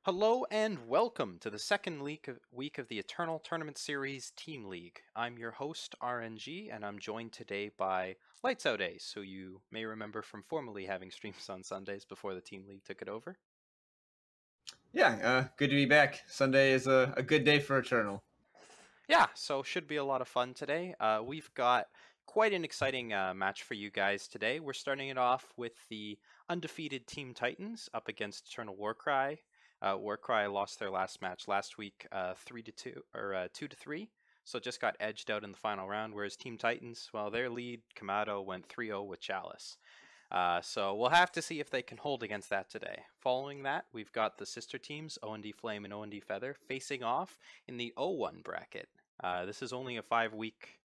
Hello and welcome to the second week of the Eternal Tournament Series Team League. I'm your host, aReNGee, and I'm joined today by LightsOutAce, who you may remember from formerly having streams on Sundays before the Team League took it over. Yeah, good to be back. Sunday is a good day for Eternal. Yeah, so should be a lot of fun today. We've got quite an exciting match for you guys today. We're starting it off with the undefeated Team Titans up against Eternal Warcry. Warcry lost their last match last week, 3-2 or 2-3. So just got edged out in the final round. Whereas Team Titans, well, their lead Kamado went 3-0 with Chalice. So we'll have to see if they can hold against that today. Following that, we've got the sister teams, O&D Flame and O&D Feather, facing off in the 0-1 bracket. This is only a 5-week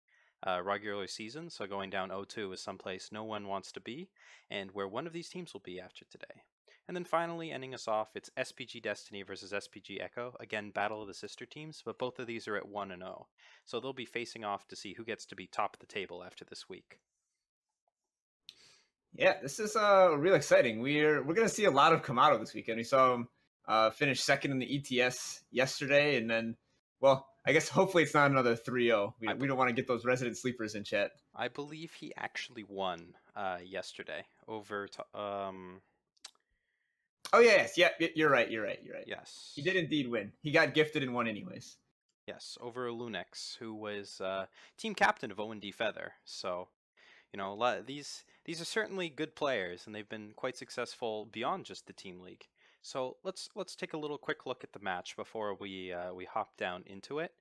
regular season, so going down 0-2 is someplace no one wants to be, and where one of these teams will be after today. And then finally, ending us off, it's SPG Destiny versus SPG Echo. Again, battle of the sister teams, but both of these are at 1-0. So they'll be facing off to see who gets to be top of the table after this week. Yeah, this is real exciting. We're gonna see a lot of Kamado this weekend. We saw him finish second in the ETS yesterday, and then, well, I guess hopefully it's not another 3-0. We don't want to get those resident sleepers in chat. I believe he actually won yesterday over. Oh yes, yeah, you're right. Yes. He did indeed win. He got gifted and won anyways. Yes, over Lunex, who was team captain of O&D Feather. So, you know, these are certainly good players, and they've been quite successful beyond just the team league. So let's take a little quick look at the match before we hop down into it.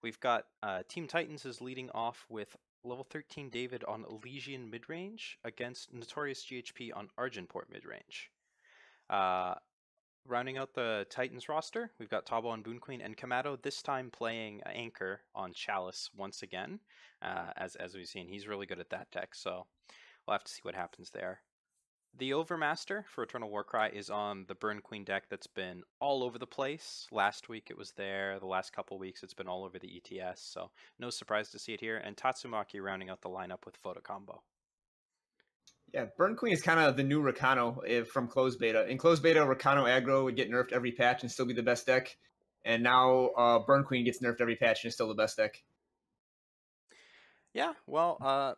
We've got Team Titans is leading off with level 13 David on Elysian midrange against Notorious GHP on Argenport midrange. Rounding out the Titans roster, we've got Tabo on Boon Queen and Kamado, this time playing Anchor on Chalice once again. As we've seen, he's really good at that deck, so we'll have to see what happens there. The Overmaster for Eternal Warcry is on the Burn Queen deck that's been all over the place. Last week it was there, the last couple weeks it's been all over the ETS, so no surprise to see it here. And Tatsumaki rounding out the lineup with Photo Combo. Yeah, Burn Queen is kind of the new Rakano from closed beta. In closed beta, Rakano aggro would get nerfed every patch and still be the best deck. And now Burn Queen gets nerfed every patch and is still the best deck. Yeah, well,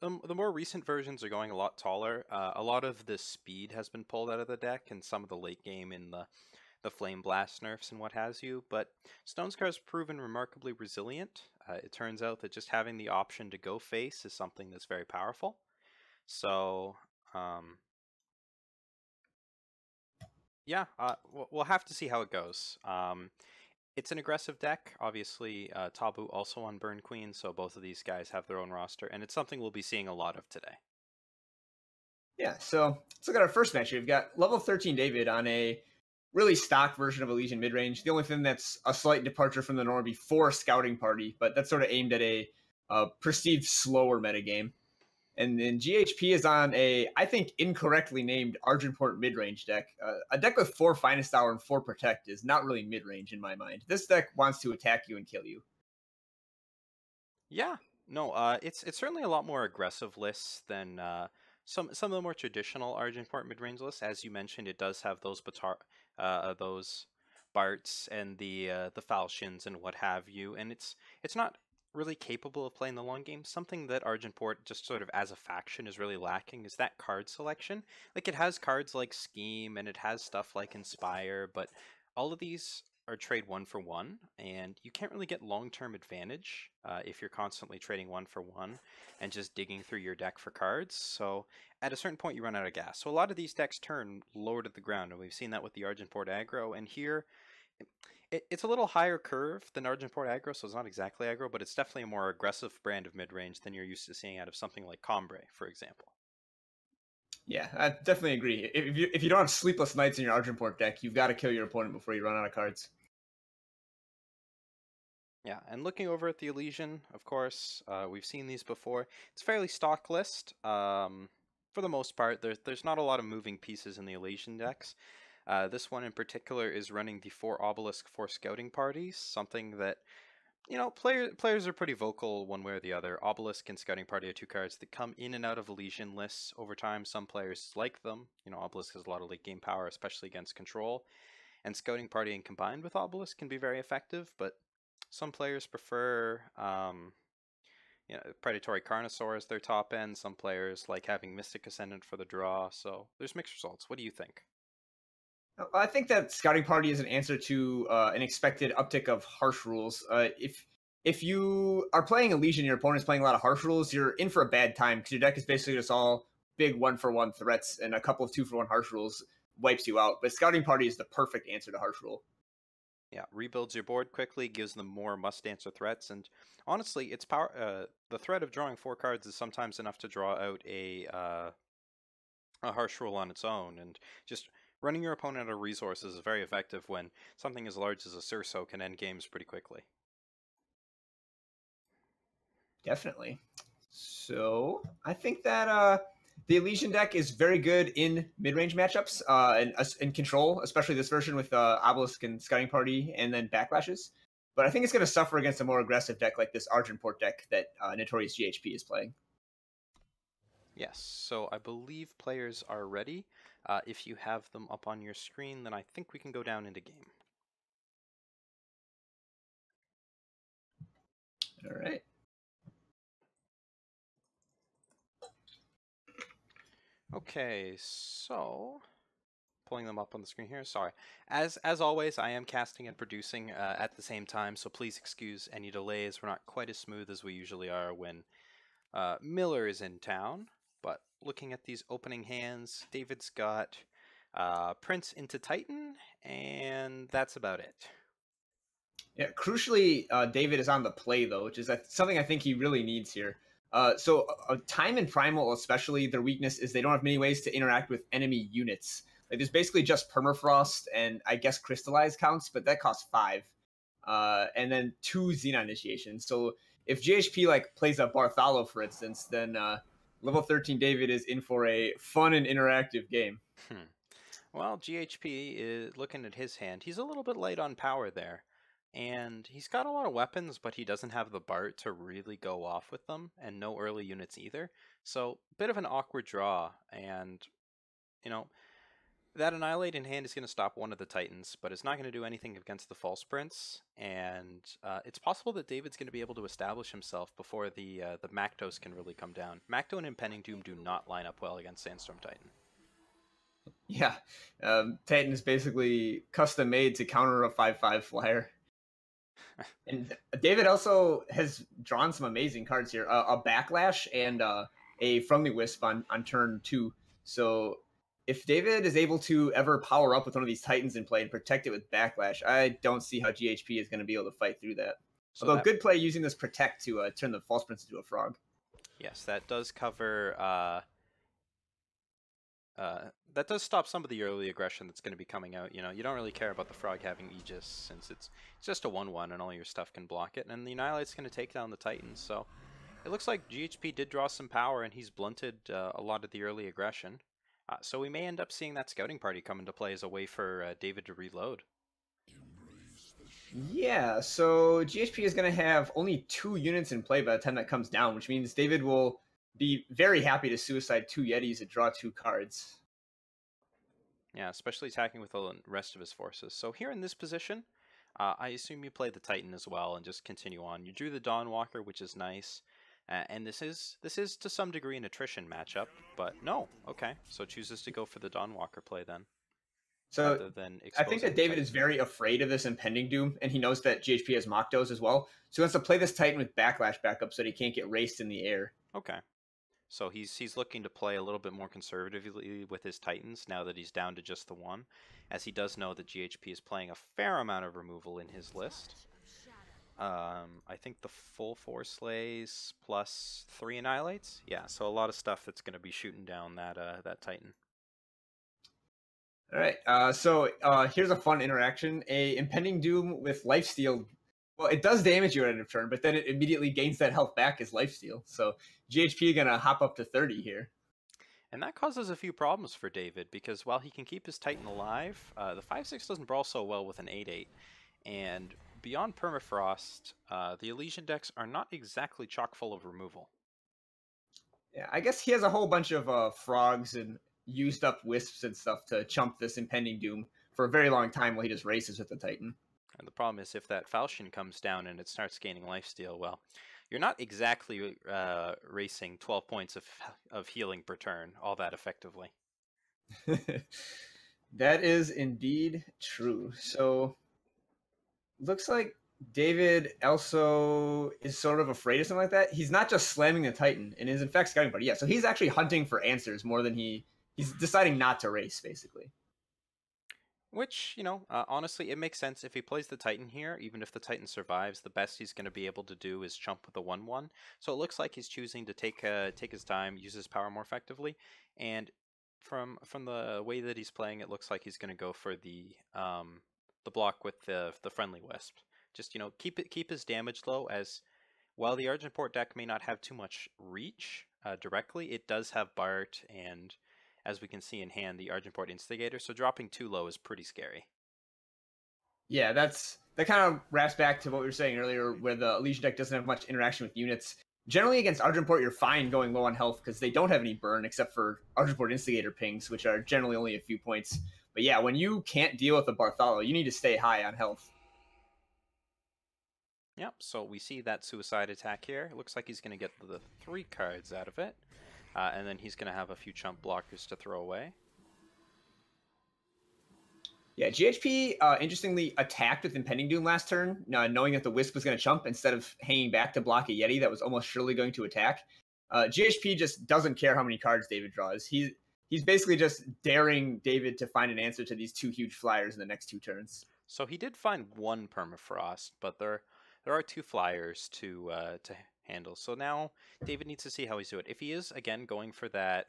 the more recent versions are going a lot taller. A lot of the speed has been pulled out of the deck, and some of the late game in the Flame Blast nerfs and what has you. But Stonescar has proven remarkably resilient. It turns out that just having the option to go face is something that's very powerful. So, yeah, we'll have to see how it goes. It's an aggressive deck. Obviously, Tabu also on Burn Queen, so both of these guys have their own roster, and it's something we'll be seeing a lot of today. Yeah, so let's look at our first match. We've got level 13 David on a really stock version of Elysian midrange. The only thing that's a slight departure from the norm before Scouting Party, but that's sort of aimed at a perceived slower metagame. And then GHP is on a, I think, incorrectly named Argenport midrange deck. A deck with 4 Finest Hour and 4 Protect is not really midrange in my mind. This deck wants to attack you and kill you. Yeah, no, it's certainly a lot more aggressive lists than some of the more traditional Argenport midrange lists. As you mentioned, it does have those those Barts and the Falchions and what have you, and it's not really capable of playing the long game. Something that Argenport just sort of as a faction is really lacking is that card selection. Like, it has cards like Scheme and it has stuff like Inspire, but all of these are trade 1-for-1, and you can't really get long-term advantage if you're constantly trading 1-for-1 and just digging through your deck for cards. So at a certain point you run out of gas. So a lot of these decks turn lower to the ground, and we've seen that with the Argenport aggro, and here it's a little higher curve than Argenport aggro, so it's not exactly aggro, but it's definitely a more aggressive brand of mid-range than you're used to seeing out of something like Combre, for example. Yeah, I definitely agree. If you don't have Sleepless Nights in your Argenport deck, you've got to kill your opponent before you run out of cards. Yeah, and looking over at the Elysian, of course, we've seen these before. It's a fairly stock list. For the most part, there's not a lot of moving pieces in the Elysian decks. This one in particular is running the 4 Obelisk 4 Scouting Parties, something that, you know, players are pretty vocal one way or the other. Obelisk and Scouting Party are 2 cards that come in and out of Elysian lists over time. Some players like them. You know, Obelisk has a lot of late game power, especially against control. and Scouting Party and combined with Obelisk can be very effective, but some players prefer Predatory Carnosaur as their top end. Some players like having Mystic Ascendant for the draw, so there's mixed results. What do you think? I think that Scouting Party is an answer to an expected uptick of harsh rules. If you are playing a Legion, your opponent's playing a lot of harsh rules, you're in for a bad time because your deck is basically just all big 1-for-1 threats, and a couple of 2-for-1 harsh rules wipes you out. But Scouting Party is the perfect answer to harsh rule. Yeah, rebuilds your board quickly, gives them more must-answer threats, and honestly, its power. The threat of drawing 4 cards is sometimes enough to draw out a harsh rule on its own, and just running your opponent out of resources is very effective when something as large as a Surso can end games pretty quickly. Definitely. So I think that the Elysian deck is very good in mid-range matchups and in control, especially this version with Obelisk and Scouting Party and then Backlashes. But I think it's going to suffer against a more aggressive deck like this Argenport deck that Notorious GHP is playing. Yes, so I believe players are ready. If you have them up on your screen, then I think we can go down into game. All right. Okay, so pulling them up on the screen here. Sorry. As always, I am casting and producing at the same time, so please excuse any delays. We're not quite as smooth as we usually are when Miller is in town. But looking at these opening hands, David's got Prince into Titan, and that's about it. Yeah, crucially, David is on the play though, which is something I think he really needs here. Time and Primal, especially, their weakness is they don't have many ways to interact with enemy units. Like, there's basically just Permafrost and I guess Crystallize counts, but that costs 5. And then 2 Xenon initiations. So if GHP like plays a Bartholo, for instance, then level 13 David is in for a fun and interactive game. Well, GHP is looking at his hand. He's a little bit light on power there. And he's got a lot of weapons, but he doesn't have the Bart to really go off with them, and no early units either. So, bit of an awkward draw, and, you know, that Annihilate in hand is going to stop one of the Titans, but it's not going to do anything against the False Prince, and it's possible that David's going to be able to establish himself before the Maktos can really come down. Makto and Impending Doom do not line up well against Sandstorm Titan. Yeah, Titan is basically custom made to counter a 5/5 flyer. And David also has drawn some amazing cards here. A Backlash and a Friendly Wisp on turn 2. So if David is able to ever power up with one of these Titans in play and protect it with Backlash, I don't see how GHP is going to be able to fight through that. So Although good play using this Protect to turn the False Prince into a frog. Yes, that does cover... that does stop some of the early aggression that's going to be coming out. You know, you don't really care about the frog having Aegis since it's just a 1/1 and all your stuff can block it. And the Annihilate's going to take down the Titans. So it looks like GHP did draw some power and he's blunted a lot of the early aggression. So we may end up seeing that Scouting Party come into play as a way for David to reload. Yeah, so GHP is going to have only 2 units in play by the time that comes down, which means David will be very happy to suicide 2 Yetis and draw 2 cards. Yeah, especially attacking with the rest of his forces. So here in this position, I assume you play the Titan as well and just continue on. You drew the Dawnwalker, which is nice. And this is to some degree an attrition matchup, but no, okay. So chooses to go for the Dawnwalker play then. So I think that David is very afraid of this Impending Doom, and he knows that GHP has Maktos as well. So he wants to play this Titan with Backlash backup so that he can't get raced in the air. Okay. So he's looking to play a little bit more conservatively with his Titans now that he's down to just the 1, as he does know that GHP is playing a fair amount of removal in his list. I think the full 4 slays plus 3 annihilates. Yeah, so a lot of stuff that's going to be shooting down that Titan. All right, so here's a fun interaction. A Impending Doom with Lifesteal. Well, it does damage you at end of turn, but then it immediately gains that health back as Lifesteal. So GHP going to hop up to 30 here. And that causes a few problems for David, because while he can keep his Titan alive, the 5/6 doesn't brawl so well with an 8/8. And beyond Permafrost, the Elysian decks are not exactly chock full of removal. Yeah, I guess he has a whole bunch of frogs and used up wisps and stuff to chump this Impending Doom for a very long time while he just races with the Titan. And the problem is if that falchion comes down and it starts gaining lifesteal, well, you're not exactly racing 12 points of healing per turn all that effectively. That is indeed true. So looks like David also is sort of afraid of something like that. He's not just slamming the Titan and is in fact scouting party. Yeah, so he's actually hunting for answers more than he's deciding not to race, basically. Which, you know, honestly, it makes sense if he plays the Titan here. Even if the Titan survives, the best he's going to be able to do is chump with the 1/1. So it looks like he's choosing to take his time, use his power more effectively. And from the way that he's playing, it looks like he's going to go for the block with the friendly Wisp. Just, you know, keep his damage low, as while the Argenport deck may not have too much reach directly, it does have Bart and, as we can see in hand, the Argenport Instigator, so dropping too low is pretty scary. Yeah, that kind of wraps back to what we were saying earlier, where the Legion deck doesn't have much interaction with units. Generally, against Argenport, you're fine going low on health because they don't have any burn except for Argenport Instigator pings, which are generally only a few points. But yeah, when you can't deal with a Bartholo, you need to stay high on health. Yep, so we see that suicide attack here. It looks like he's going to get the 3 cards out of it. And then he's going to have a few chump blockers to throw away. Yeah, GHP interestingly attacked with Impending Doom last turn, knowing that the Wisp was going to chump instead of hanging back to block a Yeti that was almost surely going to attack. GHP just doesn't care how many cards David draws. He's basically just daring David to find an answer to these 2 huge flyers in the next 2 turns. So he did find 1 permafrost, but there are 2 flyers to handle. So now David needs to see how he's doing. If he is again going for that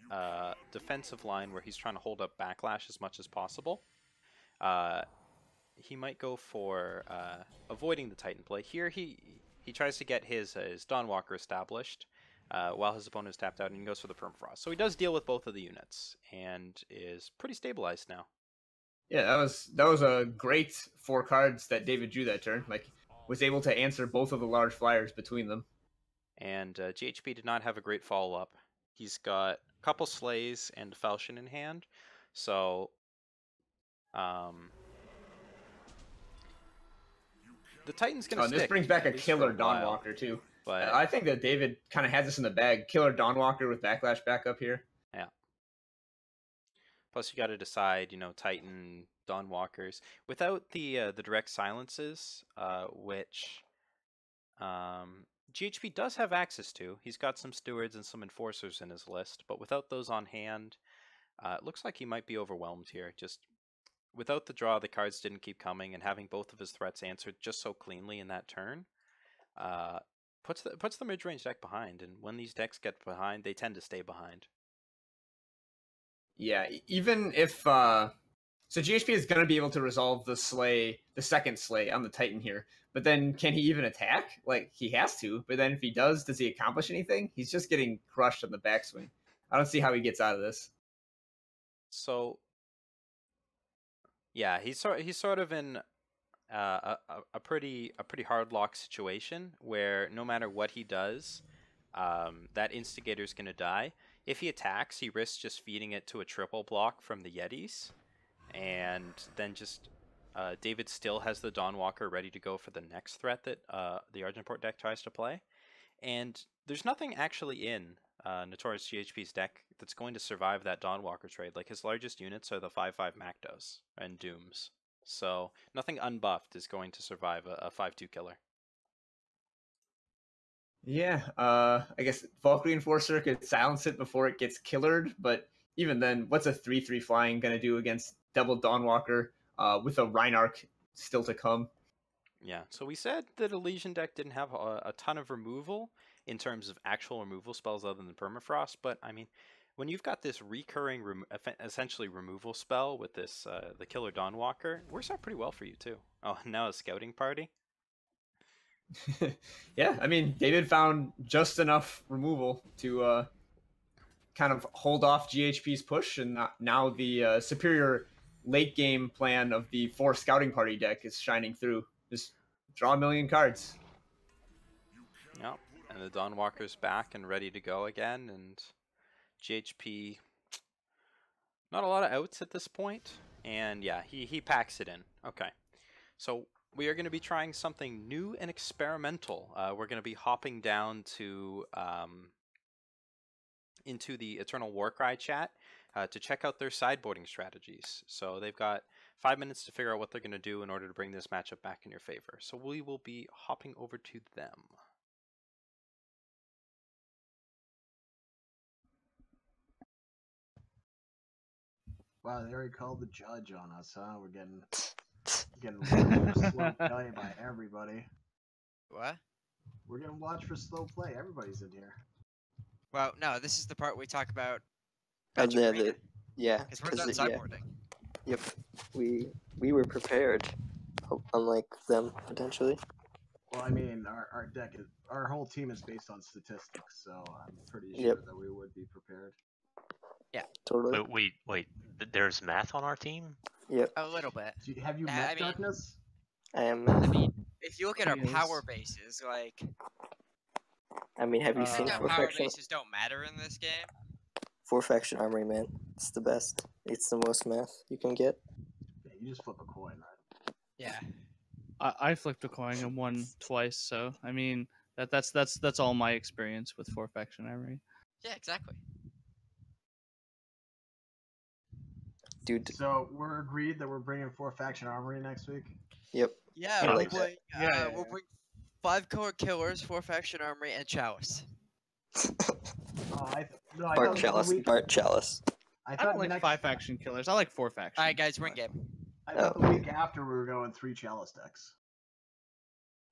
defensive line where he's trying to hold up backlash as much as possible, he might go for avoiding the Titan play. Here he tries to get his Dawnwalker established while his opponent is tapped out, and he goes for the Permafrost. So he does deal with both of the units and is pretty stabilized now. Yeah, that was a great 4 cards that David drew that turn. Like, was able to answer both of the large flyers between them. And GHP did not have a great follow-up. He's got a couple Slays and Falchion in hand, so the Titan's going to stick. This brings back a killer Dawnwalker, too. But I think that David kind of has this in the bag. Killer Dawnwalker with backlash backup here. Yeah. Plus, you got to decide, you know, Titan, Dawnwalkers. Without the direct silences, which GHP does have access to. He's got some Stewards and some Enforcers in his list, but without those on hand, it looks like he might be overwhelmed here. Just without the draw, the cards didn't keep coming, and having both of his threats answered just so cleanly in that turn puts the mid-range deck behind, and when these decks get behind, they tend to stay behind. Yeah, even if so GHP is going to be able to resolve the second slay on the Titan here, but then can he even attack? Like, he has to, but then if he does he accomplish anything? He's just getting crushed on the backswing. I don't see how he gets out of this. So yeah, he's sort of in a pretty hard lock situation where no matter what he does, that Instigator's going to die. If he attacks, he risks just feeding it to a triple block from the Yetis, and then just David still has the Dawnwalker ready to go for the next threat that the Argenport deck tries to play. And there's nothing actually in Notorious GHP's deck that's going to survive that Dawnwalker trade. Like, his largest units are the 5/5 Mactos and Dooms. So nothing unbuffed is going to survive a 5/2 killer. Yeah, I guess Valkyrie Enforcer could silence it before it gets killered, but even then, what's a 3/3 flying going to do against double Dawnwalker with a Reinarch still to come? Yeah, so we said that a Legion deck didn't have a ton of removal in terms of actual removal spells other than Permafrost, but I mean, when you've got this recurring, essentially removal spell with this the Killer Dawnwalker, it works out pretty well for you too. Oh, now a Scouting Party? Yeah, I mean, David found just enough removal to kind of hold off GHP's push, and now the superior late game plan of the 4 Scouting Party deck is shining through. Just draw a million cards. Yep, and the Dawnwalker's back and ready to go again, and GHP, not a lot of outs at this point. And yeah, he packs it in. Okay. So we are going to be trying something new and experimental. We're going to be hopping down to into the Eternal Warcry chat to check out their sideboarding strategies. So they've got 5 minutes to figure out what they're going to do in order to bring this matchup back in your favor. So we will be hopping over to them. Wow, they already called the judge on us, huh? We're getting watched for slow play by everybody. What? We're getting watched for slow play. Everybody's in here. Well, no, this is the part we talk about. Yeah, Because we're done sideboarding. Yep, we were prepared, unlike them potentially. Well, I mean, our whole team is based on statistics, so I'm pretty sure that we would be prepared. Yeah, totally. Wait. There's math on our team? Yep. a little bit. Have you met Darkness? I am. I mean, if you look at our power bases, like. I mean, have you seen power bases don't matter in this game? 4-faction armory, man. It's the best. It's the most math you can get. Yeah, you just flip a coin, right? Yeah. I flipped a coin and won twice, so I mean that's all my experience with 4-faction armory. Yeah, exactly. Dude. So we're agreed that we're bringing 4-faction armory next week. Yep. Yeah, I we'll like bring we'll bring 5-color killers, 4-faction armory, and Chalice. Bart Chalice. I don't like 5-faction killers. I like 4-faction. All right, guys, win game. I thought the week after we were going 3 Chalice decks.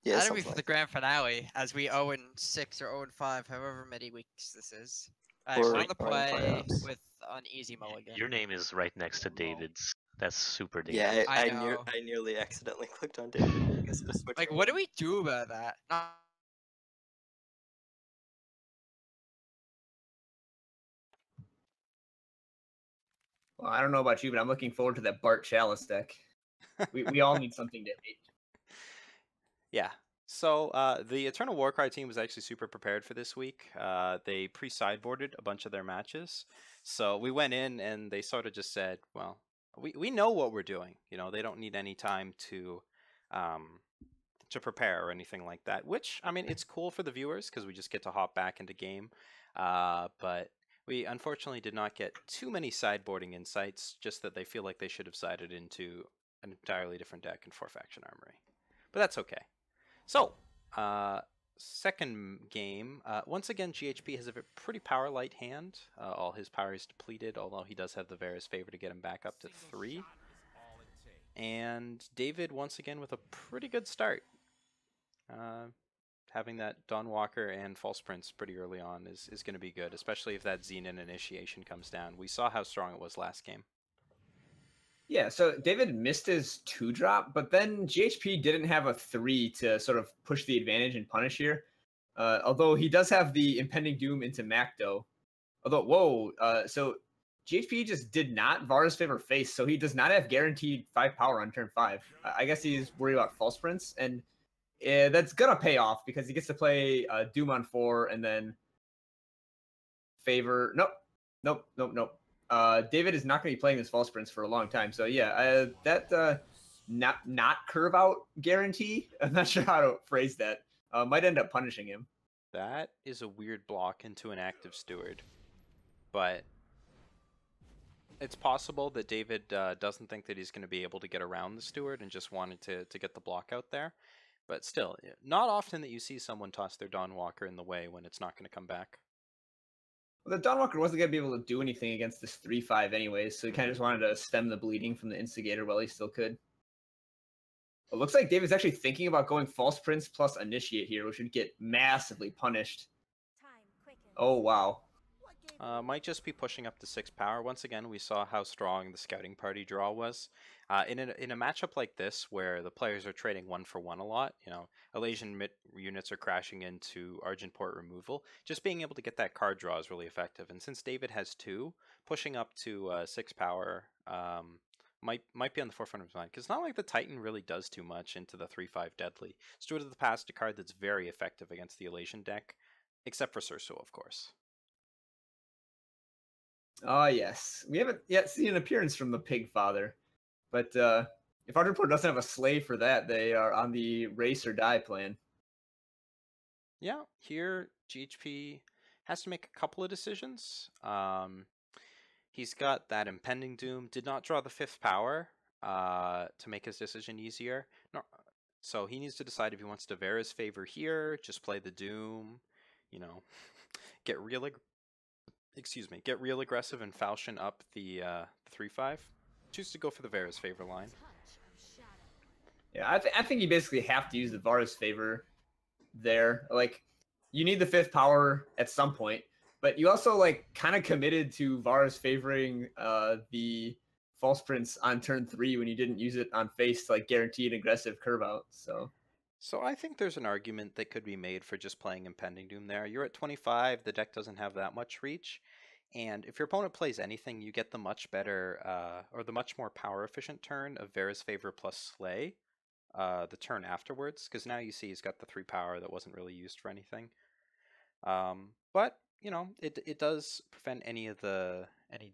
Yeah, that'll be for the grand finale, as we 0-6 or 0-5, however many weeks this is. We're on the play with an easy mulligan. Your name is right next to David's. That's super David. Yeah, I nearly accidentally clicked on David. Like, what do we do about that? Well, I don't know about you, but I'm looking forward to that Bart Chalice deck. We all need something to hate. Yeah. So the Eternal Warcry team was actually super prepared for this week. They pre-sideboarded a bunch of their matches. So we went in and they sort of just said, well, we know what we're doing. You know, they don't need any time to prepare or anything like that. Which, I mean, it's cool for the viewers because we just get to hop back into game. But we unfortunately did not get too many sideboarding insights, just that they feel like they should have sided into an entirely different deck in 4-faction armory. But that's okay. So, second game, once again, GHP has a pretty power light hand. All his power is depleted, although he does have the Varus favor to get him back up to 3. And David, once again, with a pretty good start. Having that Dawn Walker and False Prince pretty early on is going to be good, especially if that Xenon initiation comes down. We saw how strong it was last game. Yeah, so David missed his 2-drop, but then GHP didn't have a 3 to sort of push the advantage and punish here. Although he does have the impending doom into Macdo. Although, so GHP just did not Varus favor face, so he does not have guaranteed 5 power on turn 5. I guess he's worried about False Prince, and that's gonna pay off because he gets to play Doom on 4 and then favor. Nope. David is not going to be playing this False Prince for a long time. So yeah, that not curve out guarantee. I'm not sure how to phrase that. Might end up punishing him. That is a weird block into an active steward, but it's possible that David doesn't think that he's going to be able to get around the steward and just wanted to get the block out there. But still, not often that you see someone toss their Dawn Walker in the way when it's not going to come back. Well, the Dawn Walker wasn't going to be able to do anything against this 3/5 anyways, so he kind of just wanted to stem the bleeding from the Instigator while he still could. It looks like David's actually thinking about going False Prince plus Initiate here, which would get massively punished. Oh, wow. Might just be pushing up to 6 power. Once again, we saw how strong the scouting party draw was. In a matchup like this, where the players are trading 1-for-1 a lot, you know, Elasian units are crashing into Argentport removal, just being able to get that card draw is really effective. And since David has 2, pushing up to 6 power might be on the forefront of his mind, because it's not like the Titan really does too much into the 3/5 Deadly. Steward of the Past, a card that's very effective against the Elasian deck, except for Surso, of course. Oh, yes. We haven't yet seen an appearance from the Pig Father. But if Argenport doesn't have a slave for that, they are on the race or die plan. Yeah, here GHP has to make a couple of decisions. He's got that Impending Doom, did not draw the 5th power to make his decision easier. No, so he needs to decide if he wants to Vera's Favor here, just play the Doom, you know, get real aggressive and falchion up the 3/5. Choose to go for the Vera's Favor line. Yeah, I think you basically have to use the Vara's Favor there. Like, you need the 5th power at some point, but you also like kind of committed to Vara's favoring the False Prince on turn 3 when you didn't use it on face to like guarantee an aggressive curve out. So I think there's an argument that could be made for just playing Impending Doom there. You're at 25, the deck doesn't have that much reach, and if your opponent plays anything, you get the much better, or the much more power efficient turn of Vera's Favor plus Slay, the turn afterwards, because now you see he's got the 3 power that wasn't really used for anything. But you know, it does prevent any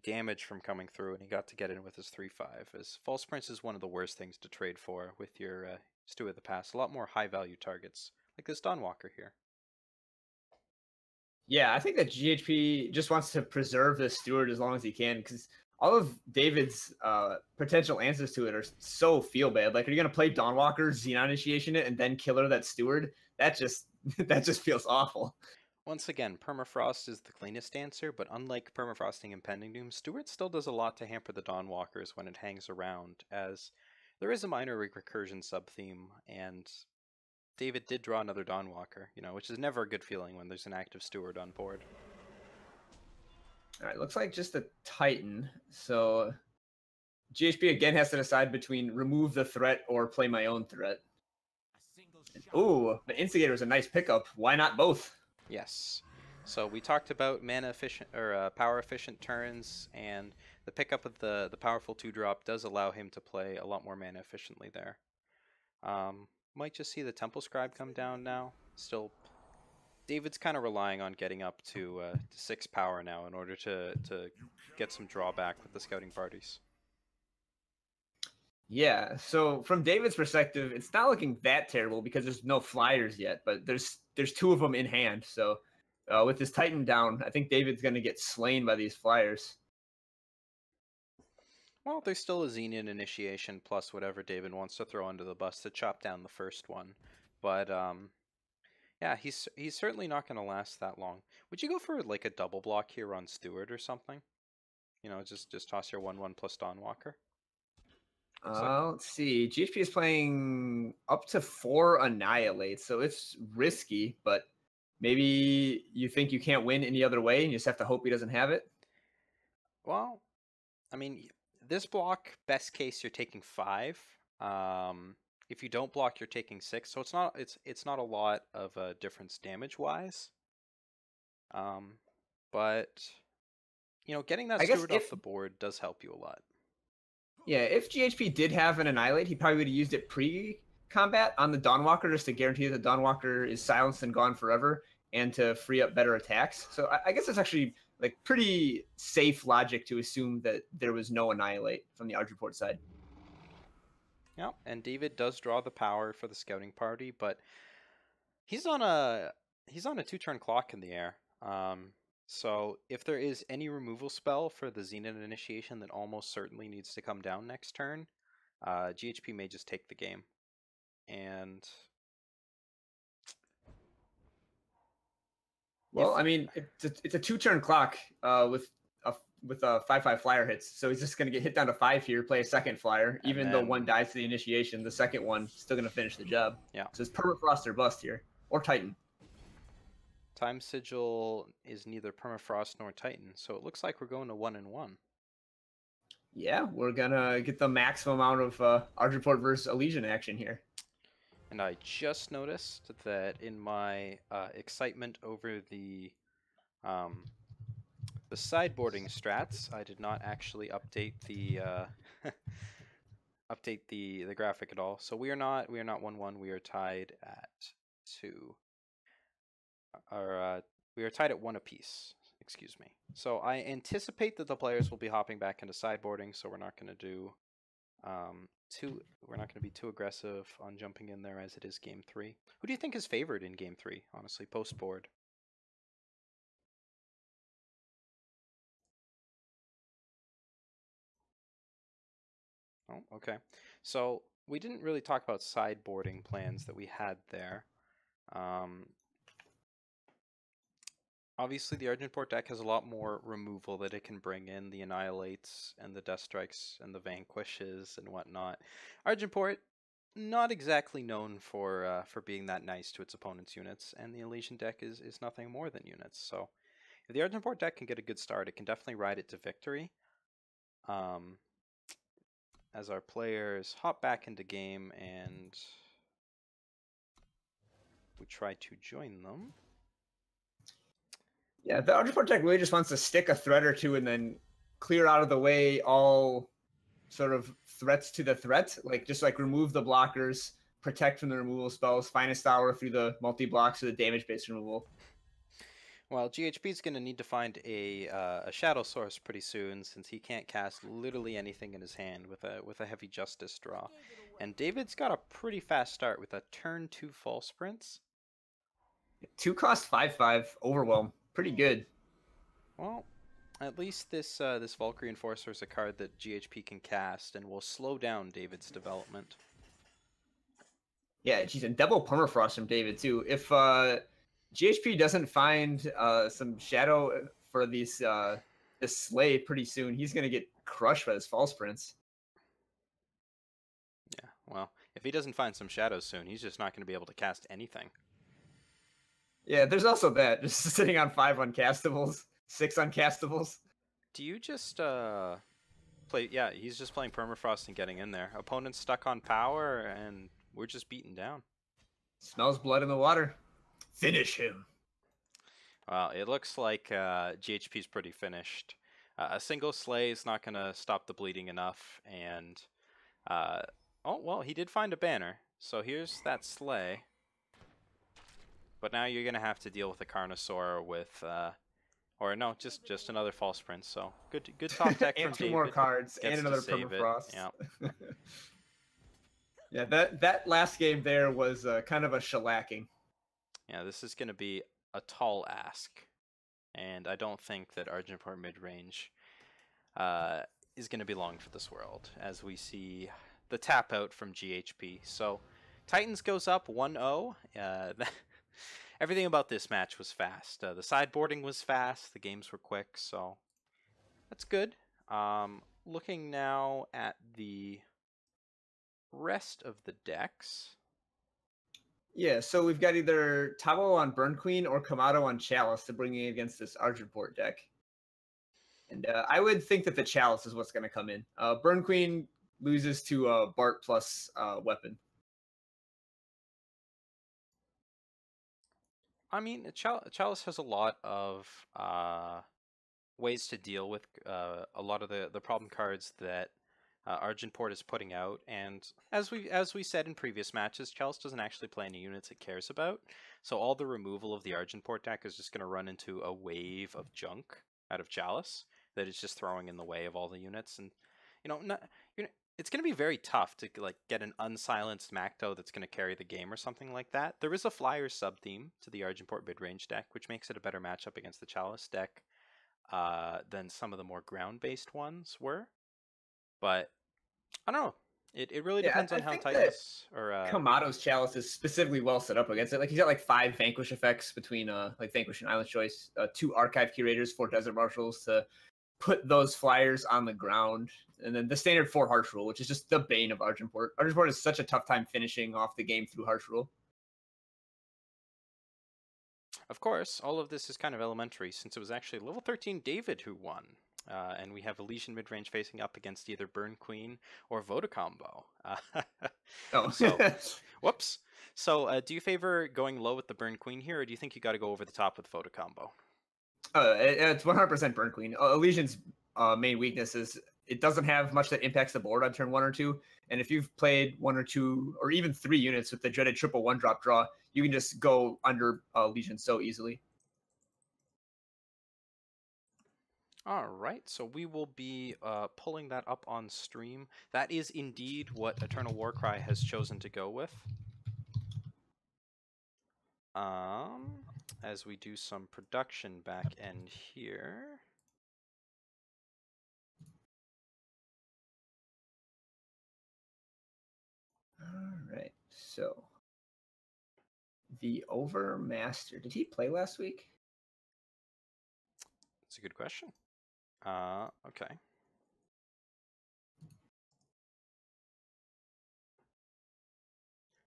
damage from coming through, and he got to get in with his 3/5. As False Prince is one of the worst things to trade for with your Stew of the Past. A lot more high value targets like this Dawnwalker here. Yeah, I think that GHP just wants to preserve the Steward as long as he can, because all of David's potential answers to it are so feel bad. Like, are you gonna play Dawnwalker, Xenon Initiation it, and then killer that Steward? That just that just feels awful. Once again, Permafrost is the cleanest answer, but unlike Permafrosting Impending Doom, Steward still does a lot to hamper the Dawnwalkers when it hangs around, as there is a minor recursion sub-theme, and David did draw another Dawnwalker, you know, which is never a good feeling when there's an active Steward on board. All right, looks like just a Titan. So GHP again has to decide between remove the threat or play my own threat. Ooh, the Instigator is a nice pickup. Why not both? Yes. So we talked about mana efficient or power efficient turns, and the pickup of the powerful 2-drop does allow him to play a lot more mana efficiently there. Might just see the Temple Scribe come down now. Still, David's kind of relying on getting up to 6 power now in order to get some drawback with the scouting parties. Yeah, so from David's perspective, it's not looking that terrible because there's no flyers yet, but there's 2 of them in hand. So with this Titan down, I think David's going to get slain by these flyers. Well, there's still a Xenian Initiation plus whatever David wants to throw under the bus to chop down the first one. But yeah, he's certainly not going to last that long. Would you go for like a double block here on Steward or something? You know, just toss your 1/1 plus Dawnwalker. Let's see. GHP is playing up to 4 Annihilate, so it's risky, but maybe you think you can't win any other way and you just have to hope he doesn't have it? Well, I mean, this block, best case, you're taking 5. If you don't block, you're taking 6. So it's not a lot of a difference damage-wise. But, you know, getting that Steward off the board does help you a lot. Yeah, if GHP did have an Annihilate, he probably would have used it pre-combat on the Dawnwalker just to guarantee that the Dawnwalker is silenced and gone forever and to free up better attacks. So I guess it's actually like pretty safe logic to assume that there was no Annihilate from the Argenport side. Yeah, and David does draw the power for the scouting party, but he's on a 2-turn clock in the air. So if there is any removal spell for the Xenon Initiation that almost certainly needs to come down next turn, GHP may just take the game. And well, I mean, it's a 2-turn clock with a 5/5 flyer hits, so he's just going to get hit down to 5 here, play a second flyer. Even though one dies to the initiation, the second one still going to finish the job. Yeah. So it's Permafrost or bust here, or Titan. Time Sigil is neither Permafrost nor Titan, so it looks like we're going to 1-1. Yeah, we're gonna get the maximum amount of Argenport versus Elysian action here. And I just noticed that in my excitement over the sideboarding strats, I did not actually update the the graphic at all. So we are not 1-1. We are tied at 2. We are tied at 1 apiece. Excuse me. So I anticipate that the players will be hopping back into sideboarding, so we're not going to do We're not going to be too aggressive on jumping in there as it is game 3. Who do you think is favored in game 3, honestly, post-board? Oh, okay. So we didn't really talk about sideboarding plans that we had there. Obviously, the Argenport deck has a lot more removal that it can bring in, the Annihilates and the Death Strikes and the Vanquishes and whatnot. Argenport, not exactly known for being that nice to its opponent's units, and the Elysian deck is nothing more than units. So if the Argenport deck can get a good start, it can definitely ride it to victory. As our players hop back into game and we try to join them. Yeah, the Argenport deck really just wants to stick a threat or two and then clear out of the way all sort of threats to the threat. Like just like remove the blockers, protect from the removal spells, Finest Hour through the multi-blocks or the damage-based removal. Well, GHP is going to need to find a shadow source pretty soon, since he can't cast literally anything in his hand with a heavy justice draw. And David's got a pretty fast start with a turn 2 false sprints. 2 cost 5/5 overwhelm, pretty good. Well, at least this Warcry Enforcer is a card that GHP can cast and will slow down David's development. Yeah, geez, and double permafrost from David too. If GHP doesn't find some shadow for these this slay pretty soon, he's gonna get crushed by this false prince. Yeah, well, if he doesn't find some shadows soon, he's just not going to be able to cast anything. Yeah, there's also that. Just sitting on 5 uncastables, 6 uncastables. Do you just play? Yeah, he's just playing permafrost and getting in there. Opponent's stuck on power, and we're just beaten down. Smells blood in the water. Finish him. Well, it looks like GHP's pretty finished. A single slay is not going to stop the bleeding enough, and oh well, he did find a banner. So here's that slay. But now you're going to have to deal with a Carnosaur with, or no, just another false prince. So good top deck from and 2 David. more cards Gets and to another save it. permafrost. Yeah. Yeah, that last game there was kind of a shellacking. Yeah, this is going to be a tall ask, and I don't think that Argenport midrange is going to be long for this world, as we see the tap out from GHP. So Titans goes up 1-0. Everything about this match was fast. The sideboarding was fast. The games were quick, so that's good. Looking now at the rest of the decks. Yeah, so we've got either Tabo on Burn Queen or Kamado on Chalice to bring in against this Argenport deck. And I would think that the Chalice is what's going to come in. Burn Queen loses to Bart plus weapon. I mean, Chalice has a lot of ways to deal with a lot of the problem cards that Argenport is putting out, and as we said in previous matches, Chalice doesn't actually play any units it cares about, so all the removal of the Argenport deck is just going to run into a wave of junk out of Chalice that it's just throwing in the way of all the units, and it's going to be very tough to like get an unsilenced Macto that's going to carry the game or something like that. There is a Flyer sub-theme to the Argenport midrange deck, which makes it a better matchup against the Chalice deck than some of the more ground-based ones were. But I don't know. It really depends on how Titans or Kamado's Chalice is specifically well set up against it. Like he's got like 5 Vanquish effects between like Vanquish and Island Choice, 2 Archive Curators, 4 Desert Marshals to put those flyers on the ground, and then the standard 4 Harsh Rule, which is just the bane of Argenport. Argenport has such a tough time finishing off the game through Harsh Rule. Of course, all of this is kind of elementary, since it was actually level 13 David who won. And we have Elysian midrange facing up against either Burn Queen or Voda Combo. Oh. So, whoops. So, do you favor going low with the Burn Queen here, or do you think you got to go over the top with Voda Combo? It's 100% Burn Queen. Elysian's main weakness is it doesn't have much that impacts the board on turn 1 or 2. And if you've played 1 or 2 or even 3 units with the dreaded triple 1-drop draw, you can just go under Legion so easily. All right, so we will be pulling that up on stream. That is indeed what Eternal Warcry has chosen to go with. As we do some production back end here. All right, so the Overmaster, did he play last week? That's a good question. Okay.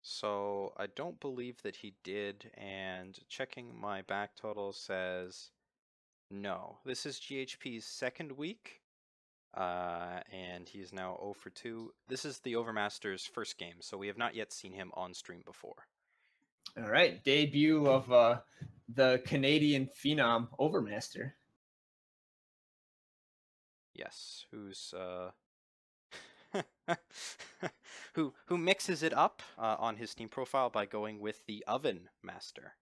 So I don't believe that he did, and checking my back total says no. This is GHP's second week, and he is now 0 for 2. This is the Overmaster's first game, so we have not yet seen him on stream before. All right, debut of the Canadian phenom Overmaster. Yes, who mixes it up on his Steam profile by going with the Oven Master.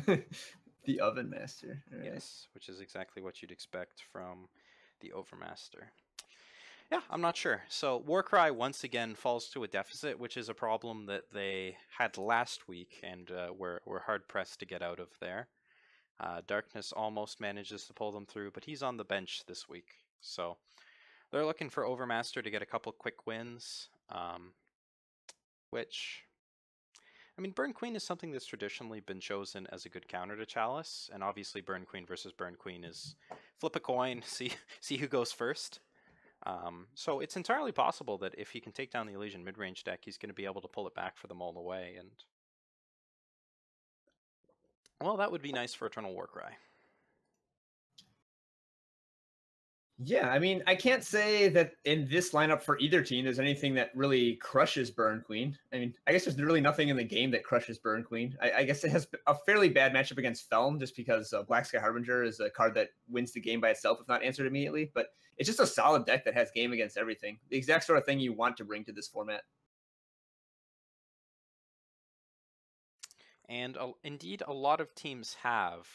The Oven Master. Right. Yes, which is exactly what you'd expect from the Overmaster. Yeah, I'm not sure. So Warcry once again falls to a deficit, which is a problem that they had last week, and we're hard pressed to get out of there. Darkness almost manages to pull them through, but he's on the bench this week, so they're looking for Overmaster to get a couple quick wins, which, I mean, Burn Queen is something that's traditionally been chosen as a good counter to Chalice, and obviously Burn Queen versus Burn Queen is flip a coin, see who goes first. So it's entirely possible that if he can take down the Elysian mid-range deck, he's going to be able to pull it back for them all the way, and well, that would be nice for Eternal Warcry. Yeah, I mean, I can't say that in this lineup for either team there's anything that really crushes Burn Queen. I mean, I guess there's really nothing in the game that crushes Burn Queen. I guess it has a fairly bad matchup against Feln just because Black Sky Harbinger is a card that wins the game by itself if not answered immediately. But it's just a solid deck that has game against everything. The exact sort of thing you want to bring to this format. And indeed, a lot of teams have.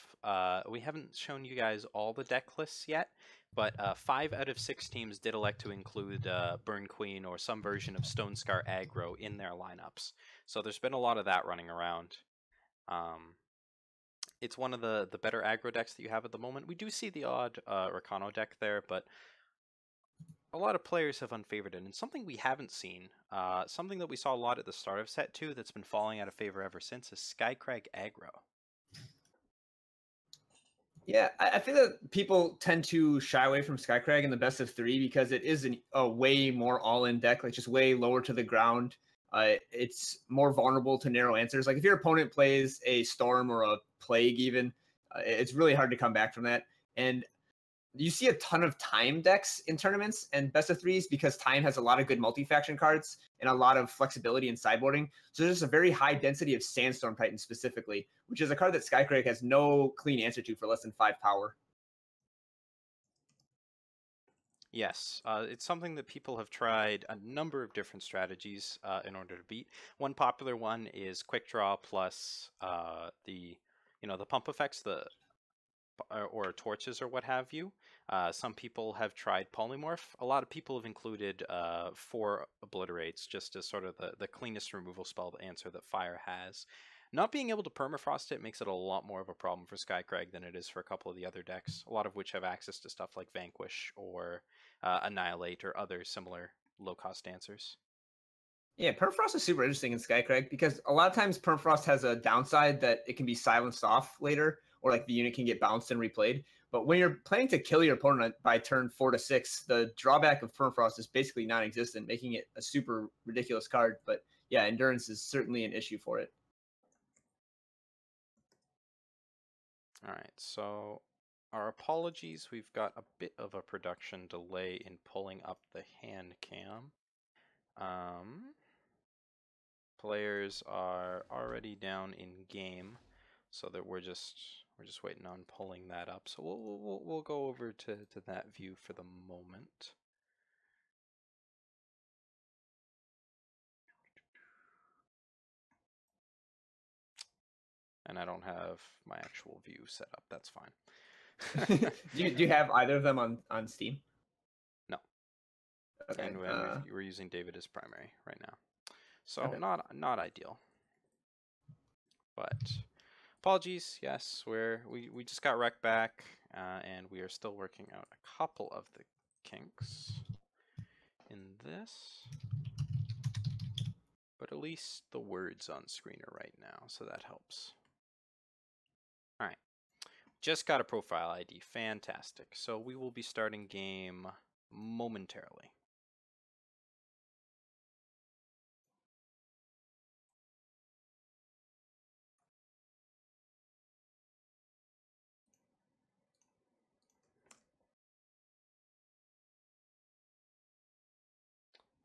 We haven't shown you guys all the deck lists yet, but 5 out of 6 teams did elect to include Burn Queen or some version of Stone Scar aggro in their lineups. So there's been a lot of that running around. It's one of the better aggro decks that you have at the moment. We do see the odd Rakano deck there, but a lot of players have unfavored it, and something we haven't seen, something that we saw a lot at the start of set 2 that's been falling out of favor ever since is Skycrag aggro. Yeah, I feel that people tend to shy away from Skycrag in the best of 3 because it is a way more all-in deck, like just way lower to the ground. It's more vulnerable to narrow answers. Like if your opponent plays a Storm or a Plague even, it's really hard to come back from that. And you see a ton of Time decks in tournaments and best of 3s because Time has a lot of good multi-faction cards and a lot of flexibility in sideboarding. So there's a very high density of Sandstorm Titan specifically, which is a card that Skycrag has no clean answer to for less than 5 power. Yes, it's something that people have tried a number of different strategies in order to beat. One popular one is Quick Draw plus the pump effects, or torches or what have you. Some people have tried polymorph. A lot of people have included 4 obliterates just as sort of the cleanest removal spell answer that fire has. Not being able to permafrost it makes it a lot more of a problem for Skycrag than it is for a couple of the other decks, a lot of which have access to stuff like Vanquish or Annihilate or other similar low-cost answers. Yeah, Permafrost is super interesting in Skycrag because a lot of times Permafrost has a downside that it can be silenced off later, or like the unit can get bounced and replayed. But when you're planning to kill your opponent by turn 4 to 6, the drawback of Permafrost is basically non-existent, making it a super ridiculous card. But yeah, Endurance is certainly an issue for it. All right, so our apologies. We've got a bit of a production delay in pulling up the hand cam. Players are already down in game, so that we're just waiting on pulling that up. So we'll go over to that view for the moment. And I don't have my actual view set up. That's fine. do you have either of them on Steam? No. Okay. And we're using David as primary right now. So Okay. not ideal. But apologies. Yes, we just got wrecked back, and we are still working out a couple of the kinks in this. But at least the words on screen are right now, so that helps. All right. Just got a profile ID. Fantastic. So we will be starting game momentarily.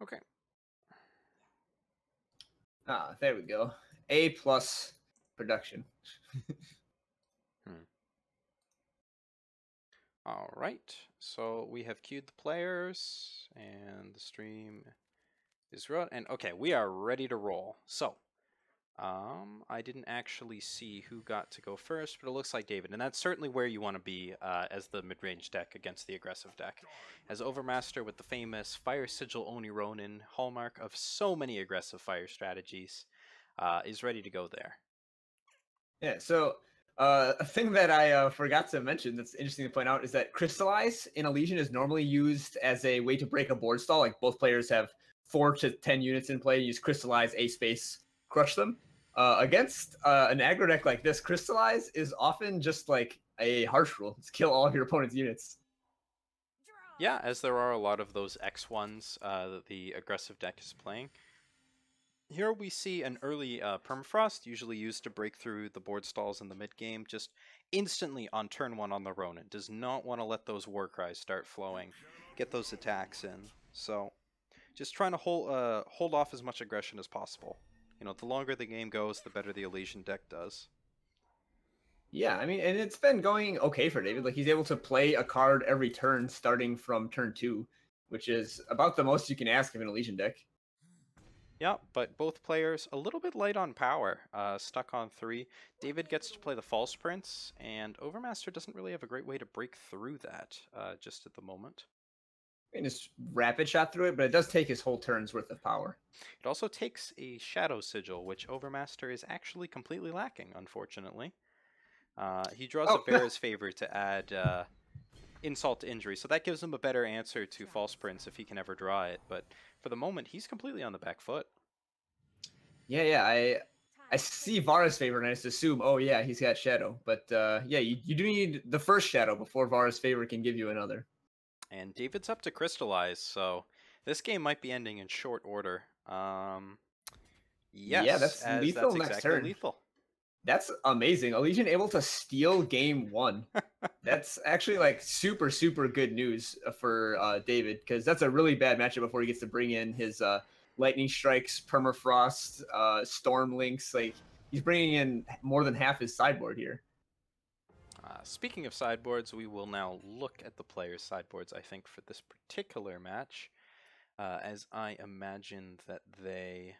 Okay. There we go. A+ production. All right. So we have queued the players, and the stream is run. And okay, we are ready to roll. So, I didn't actually see who got to go first, but it looks like David, and that's certainly where you want to be as the mid-range deck against the aggressive deck. As Overmaster with the famous Fire Sigil Oni Ronin, hallmark of so many aggressive fire strategies, is ready to go there. Yeah, so a thing that I forgot to mention that's interesting to point out is that Crystallize in a Legion is normally used as a way to break a board stall. Like both players have 4 to 10 units in play, use Crystallize, A space, crush them. Against an aggro deck like this, Crystallize is often just like a harsh rule. It's kill all of your opponent's units. Yeah, as there are a lot of those X1s that the aggressive deck is playing. Here we see an early Permafrost, usually used to break through the board stalls in the mid-game, just instantly on turn 1 on the Ronin. Does not want to let those Warcries start flowing, get those attacks in. So, just trying to hold off as much aggression as possible. You know, the longer the game goes, the better the Elysian deck does. Yeah, I mean, and it's been going okay for David. Like, he's able to play a card every turn starting from turn 2, which is about the most you can ask of an Elysian deck. Yeah, but both players a little bit light on power, stuck on 3. David gets to play the False Prince, and Overmaster doesn't really have a great way to break through that just at the moment. And just rapid shot through it, but it does take his whole turn's worth of power. It also takes a Shadow Sigil, which Overmaster is actually completely lacking, unfortunately. He draws a Vera's Favor to add insult to injury, so that gives him a better answer to False Prince if he can ever draw it, but for the moment, he's completely on the back foot. Yeah, I see Vara's Favor and I just assume, oh yeah, he's got Shadow. But yeah, you do need the first Shadow before Vara's Favor can give you another. And David's up to Crystallize, so this game might be ending in short order. Yes, yeah, that's lethal that's next exactly turn. Lethal. That's amazing. Elysian able to steal game 1. That's actually like super, super good news for David, because that's a really bad matchup before he gets to bring in his Lightning Strikes, Permafrost, Storm Links. Like, he's bringing in more than half his sideboard here. Speaking of sideboards, we will now look at the players' sideboards, I think, for this particular match, as I imagine that they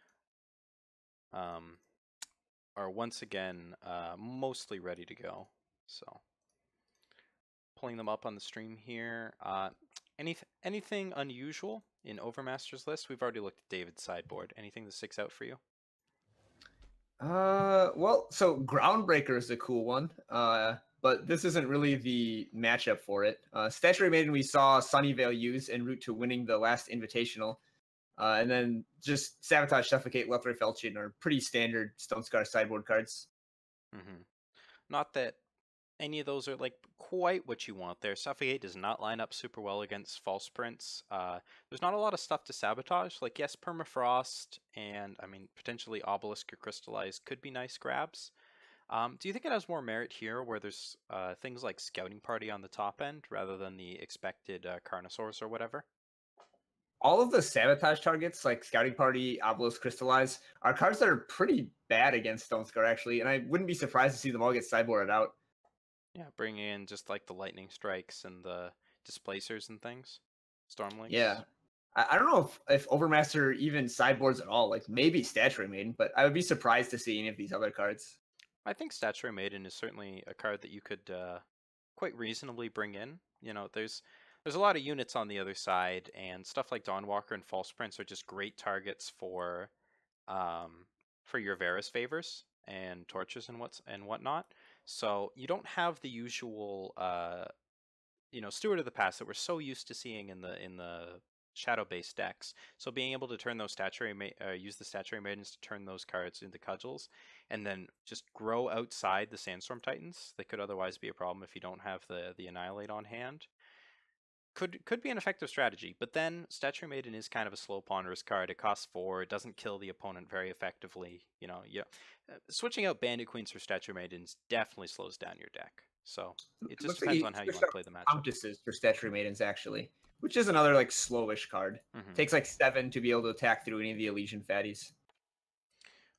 are once again mostly ready to go. So, pulling them up on the stream here. Anything unusual in Overmaster's list? We've already looked at David's sideboard. Anything that sticks out for you? Well, so Groundbreaker is a cool one. But this isn't really the matchup for it. Statuary Maiden we saw Sunnyvale use en route to winning the last Invitational. And then just Sabotage, Suffocate, Lethray Felchian are pretty standard Stone Scar sideboard cards. Mm-hmm. Not that any of those are like quite what you want there. Suffocate does not line up super well against False Prince. There's not a lot of stuff to sabotage. Like, yes, Permafrost and, I mean, potentially Obelisk or Crystallize could be nice grabs. Do you think it has more merit here where there's things like Scouting Party on the top end rather than the expected Carnosaurs or whatever? All of the sabotage targets, like Scouting Party, Obelisk, Crystallize, are cards that are pretty bad against Stone Scar, actually, and I wouldn't be surprised to see them all get sideboarded out. Yeah, bring in just like the Lightning Strikes and the Displacers and things. Stormlinks. Yeah. I don't know if Overmaster even sideboards at all, like maybe Statuary Maiden, but I would be surprised to see any of these other cards. I think Statuary Maiden is certainly a card that you could quite reasonably bring in. You know, there's a lot of units on the other side, and stuff like Dawnwalker and False Prince are just great targets for your Varus favors and torches and whatnot. So you don't have the usual Steward of the Past that we're so used to seeing in the shadow-based decks. So being able to turn those use the Statuary Maidens to turn those cards into cudgels, and then just grow outside the Sandstorm Titans that could otherwise be a problem if you don't have the Annihilate on hand, could be an effective strategy. But then Statuary Maiden is kind of a slow ponderous card. It costs 4. It doesn't kill the opponent very effectively. Switching out Bandit Queens for Statuary Maidens definitely slows down your deck. So it just depends on how you want to play the matchup. Countesses for Statuary Maidens, actually, which is another like slowish card. Takes like 7 to be able to attack through any of the Elysian fatties.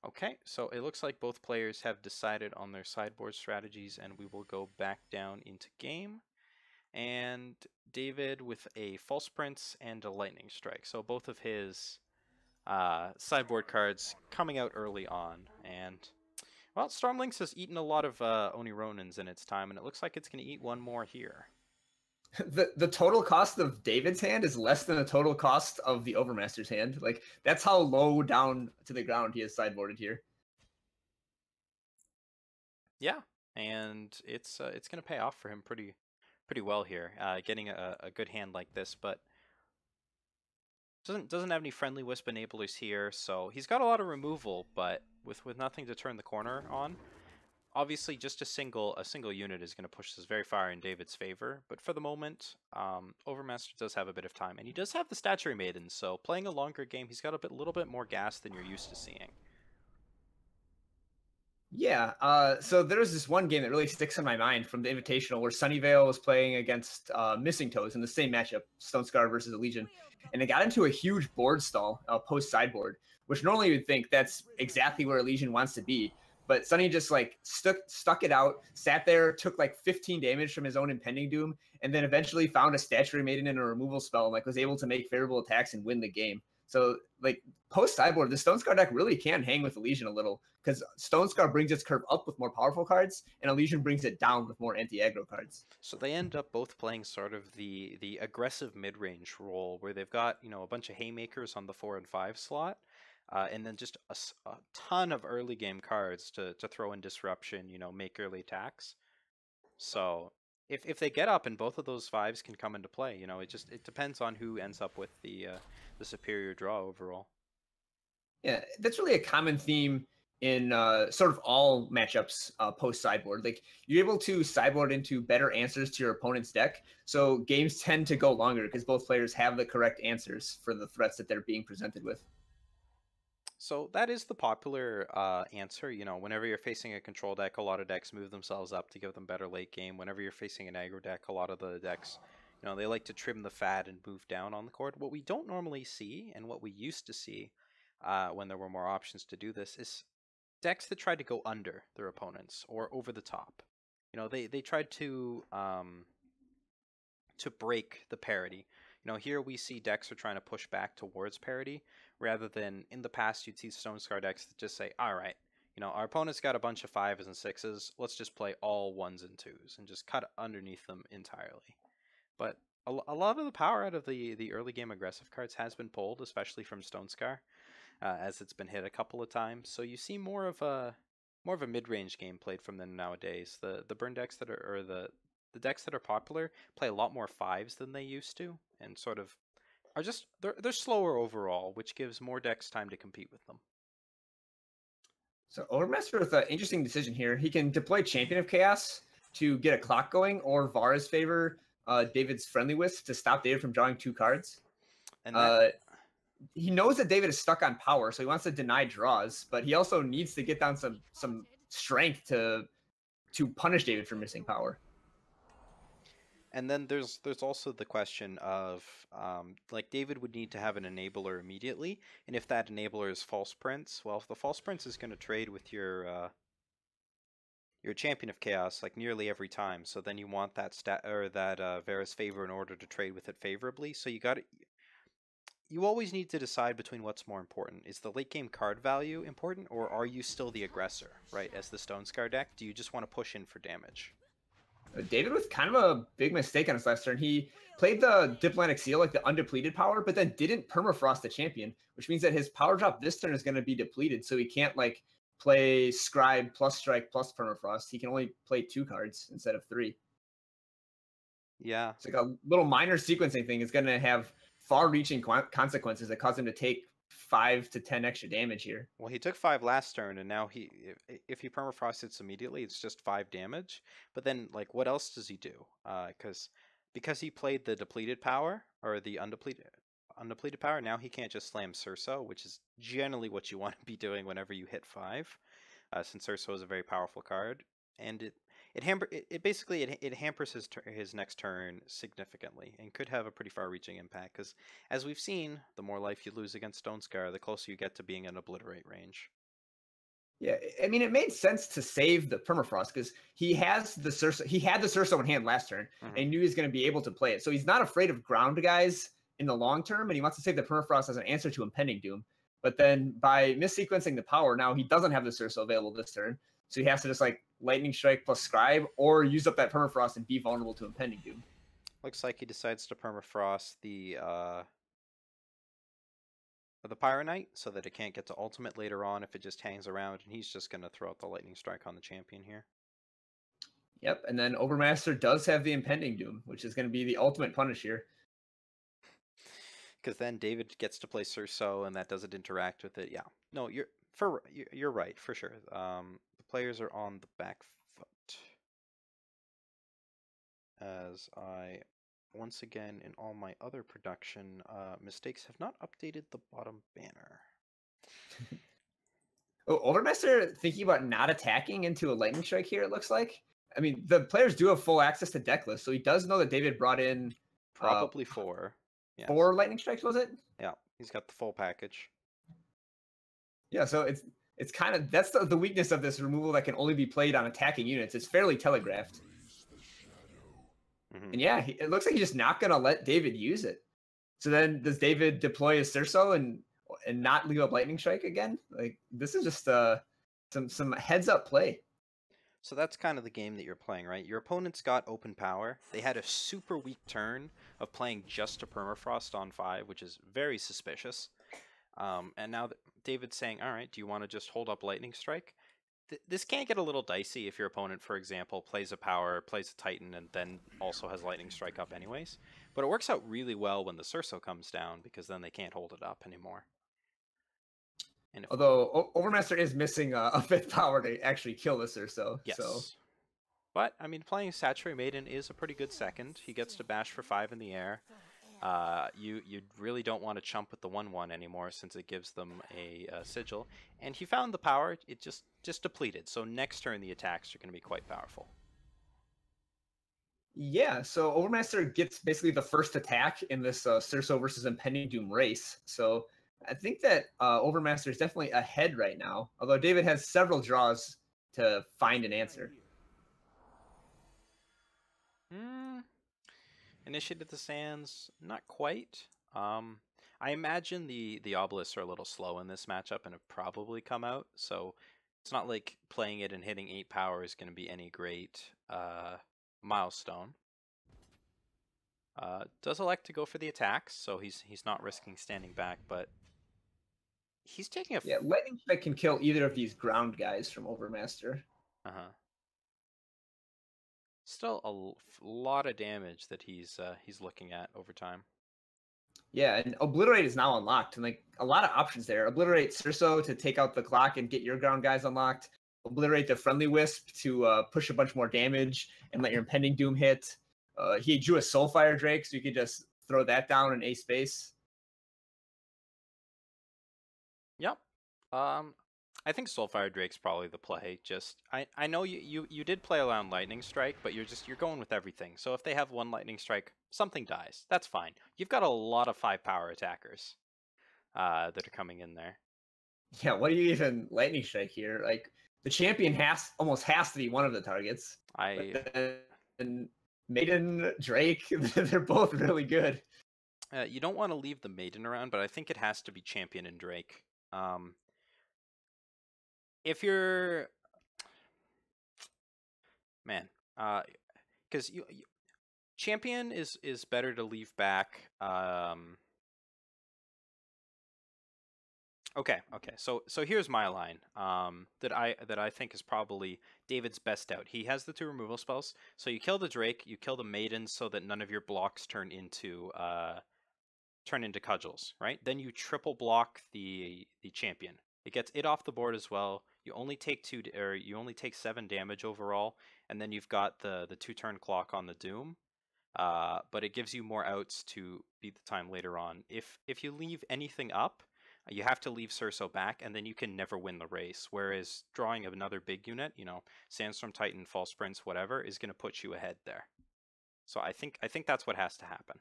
Okay, so it looks like both players have decided on their sideboard strategies, and we will go back down into game. And David with a False Prince and a Lightning Strike. So both of his sideboard cards coming out early on. And, well, Stormlynx has eaten a lot of Oni Ronins in its time, and it looks like it's going to eat one more here. The total cost of David's hand is less than the total cost of the Overmaster's hand. Like, that's how low down to the ground he is sideboarded here. Yeah, and it's going to pay off for him pretty well here, getting a good hand like this, but doesn't have any Friendly Wisp enablers here, so he's got a lot of removal, but with nothing to turn the corner on. Obviously, just a single unit is going to push this very far in David's favor, but for the moment, Overmaster does have a bit of time, and he does have the Statuary Maiden, so playing a longer game, he's got a little bit more gas than you're used to seeing. Yeah, so there was this one game that really sticks in my mind from the Invitational where Sunnyvale was playing against Missing Toes in the same matchup, Stone Scar versus Elysian, and it got into a huge board stall post-sideboard, which normally you would think that's exactly where Elysian wants to be, but Sunny just like stuck it out, sat there, took like 15 damage from his own Impending Doom, and then eventually found a Statuary Maiden and a removal spell and like was able to make favorable attacks and win the game. So, like, post-sideboard, the Stone Scar deck really can hang with Elysian a little, because Stone Scar brings its curve up with more powerful cards, and Elysian brings it down with more anti-aggro cards. So they end up both playing sort of the aggressive mid-range role, where they've got, a bunch of haymakers on the 4 and 5 slot, and then just a ton of early game cards to throw in disruption, make early attacks. So if they get up and both of those 5s can come into play, it depends on who ends up with the superior draw overall. Yeah, that's really a common theme in sort of all matchups post-sideboard. Like, you're able to sideboard into better answers to your opponent's deck, so games tend to go longer because both players have the correct answers for the threats that they're being presented with. So that is the popular answer. Whenever you're facing a control deck, a lot of decks move themselves up to give them better late game. Whenever you're facing an aggro deck, a lot of the decks, they like to trim the fat and move down on the court. What we don't normally see, and what we used to see when there were more options to do this, is decks that tried to go under their opponents or over the top. They tried to break the parity. Here we see decks are trying to push back towards parity, rather than in the past you'd see Stone Scar decks that just say, all right, our opponent's got a bunch of 5s and 6s, let's just play all 1s and 2s and just cut underneath them entirely. But a lot of the power out of the early game aggressive cards has been pulled, especially from Stone Scar, as it's been hit a couple of times. So you see more of a mid-range game played from them nowadays. The burn decks that are, or the decks that are popular play a lot more 5s than they used to, and sort of are just they're slower overall, which gives more decks time to compete with them. So Overmaster with an interesting decision here. He can deploy Champion of Chaos to get a clock going, or Vara's favor David's Friendly Wisp to stop David from drawing 2 cards. And he knows that David is stuck on power, so he wants to deny draws, but he also needs to get down some strength to punish David for missing power. And then there's also the question of like David would need to have an enabler immediately, and if that enabler is False Prince, well, if the False Prince is going to trade with your Champion of Chaos like nearly every time, so then you want that Varus favor in order to trade with it favorably. So you always need to decide between what's more important. Is the late game card value important, or are you still the aggressor, right? As the Stone Scar deck, do you just want to push in for damage? David with kind of a big mistake on his last turn. He played the Diplomatic Seal, like the undepleted power, but then didn't permafrost the champion, which means that his power drop this turn is going to be depleted, so he can't like play Scribe plus Strike plus permafrost. He can only play 2 cards instead of 3. Yeah. It's like a little minor sequencing thing is going to have far-reaching consequences that cause him to take 5 to 10 extra damage here. Well, he took 5 last turn, and now if he permafrost hits immediately, it's just 5 damage. But then, like, what else does he do? Because he played the depleted power or the undepleted power, now he can't just slam Cerso, which is generally what you want to be doing whenever you hit 5, since Cerso is a very powerful card, and it basically hampers his next turn significantly and could have a pretty far-reaching impact, because as we've seen, the more life you lose against Stone Scar, the closer you get to being in obliterate range. Yeah, I mean, it made sense to save the permafrost because he has the Cerso. He had the Cerso in hand last turn, and he knew he was going to be able to play it. So he's not afraid of ground guys in the long term, and he wants to save the permafrost as an answer to Impending Doom. But then by missequencing the power, now he doesn't have the Cerso available this turn, so he has to just like Lightning Strike plus Scribe or use up that permafrost and be vulnerable to Impending Doom. Looks like he decides to permafrost the Pyronite so that it can't get to ultimate later on if it just hangs around, and he's just going to throw out the Lightning Strike on the champion here. Yep, and then Overmaster does have the Impending Doom, which is going to be the ultimate punish here. Because then David gets to play Cerso, and that doesn't interact with it. Yeah, no, you're right for sure. The players are on the back foot. As I once again in all my other production mistakes have not updated the bottom banner. Oh, Overmaster thinking about not attacking into a Lightning Strike here. It looks like. I mean, the players do have full access to deck list, so he does know that David brought in probably 4. Yes. 4 Lightning Strikes, was it? Yeah, he's got the full package. Yeah, so it's kind of that's the weakness of this removal that can only be played on attacking units. It's fairly telegraphed. And yeah, it looks like he's just not gonna let David use it. So then does David deploy his Cerso and not leave up Lightning Strike again? Like this is just some heads up play. So that's kind of the game that you're playing, right? Your opponent's got open power. They had a super weak turn of playing just a permafrost on 5, which is very suspicious. And now David's saying, all right, do you want to just hold up Lightning Strike? This can get a little dicey if your opponent, for example, plays a power, plays a Titan, and then also has Lightning Strike up anyways. But it works out really well when the Cerso comes down, because then they can't hold it up anymore. And although Overmaster is missing a 5th power to actually kill the Cerso. Yes. So. But, I mean, playing Saturate Maiden is a pretty good second. He gets to bash for 5 in the air. You really don't want to chump with the 1/1 anymore since it gives them a sigil. And he found the power, it just depleted. So next turn the attacks are going to be quite powerful. Yeah, so Overmaster gets basically the first attack in this Cerso versus Impending Doom race. So I think that Overmaster is definitely ahead right now, although David has several draws to find an answer. Initiated the Sands, not quite. I imagine the Obelisks are a little slow in this matchup and have probably come out, so it's not like playing it and hitting 8 power is going to be any great milestone. Does elect to go for the attacks, so he's not risking standing back, but he's taking a... Yeah, Lightning Strike can kill either of these ground guys from Overmaster. Still a lot of damage that he's looking at over time. Yeah, and Obliterate is now unlocked, and like a lot of options there. Obliterate Cerso to take out the clock and get your ground guys unlocked. Obliterate the Friendly Wisp to push a bunch more damage and let your Impending Doom hit. He drew a Soulfire Drake, so you could just throw that down in a space. Yep. I think Soulfire Drake's probably the play. Just I know you did play around Lightning Strike, but you're going with everything. So if they have 1 Lightning Strike, something dies. That's fine. You've got a lot of 5 power attackers that are coming in there. Yeah, what do you even Lightning Strike here? Like the champion almost has to be one of the targets. And Maiden, Drake, they're both really good. You don't want to leave the Maiden around, but I think it has to be champion and Drake. If you're... Man. because champion is better to leave back. Okay. So here's my line. That I think is probably David's best out. He has the 2 removal spells. So you kill the Drake, you kill the Maiden, so that none of your blocks turn into cudgels, right? Then you triple block the champion. It gets it off the board as well. You only take 7 damage overall, and then you've got the 2-turn clock on the Doom. But it gives you more outs to beat the time later on. If you leave anything up, you have to leave Cerso back, and then you can never win the race. Whereas drawing another big unit, Sandstorm Titan, False Prince, whatever, is going to put you ahead there. So I think that's what has to happen.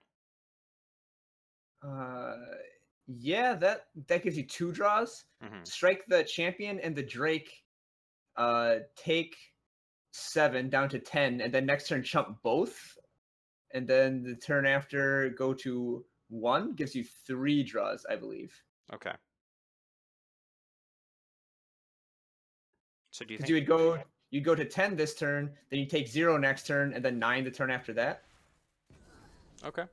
Yeah, that gives you 2 draws. Strike the champion and the Drake. Take 7 down to 10, and then next turn chump both, and then the turn after go to 1, gives you 3 draws, I believe. Okay. So do you think you'd go to 10 this turn, then you take 0 next turn, and then 9 the turn after that? Okay.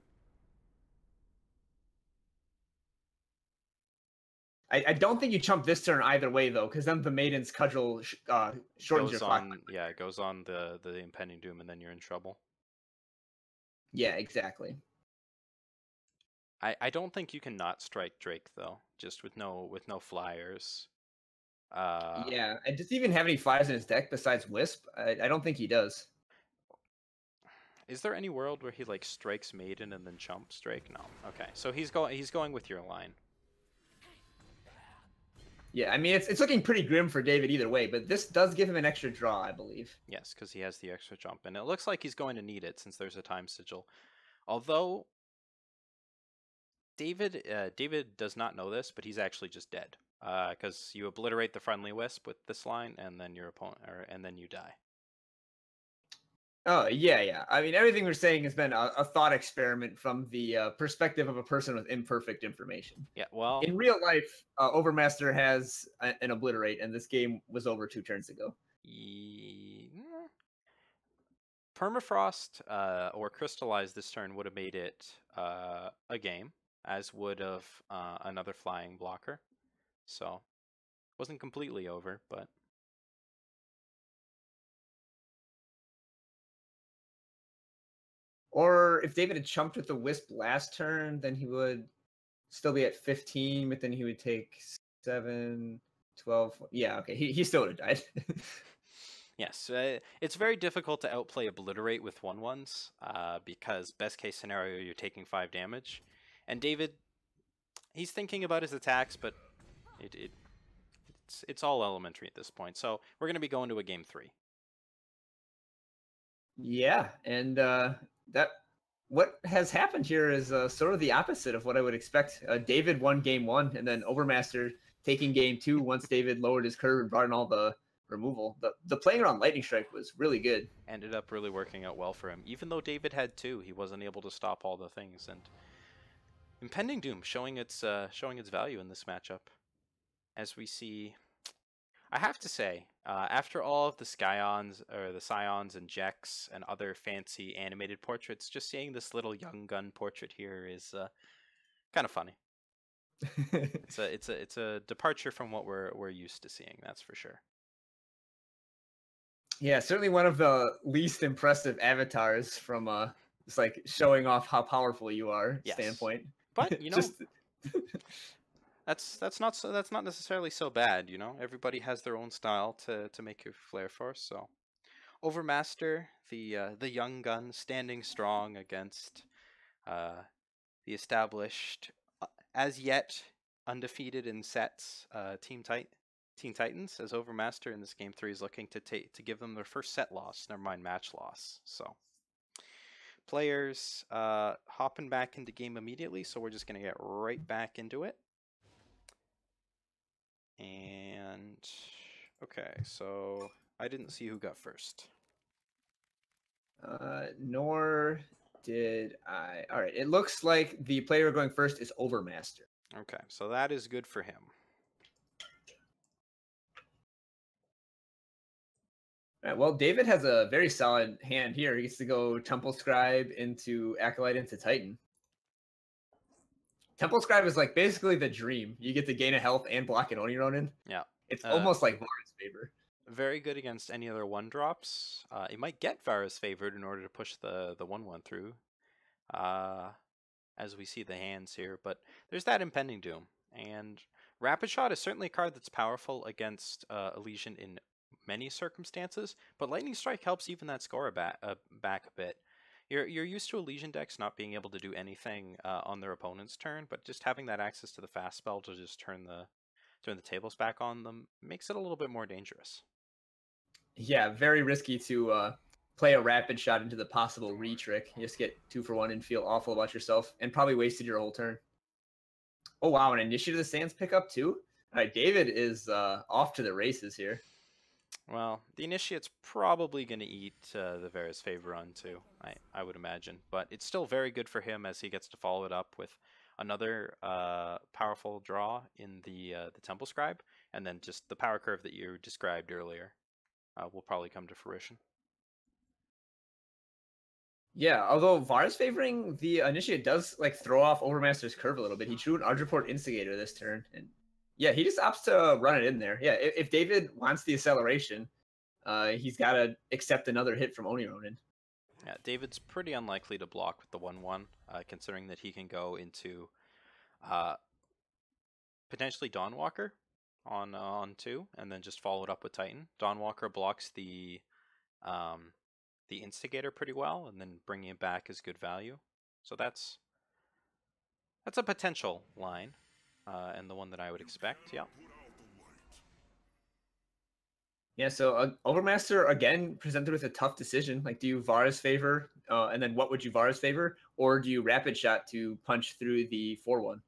I don't think you chump this turn either way, though, because then the Maiden's cudgel shortens your clock. Yeah, it goes on the impending doom, and then you're in trouble. Yeah, exactly. I don't think you can not strike Drake though, just with no flyers. Yeah, and does he even have any flyers in his deck besides Wisp? I don't think he does. Is there any world where he like strikes Maiden and then chumps Drake? No. Okay, so he's going with your line. Yeah, I mean it's looking pretty grim for David either way, but this does give him an extra draw, I believe. Yes, because he has the extra jump, and it looks like he's going to need it since there's a time sigil. Although David does not know this, but he's actually just dead. Because you obliterate the friendly Wisp with this line, and then your opponent, and then you die. Oh yeah. I mean, everything we're saying has been a thought experiment from the perspective of a person with imperfect information. Yeah, well, in real life, Overmaster has an obliterate, and this game was over 2 turns ago. Permafrost or Crystallize this turn would have made it a game, as would have another flying blocker. So, wasn't completely over, but... Or if David had chumped with the Wisp last turn, then he would still be at 15, but then he would take 7, 12... Yeah, okay, he still would have died. Yes, it's very difficult to outplay Obliterate with 1/1s, because best case scenario, you're taking 5 damage. And David, he's thinking about his attacks, but it's all elementary at this point. So we're going to be going to a game 3. Yeah, and what has happened here is sort of the opposite of what I would expect. David won game 1, and then Overmaster taking game 2 once David lowered his curve and brought in all the removal. The playing around Lightning Strike was really good. Ended up really working out well for him. Even though David had 2, he wasn't able to stop all the things. And Impending Doom showing its value in this matchup. As we see, I have to say, after all of the Scions or the Scions and Jex and other fancy animated portraits, just seeing this little young gun portrait here is kind of funny. It's a departure from what we're used to seeing, that's for sure. Yeah, certainly one of the least impressive avatars from just like showing off how powerful you are standpoint. But that's not necessarily so bad, Everybody has their own style to make your flair for. So Overmaster, the young gun, standing strong against the established, as yet undefeated in sets, Teen Titans, as Overmaster in this game 3 is looking to give them their first set loss, never mind match loss. So players hopping back into game immediately, so we're just going to get right back into it. And okay, so I didn't see who got first. Nor did I. All right, it looks like the player going first is Overmaster. Okay, so that is good for him. All right, well, David has a very solid hand here. He gets to go Temple Scribe into Acolyte into Titan. Temple Scribe is like basically the dream. You get to gain a health and block an Oni Ronin. Yeah. It's almost like Vara's favor. Very good against any other 1-drops. It might get Vara's favored in order to push the 1/1 through. As we see the hands here, but there's that Impending Doom. And Rapid Shot is certainly a card that's powerful against Elysian in many circumstances, but Lightning Strike helps even that score back a bit. You're used to Elysian decks not being able to do anything on their opponent's turn, but just having that access to the fast spell to just turn the tables back on them makes it a little bit more dangerous. Yeah, very risky to play a Rapid Shot into the possible re-trick. You just get 2 for 1 and feel awful about yourself, and probably wasted your whole turn. Oh wow, an Initiative of the Sands pickup too? Alright, David is off to the races here. Well, the Initiate's probably going to eat the Vera's favor on too, I would imagine. But it's still very good for him as he gets to follow it up with another powerful draw in the Temple Scribe, and then just the power curve that you described earlier will probably come to fruition. Yeah, although Vara's favoring the Initiate does like throw off Overmaster's curve a little bit. He drew an Ardreport Instigator this turn, and yeah, he just opts to run it in there. Yeah, if David wants the acceleration, he's got to accept another hit from Oni Ronin. Yeah, David's pretty unlikely to block with the 1/1, considering that he can go into potentially Dawnwalker on 2, and then just follow it up with Titan. Dawnwalker blocks the Instigator pretty well, and then bringing it back is good value. So that's a potential line, and the one that I would expect. Yeah. Yeah, so Overmaster again presented with a tough decision. Like, do you Vara's favor, and then what would you Vara's favor, or do you Rapid Shot to punch through the 4/1?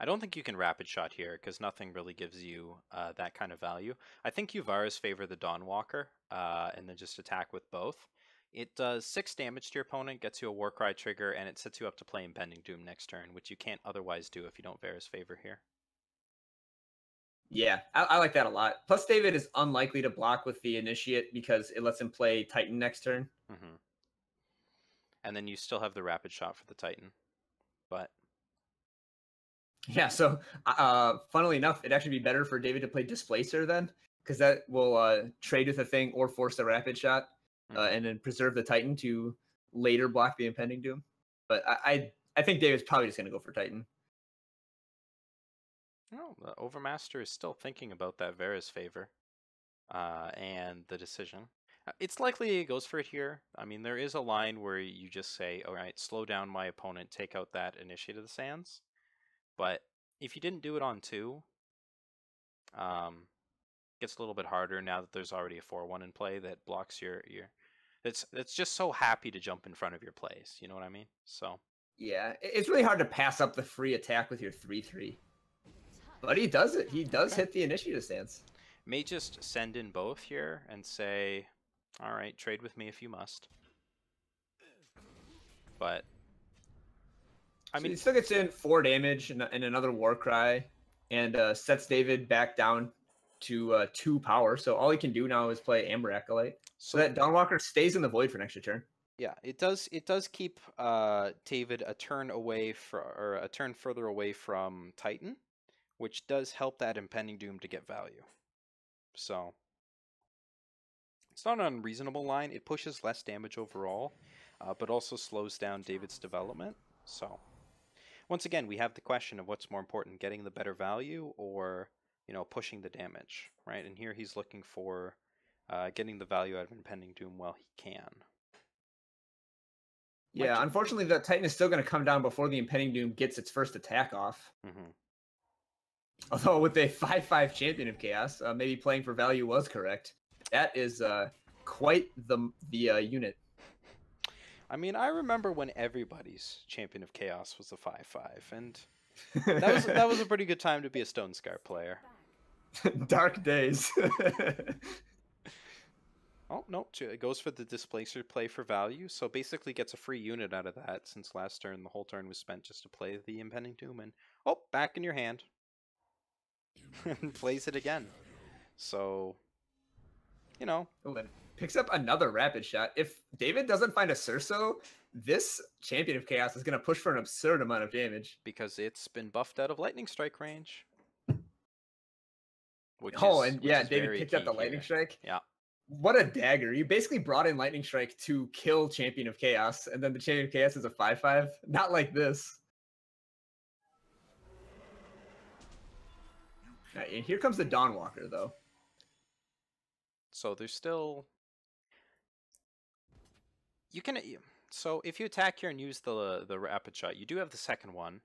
I don't think you can Rapid Shot here because nothing really gives you that kind of value. I think you Vara's favor the Dawnwalker and then just attack with both. It does 6 damage to your opponent, gets you a Warcry trigger, and it sets you up to play Impending Doom next turn, which you can't otherwise do if you don't Vara's favor here. Yeah, I like that a lot. Plus, David is unlikely to block with the Initiate because it lets him play Titan next turn. Mm-hmm. And then you still have the Rapid Shot for the Titan. But yeah, so funnily enough, it'd actually be better for David to play Displacer then, because that will trade with a thing or force the Rapid Shot, and then preserve the Titan to later block the Impending Doom. But I think David's probably just going to go for Titan. No, the Overmaster is still thinking about that Vera's favor and the decision. It's likely he goes for it here. I mean, there is a line where you just say, all right, slow down my opponent, take out that Initiate of the Sands. But if you didn't do it on 2, gets a little bit harder now that there's already a 4/1 in play that blocks your that's just so happy to jump in front of your plays. You know what I mean? So yeah, it's really hard to pass up the free attack with your 3/3. But he does it. He does hit the Initiative stance. May just send in both here and say, all right, trade with me if you must. But I mean, he still gets in 4 damage and another Warcry, and sets David back down to 2 power. So all he can do now is play Amber Acolyte. So that Dawnwalker stays in the void for an extra turn. Yeah, it does keep David a turn away or a turn further away from Titan, which does help that Impending Doom to get value. So it's not an unreasonable line. It pushes less damage overall, but also slows down David's development. So once again, we have the question of what's more important, getting the better value or, pushing the damage, right? And here he's looking for getting the value out of Impending Doom while he can. Yeah, unfortunately, the Titan is still going to come down before the Impending Doom gets its first attack off. Mm-hmm. Although with a 5/5 Champion of Chaos, maybe playing for value was correct. That is quite the unit. I mean, I remember when everybody's Champion of Chaos was a 5/5, and that was a pretty good time to be a Stone Scar player. Dark days. Oh, no, it goes for the Displacer play for value, so basically gets a free unit out of that, since last turn the whole turn was spent just to play the Impending Doom, and back in your hand. And plays it again. So you know, Oh, and picks up another rapid shot. If David doesn't find a Cerso, this Champion of Chaos is going to push for an absurd amount of damage. because it's been buffed out of lightning strike range. Which and which yeah, is David very picked up the key lightning here. strike. Yeah. What a dagger. You basically brought in lightning strike to kill Champion of Chaos, and then the Champion of Chaos is a 5/5. Not like this. Right, and here comes the Dawnwalker, though. So there's still... You can... So if you attack here and use the rapid shot, you do have the second one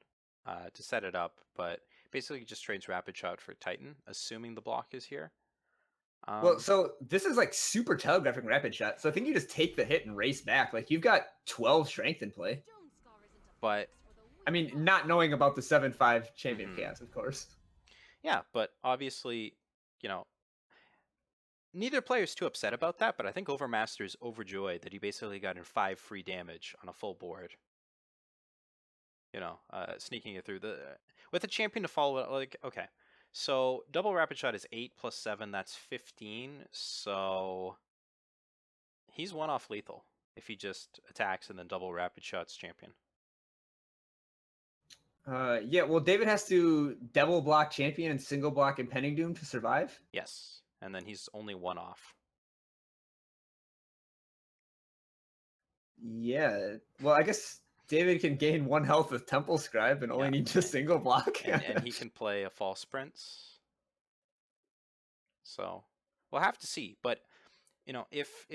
to set it up, but basically it just trades rapid shot for Titan, assuming the block is here. Well, so this is like super telegraphing rapid shot. So I think you just take the hit and race back. Like you've got 12 strength in play. But I mean, not knowing about the 7/5 Champion of Chaos, of course. yeah, but obviously, you know, neither player's too upset about that, but I think Overmaster is overjoyed that he basically got in 5 free damage on a full board. You know, sneaking it through with a champion to follow it. Like, okay, so double rapid shot is 8 plus 7. That's 15. So he's 1 off lethal if he just attacks and then double rapid shots champion. Yeah, well, David has to double block Champion and single block Impending Doom to survive. Yes, and then he's only 1 off. Yeah, well, I guess David can gain 1 health with Temple Scribe and only need to single block. and he can play a false prince. So we'll have to see. But you know, so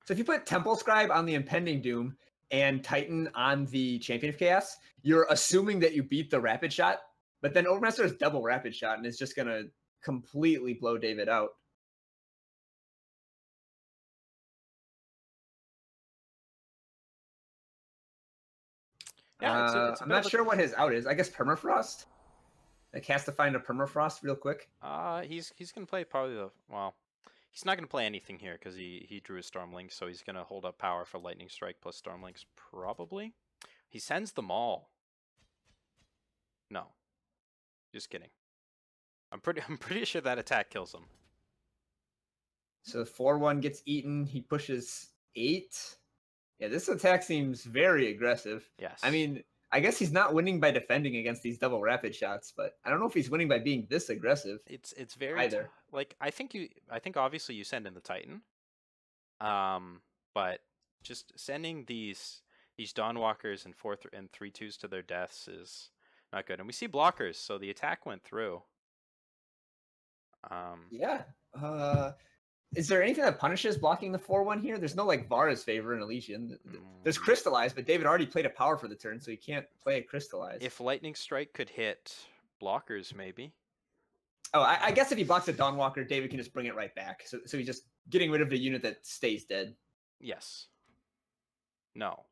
if you put Temple Scribe on the Impending Doom and Titan on the Champion of Chaos, you're assuming that you beat the rapid shot, but then Overmaster is double rapid shot and is just gonna completely blow David out. yeah, it's I'm not sure what his out is. I guess Permafrost. Like has to find a Permafrost real quick. He's gonna play probably he's not gonna play anything here because he drew a Stormlink, so he's gonna hold up power for Lightning Strike plus Stormlinks probably. He sends them all. No, just kidding. I'm pretty sure that attack kills him. So 4/1 gets eaten. He pushes 8. Yeah, this attack seems very aggressive. Yes. I mean, I guess he's not winning by defending against these double rapid shots, but I don't know if he's winning by being this aggressive. It's very either. Like I think obviously you send in the Titan. But just sending these Dawnwalkers and 3/2s to their deaths is not good. And we see blockers, so the attack went through. Yeah. Is there anything that punishes blocking the 4/1 here? There's no like Vara's favor in Elysian. There's Crystallize, but David already played a power for the turn, so he can't play a Crystallize. If Lightning Strike could hit blockers, maybe. Oh, I guess if he blocks a Dawnwalker, David can just bring it right back. So he's just getting rid of the unit that stays dead. Yes. No. All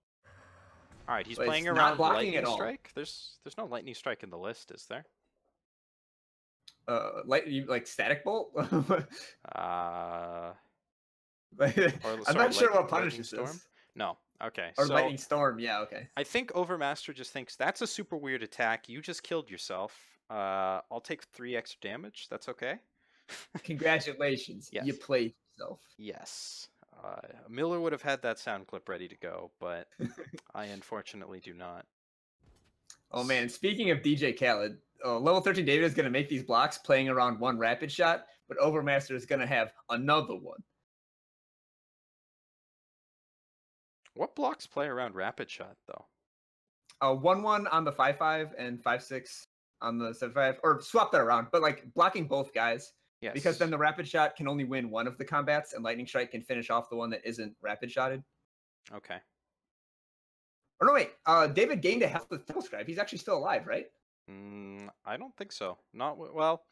right, he's But playing it's not around blocking Lightning at all. Strike. There's no Lightning Strike in the list, is there? Like Static Bolt? I'm I'm not sure what punishes Storm? this. No. Okay. Or so Lightning Storm, yeah, okay. I think Overmaster just thinks that's a super weird attack. You just killed yourself. I'll take 3 extra damage. That's okay. Congratulations, Yes. you played yourself. Yes. Miller would have had that sound clip ready to go, but I unfortunately do not. Oh man, speaking of DJ Khaled, level 13 David is going to make these blocks playing around 1 rapid shot, but Overmaster is going to have another one. What blocks play around Rapid Shot, though? 1/1 on the 5/5 and 5/6 on the 7/5, or swap that around, but like blocking both guys. Yes. Because then the rapid shot can only win one of the combats, and Lightning Strike can finish off the one that isn't rapid shotted. Okay. Or no, wait. David gained a health with Temple Scribe. He's actually still alive, right? I don't think so. Not well.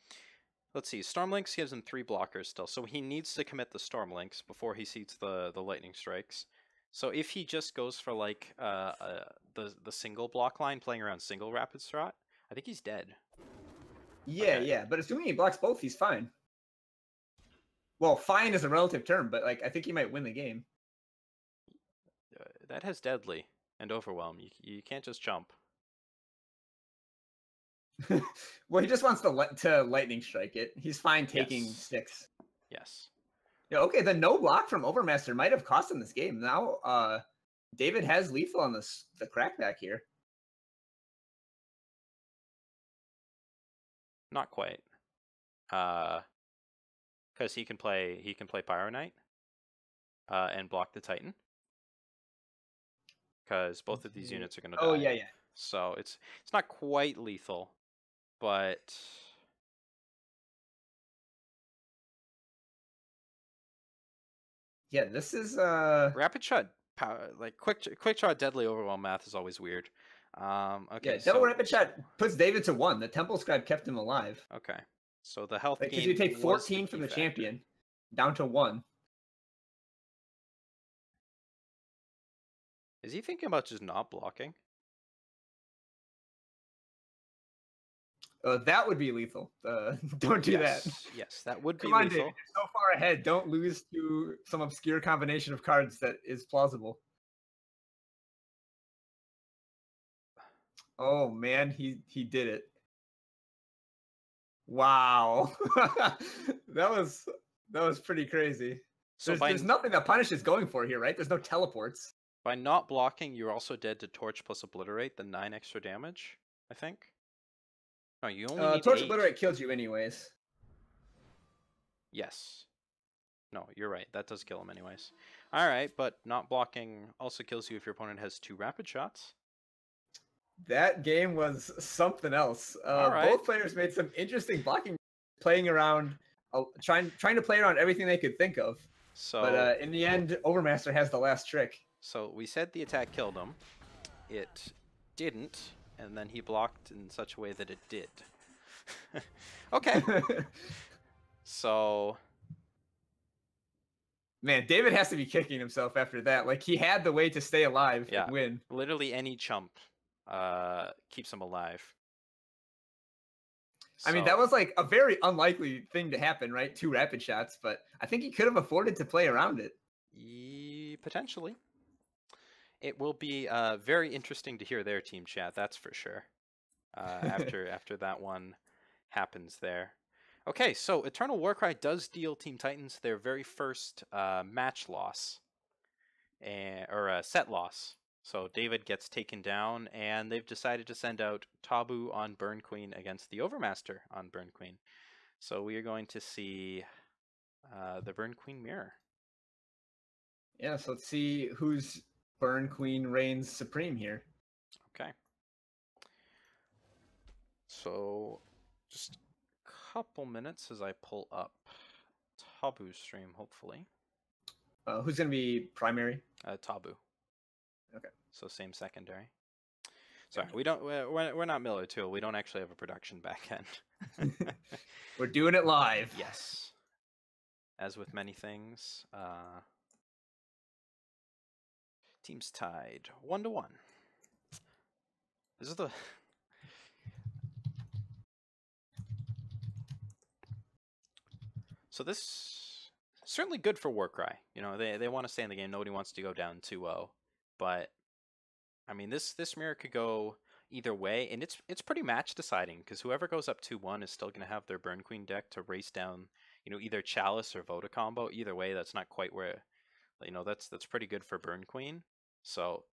Let's see. Stormlinks gives him 3 blockers still, so he needs to commit the Stormlinks before he sees the Lightning Strikes. So if he just goes for like the single block line, playing around single rapid shot, I think he's dead. Yeah, Okay. yeah. But assuming he blocks both, he's fine. Well, fine is a relative term, but like I think he might win the game. That has Deadly and Overwhelm. You can't just jump. Well, he just wants to Lightning Strike it. He's fine taking Yes. 6. Yes. Yeah, okay, the no block from Overmaster might have cost him this game. Now, David has lethal on the crackback here. Not quite. Because he can play Pyro Knight, and block the Titan. Because both of these units are gonna die. Oh yeah. So it's not quite lethal, but yeah, this is rapid shot power, like quick shot deadly overwhelm math is always weird. Okay. Yeah, double rapid shot puts David to 1. The Temple Scribe kept him alive. Okay. So the health Because gain you take was 14 the from key the factor. champion down to 1. Is he thinking about just not blocking? That would be lethal. Don't do that. Yes, that would be Come on, lethal. David. You're so far ahead. Don't lose to some obscure combination of cards that is plausible. Oh man, he did it. Wow. that was pretty crazy. So There's nothing that Punish is going for here, right? There's no teleports. By not blocking, you're also dead to Torch plus Obliterate, the 9 extra damage, I think. No, you only need Torch 8. Obliterate kills you anyways. Yes. No, you're right. That does kill him anyways. Alright, but not blocking also kills you if your opponent has 2 rapid shots. That game was something else. Alright. Both players made some interesting blocking, playing around, trying to play around everything they could think of. So, but in the end, Overmaster has the last trick. So we said the attack killed him. It didn't, and then he blocked in such a way that it did. Okay. So, man, David has to be kicking himself after that. Like, he had the way to stay alive yeah, and win. Literally any chump keeps him alive. I mean, that was like a very unlikely thing to happen, right? 2 rapid shots, but I think he could have afforded to play around it. Potentially. It will be very interesting to hear their team chat, that's for sure. After that one happens there. Okay, so Eternal Warcry does deal Team Titans their very first match loss, or set loss. So David gets taken down, and they've decided to send out Tabu on Burn Queen against the Overmaster on Burn Queen. So we are going to see the Burn Queen mirror. Yeah, so let's see whose Burn Queen reigns supreme here. Okay. So just a couple minutes as I pull up Tabu's stream, hopefully. Who's going to be primary? Tabu. Okay. So same secondary. Sorry, we're not Miller Tool. We don't actually have a production backend. We're doing it live. Yes. As with many things, teams tied 1-1. This is the So this certainly good for Warcry. You know, they want to stay in the game. Nobody wants to go down 2-0. But I mean, this mirror could go either way, and it's pretty match deciding because whoever goes up 2-1 is still going to have their Burn Queen deck to race down, you know, either Chalice or Voda combo. Either way, that's not quite where, you know, that's pretty good for Burn Queen. So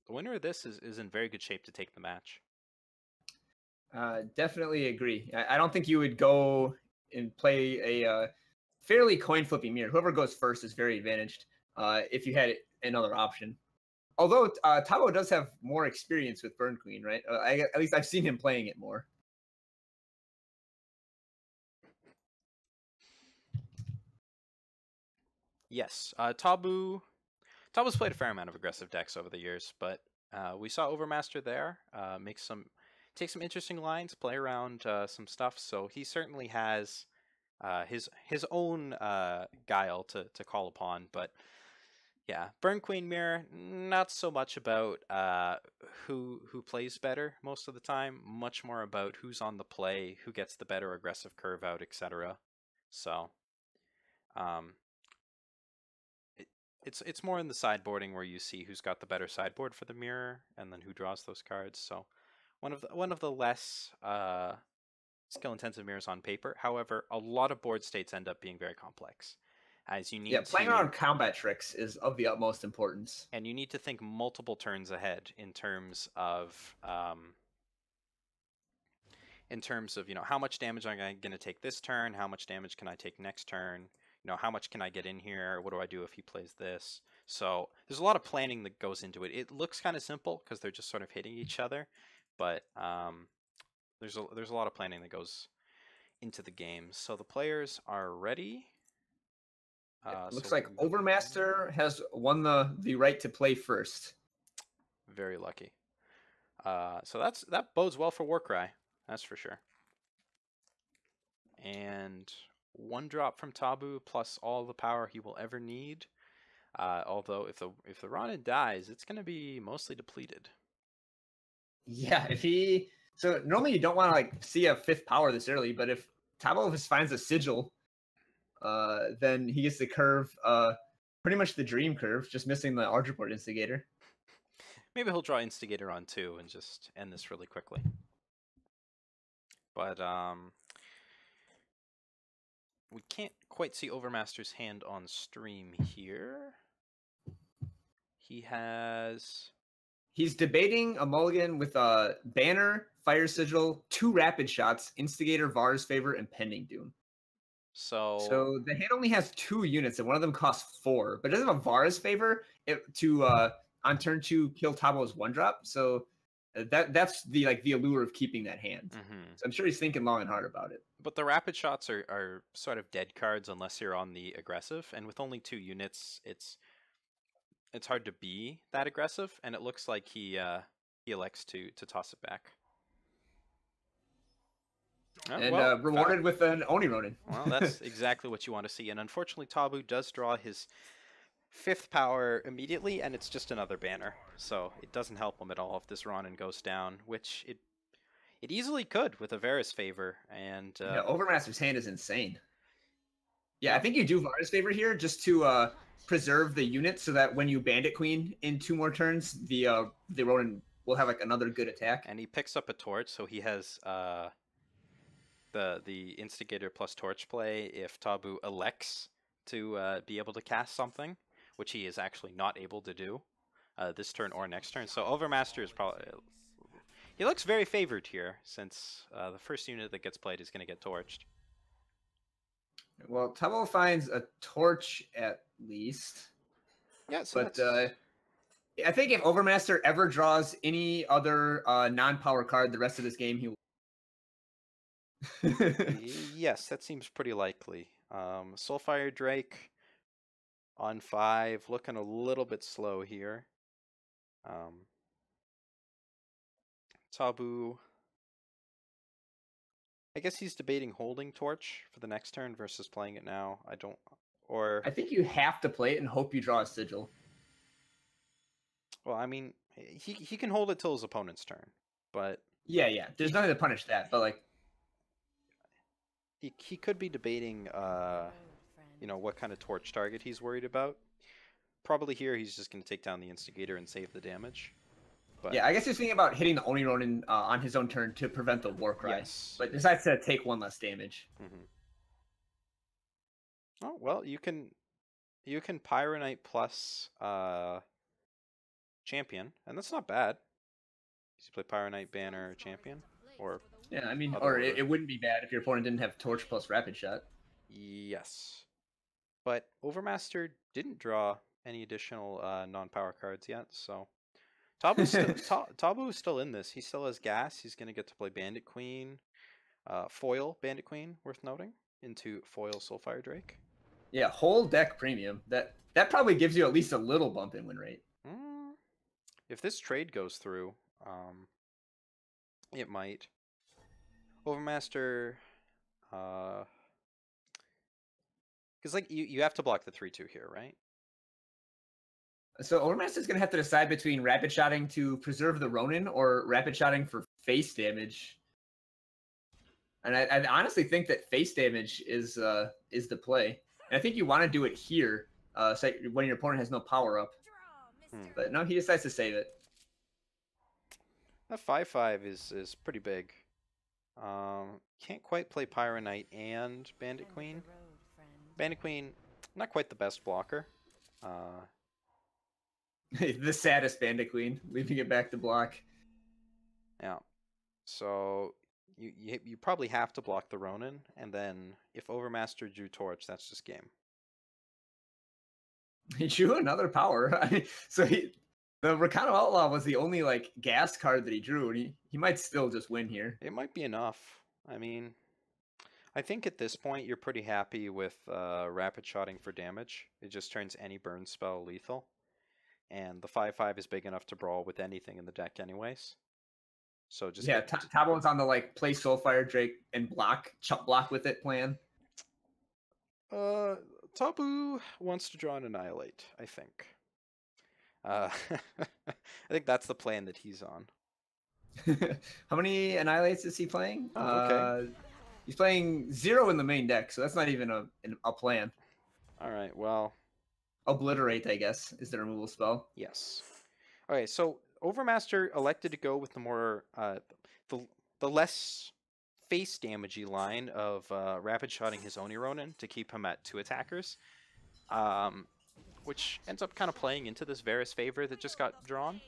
the winner of this is in very good shape to take the match. Definitely agree. I don't think you would go and play a fairly coin flipping mirror. Whoever goes first is very advantaged if you had another option. Although Tabo does have more experience with Burn Queen, right? At least I've seen him playing it more. Yes, Tabu's played a fair amount of aggressive decks over the years, but we saw Overmaster there take some interesting lines, play around some stuff. So he certainly has his own guile to call upon. But yeah, Burn Queen mirror, not so much about who plays better most of the time. Much more about who's on the play, who gets the better aggressive curve out, etc. So it's more in the sideboarding where you see who's got the better sideboard for the mirror, and then who draws those cards. So one of the less skill-intensive mirrors on paper. However, a lot of board states end up being very complex, as you need Yeah, playing to, around combat tricks is of the utmost importance. and you need to think multiple turns ahead in terms of you know, how much damage am I going to take this turn, how much damage can I take next turn, you know, how much can I get in here, what do I do if he plays this. So there's a lot of planning that goes into it. It looks kind of simple because they're just sort of hitting each other, but there's a lot of planning that goes into the game. So the players are ready. Looks so like Overmaster has won the right to play first. very lucky. So that bodes well for Warcry, that's for sure. And 1 drop from Tabu plus all the power he will ever need. Although if the Ronin dies, it's going to be mostly depleted. Yeah, so normally you don't want to like see a 5th power this early, but if Tabo just finds a sigil, then he gets the curve, pretty much the dream curve, just missing the Archerport Instigator. Maybe he'll draw Instigator on 2 and just end this really quickly. But we can't quite see Overmaster's hand on stream here. He's debating a mulligan with a Banner, Fire Sigil, 2 Rapid Shots, Instigator, Var's Favor, and Pending Doom. So the hand only has 2 units, and one of them costs 4, but it doesn't have a Var's Favor to on turn 2 kill Tabo's 1-drop. So that's the allure of keeping that hand. So I'm sure he's thinking long and hard about it. But the rapid shots are sort of dead cards unless you're on the aggressive, and with only 2 units, it's hard to be that aggressive, and it looks like he elects to toss it back. And rewarded with an Oni Ronin. Well, that's exactly what you want to see. And unfortunately, Tabu does draw his 5th power immediately, and it's just another banner. So it doesn't help him at all if this Ronin goes down, which it easily could with a Varus favor. And yeah, Overmaster's hand is insane. Yeah, I think you do Varus favor here just to preserve the unit so that when you Bandit Queen in 2 more turns, the Ronin will have like another good attack. And he picks up a torch, so he has the Instigator plus torch play if Tabu elects to be able to cast something, which he is actually not able to do this turn or next turn. So Overmaster is probably... He looks very favored here, since the first unit that gets played is going to get torched. Well, Tabo finds a torch at least. Yeah, so but I think if Overmaster ever draws any other non-power card the rest of this game, he will. Yes, that seems pretty likely. Soulfire Drake on 5, looking a little bit slow here. Tabu, I guess he's debating holding Torch for the next turn versus playing it now. I think you have to play it and hope you draw a Sigil. Well, I mean, he can hold it till his opponent's turn, but... Yeah, there's nothing to punish that, but like... He could be debating, you know, what kind of Torch target he's worried about. Probably here he's just going to take down the Instigator and save the damage. But... yeah, I guess he's thinking about hitting the Oni Ronin on his own turn to prevent the Warcry. Yes. But decides to take 1 less damage. Oh, well, you can Pyro Knight plus Champion, and that's not bad. You play Pyro Knight, Banner, Champion, or... yeah, I mean, or it wouldn't be bad if your opponent didn't have Torch plus Rapid Shot. Yes. But Overmaster didn't draw any additional non-power cards yet, so... Tabu is still in this. He still has gas. He's going to get to play Bandit Queen, foil Bandit Queen, worth noting, into foil Soulfire Drake. Yeah, whole deck premium. That probably gives you at least a little bump in win rate. If this trade goes through, it might. Overmaster, because like you have to block the 3/2 here, right? So Overmaster's going to have to decide between Rapid Shotting to preserve the Ronin or Rapid Shotting for face damage. And I honestly think that face damage is the play. And I think you want to do it here, so when your opponent has no power up. But no, he decides to save it. That 5/5 is pretty big. Can't quite play Pyro Knight and Bandit Queen. Bandit Queen, not quite the best blocker. The saddest Bandit Queen, leaving it back to block. Yeah. So you probably have to block the Ronin, and then if Overmaster drew Torch, that's just game. He drew another power. So the Rakano Outlaw was the only like gas card that he drew, and he might still just win here. It might be enough. I mean, I think at this point you're pretty happy with rapid shotting for damage. It just turns any burn spell lethal, and the 5/5 is big enough to brawl with anything in the deck, anyways. So just Tabo's on the like play Soulfire Drake and chump block with it plan. Tabu wants to draw an Annihilate, I think. I think that's the plan that he's on. How many Annihilates is he playing? Oh, okay. He's playing 0 in the main deck, so that's not even a plan. All right, well. Obliterate, I guess, is the removal spell. Yes. Okay, so Overmaster elected to go with the more the less face damagey line of rapid shotting his Oni Ronin to keep him at 2 attackers, which ends up kind of playing into this Varus favor that just got drawn.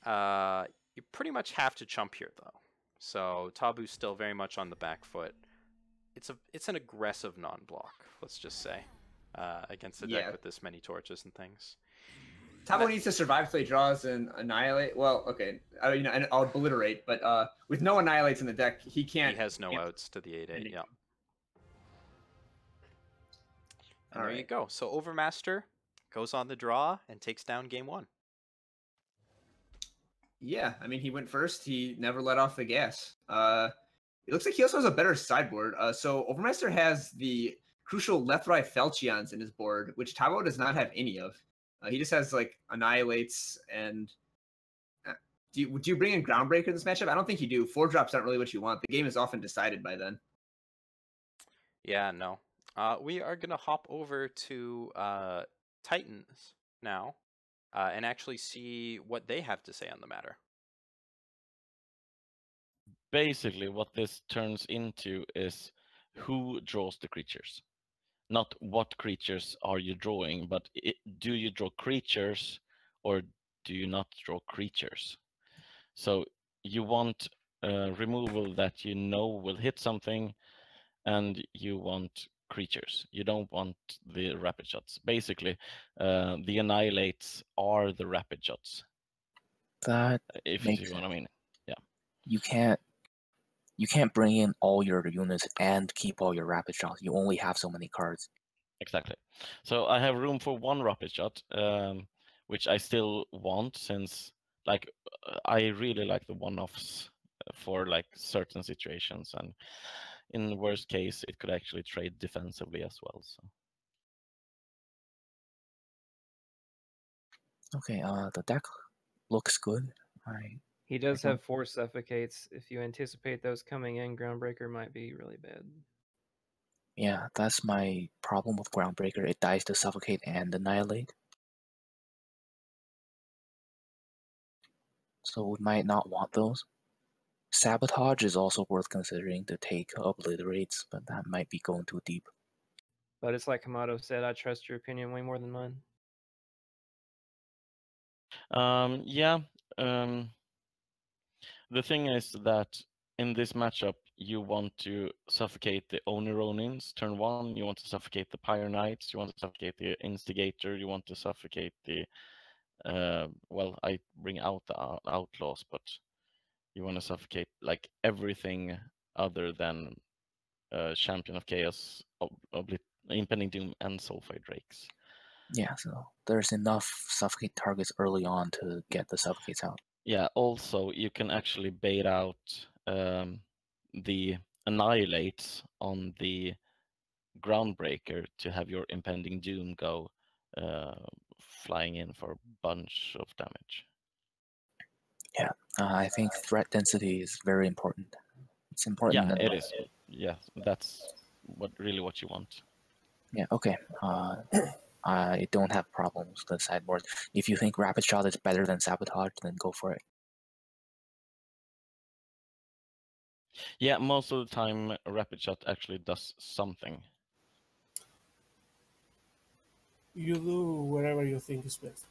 You pretty much have to chump here though, so Tabu's still very much on the back foot. It's an aggressive non-block, let's just say, against a deck with this many torches and things. Tabo needs to survive till he draws an Annihilate. Well, okay, I'll Obliterate, but with no Annihilates in the deck, he can't. He has no outs to the 8/8. Yeah. And there you go. So Overmaster goes on the draw and takes down game 1. Yeah, I mean, he went first. He never let off the gas. It looks like he also has a better sideboard. So Overmaster has the crucial left-right Falchions in his board, which Tabo does not have any of. He just has like Annihilates and. Do you bring in Groundbreaker in this matchup? I don't think you do. 4-drops aren't really what you want. The game is often decided by then. Yeah, no. We are gonna hop over to Titans now, and actually see what they have to say on the matter. Basically, what this turns into is who draws the creatures. Not what creatures are you drawing, but do you draw creatures or do you not draw creatures? So you want removal that you know will hit something, and you want creatures. You don't want the rapid shots. Basically, the Annihilates are the rapid shots. That if you see what I mean. Yeah. You can't bring in all your units and keep all your rapid shots. You only have so many cards. Exactly. So I have room for 1 rapid shot, which I still want, since like I really like the one-offs for like certain situations, and in the worst case it could actually trade defensively as well. So okay, the deck looks good. He does have 4 suffocates. If you anticipate those coming in, Groundbreaker might be really bad. Yeah, that's my problem with Groundbreaker. It dies to Suffocate and Annihilate. So we might not want those. Sabotage is also worth considering to take Obliterates, but that might be going too deep. But it's like Kamado said, I trust your opinion way more than mine. Yeah. The thing is that in this matchup, you want to suffocate the Oni Ronins turn 1, you want to suffocate the Pyre Knights, you want to suffocate the Instigator, you want to suffocate the, well, I bring out the Outlaws, but you want to suffocate like everything other than Champion of Chaos, Impending Doom, and Soulfire Drakes. Yeah, so there's enough suffocate targets early on to get the suffocates out. Yeah, also you can actually bait out the Annihilates on the Groundbreaker to have your Impending Doom go flying in for a bunch of damage. Yeah, I think threat density is very important. It's important. Yeah, it is. Yeah, that's really what you want. Yeah, okay. I don't have problems with the sideboard. If you think Rapid Shot is better than Sabotage, then go for it. Yeah, most of the time, Rapid Shot actually does something. You do whatever you think is best.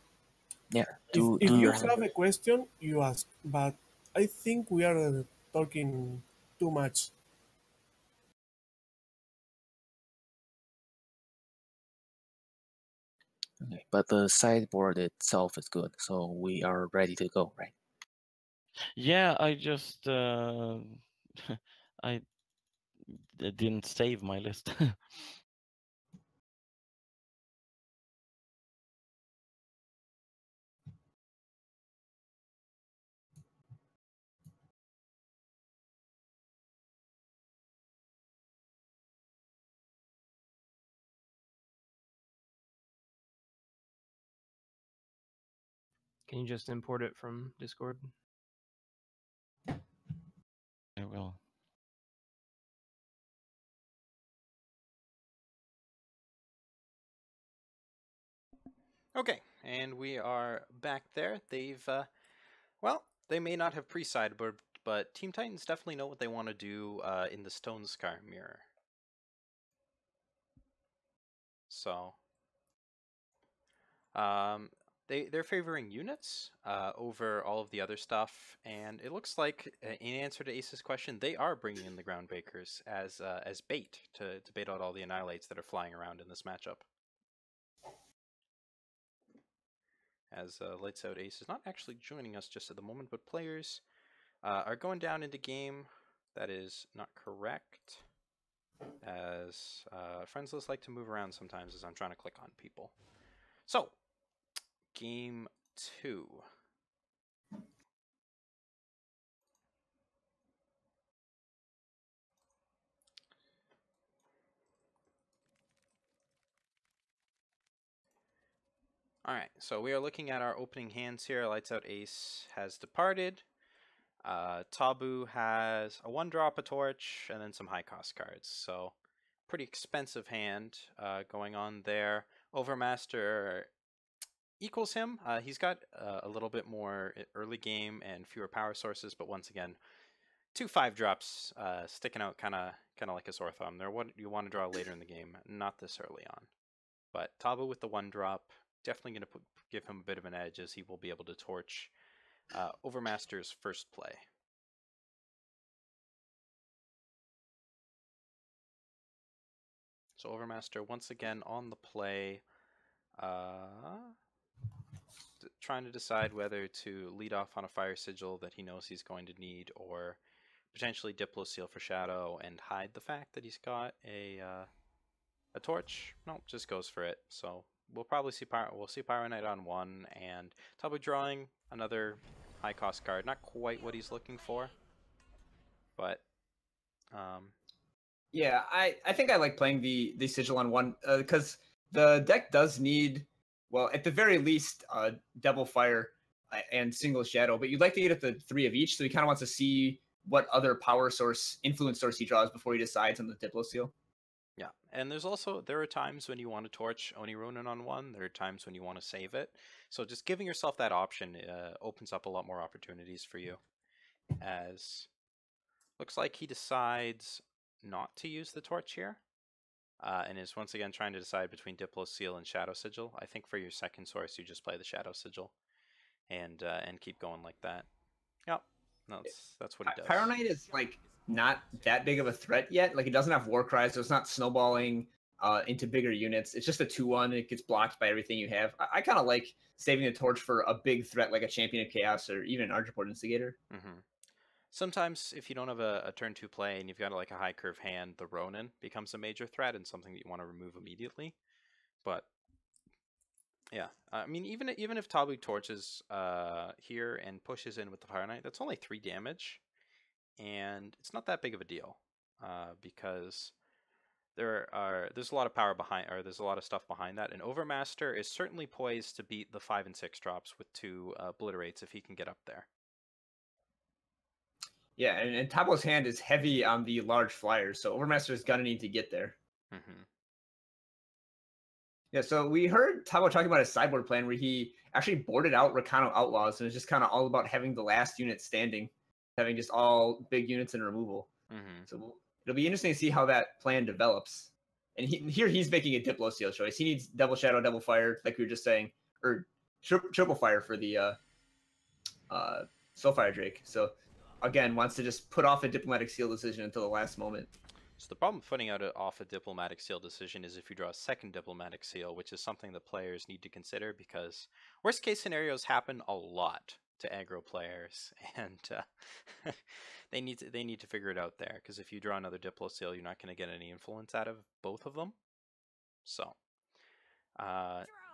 Yeah. If Do you your have a question, you ask. But I think we are talking too much. okay, but the sideboard itself is good, so we are ready to go, right? Yeah, I just I didn't save my list. Can you just import it from Discord? I will. Okay, and we are back there. They've, well, they may not have pre-sideboard, but Team Titans definitely know what they want to do in the Stone Scar mirror. So, they're favoring units over all of the other stuff, and it looks like, in answer to Ace's question, they are bringing in the Groundbreakers as bait to bait out all the Annihilates that are flying around in this matchup. As LightsOutAce is not actually joining us just at the moment, but players are going down into game. That is not correct, as friends list like to move around sometimes as I'm trying to click on people. So, game 2. Alright, so we are looking at our opening hands here. LightsOutAce has departed. Tabu has a 1-drop, a torch, and then some high-cost cards. So, pretty expensive hand going on there. Overmaster equals him. He's got a little bit more early game and fewer power sources, but once again, 2 5-drops sticking out kind of like a sore thumb. They're what you want to draw later in the game, not this early on. But Tabu with the 1-drop, definitely going to give him a bit of an edge, as he will be able to torch Overmaster's first play. So Overmaster once again on the play, trying to decide whether to lead off on a Fire Sigil that he knows he's going to need, or potentially Diplo Seal for Shadow and hide the fact that he's got a torch. No, just goes for it. So we'll probably see Pyro Knight on 1, and Tabu drawing another high cost card. Not quite what he's looking for, but yeah, I think I like playing the Sigil on 1 because the deck does need, well, at the very least, double Fire and single Shadow, but you'd like to get at the 3 of each, so he kind of wants to see what other power source, influence source he draws before he decides on the Diplo Seal. Yeah, and there are times when you want to torch Oni Ronin on 1. There are times when you want to save it. So just giving yourself that option opens up a lot more opportunities for you. As looks like he decides not to use the torch here, and is once again trying to decide between Diplo Seal and Shadow Sigil. I think for your second source, you just play the Shadow Sigil, and keep going like that. Yep, no, that's what he does. Pyro Knight is like not that big of a threat yet. Like, it doesn't have Warcry, so it's not snowballing into bigger units. It's just a 2/1. It gets blocked by everything you have. I kind of like saving the torch for a big threat like a Champion of Chaos or even an Archiport Instigator. Mm-hmm. Sometimes, if you don't have a turn 2 play and you've got like a high curve hand, the Ronin becomes a major threat and something that you want to remove immediately. But yeah, I mean, even if Tabu torches here and pushes in with the Pyro Knight, that's only 3 damage, and it's not that big of a deal because there's a lot of power behind, or there's a lot of stuff behind that, and Overmaster is certainly poised to beat the 5 and 6 drops with 2 obliterates if he can get up there. Yeah, and Tabo's hand is heavy on the large flyers, so Overmaster is gonna need to get there. Mm-hmm. Yeah, so we heard Tabo talking about his sideboard plan where he actually boarded out Rakano Outlaws, and it's just kind of all about having the last unit standing, having just all big units in removal. So it'll be interesting to see how that plan develops. And here he's making a Diplo Seal choice. He needs Double Shadow, Double Fire, like we were just saying, or Triple Fire for the Soulfire Drake. So again, wants to just put off a Diplomatic Seal decision until the last moment. So the problem with putting off a Diplomatic Seal decision is if you draw a second Diplomatic Seal, which is something the players need to consider, because worst case scenarios happen a lot to aggro players, and they need to figure it out there, because if you draw another Diplo Seal, you're not going to get any influence out of both of them. So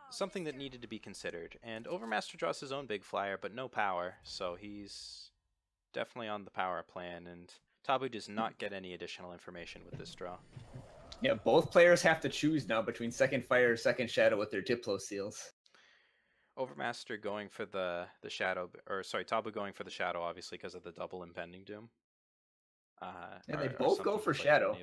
something that needed to be considered. And Overmaster draws his own big flyer, but no power, so he's definitely on the power plan, and Tabu does not get any additional information with this draw. Yeah, both players have to choose now between second fire, second shadow with their Diplo seals. Overmaster going for the shadow, or sorry, Tabu going for the shadow, obviously because of the double impending doom. Yeah, they both go for shadow.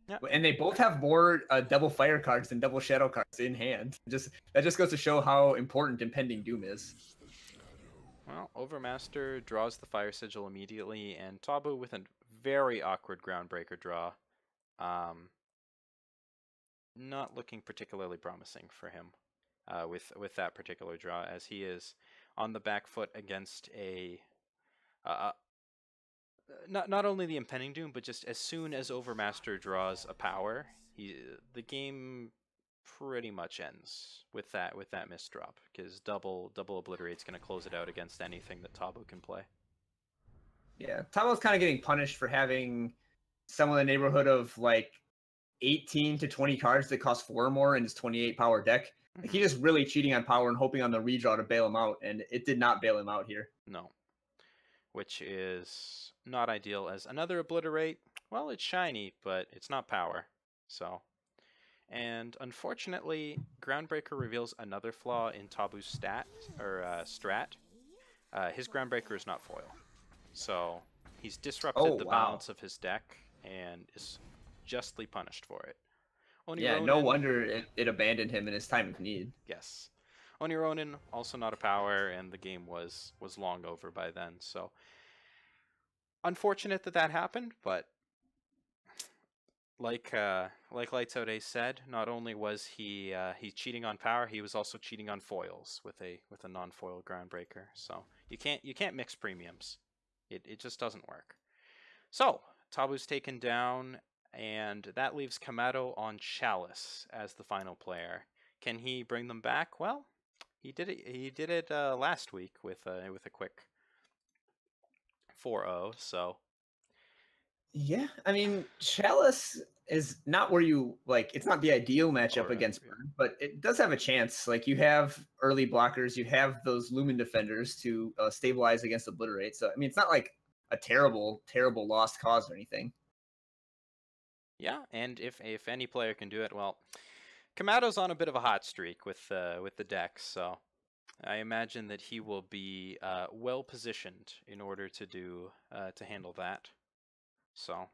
Yeah. And they both have more double fire cards than double shadow cards in hand. That just goes to show how important impending doom is. Well, Overmaster draws the Fire Sigil immediately, and Tabu with a very awkward Groundbreaker draw. Not looking particularly promising for him with that particular draw, as he is on the back foot against a not only the impending doom, but just as soon as Overmaster draws a power, the game pretty much ends with that misdrop, because double obliterate's going to close it out against anything that Tabu can play. Yeah, Tabu's kind of getting punished for having somewhere in the neighborhood of like 18 to 20 cards that cost 4 or more in his 28 power deck. Like, he's just really cheating on power and hoping on the redraw to bail him out, and it did not bail him out here. No, which is not ideal, as another obliterate, well, it's shiny, but it's not power, so. And unfortunately, Groundbreaker reveals another flaw in Tabu's strat. His Groundbreaker is not foil, so he's disrupted the balance of his deck and is justly punished for it. No wonder it abandoned him in his time of need. Yes. Onironin, also not a power, and the game was long over by then, so unfortunate that happened, but like LightsOutAce said, not only was he cheating on power, he was also cheating on foils with a non-foil Groundbreaker. So you can't mix premiums. It just doesn't work. So Tabu's taken down, and that leaves Kamado on Chalice as the final player. Can he bring them back? Well, he did it. He did it last week with a quick 4-0. So. Yeah, I mean, Chalice is not where you, like, it's not the ideal matchup against Burn, but it does have a chance. Like, you have early blockers, you have those Lumen Defenders to stabilize against Obliterate. So, I mean, it's not like a terrible lost cause or anything. Yeah, and if any player can do it, well, Kamado's on a bit of a hot streak with the deck, so I imagine that he will be well positioned in order to handle that. So,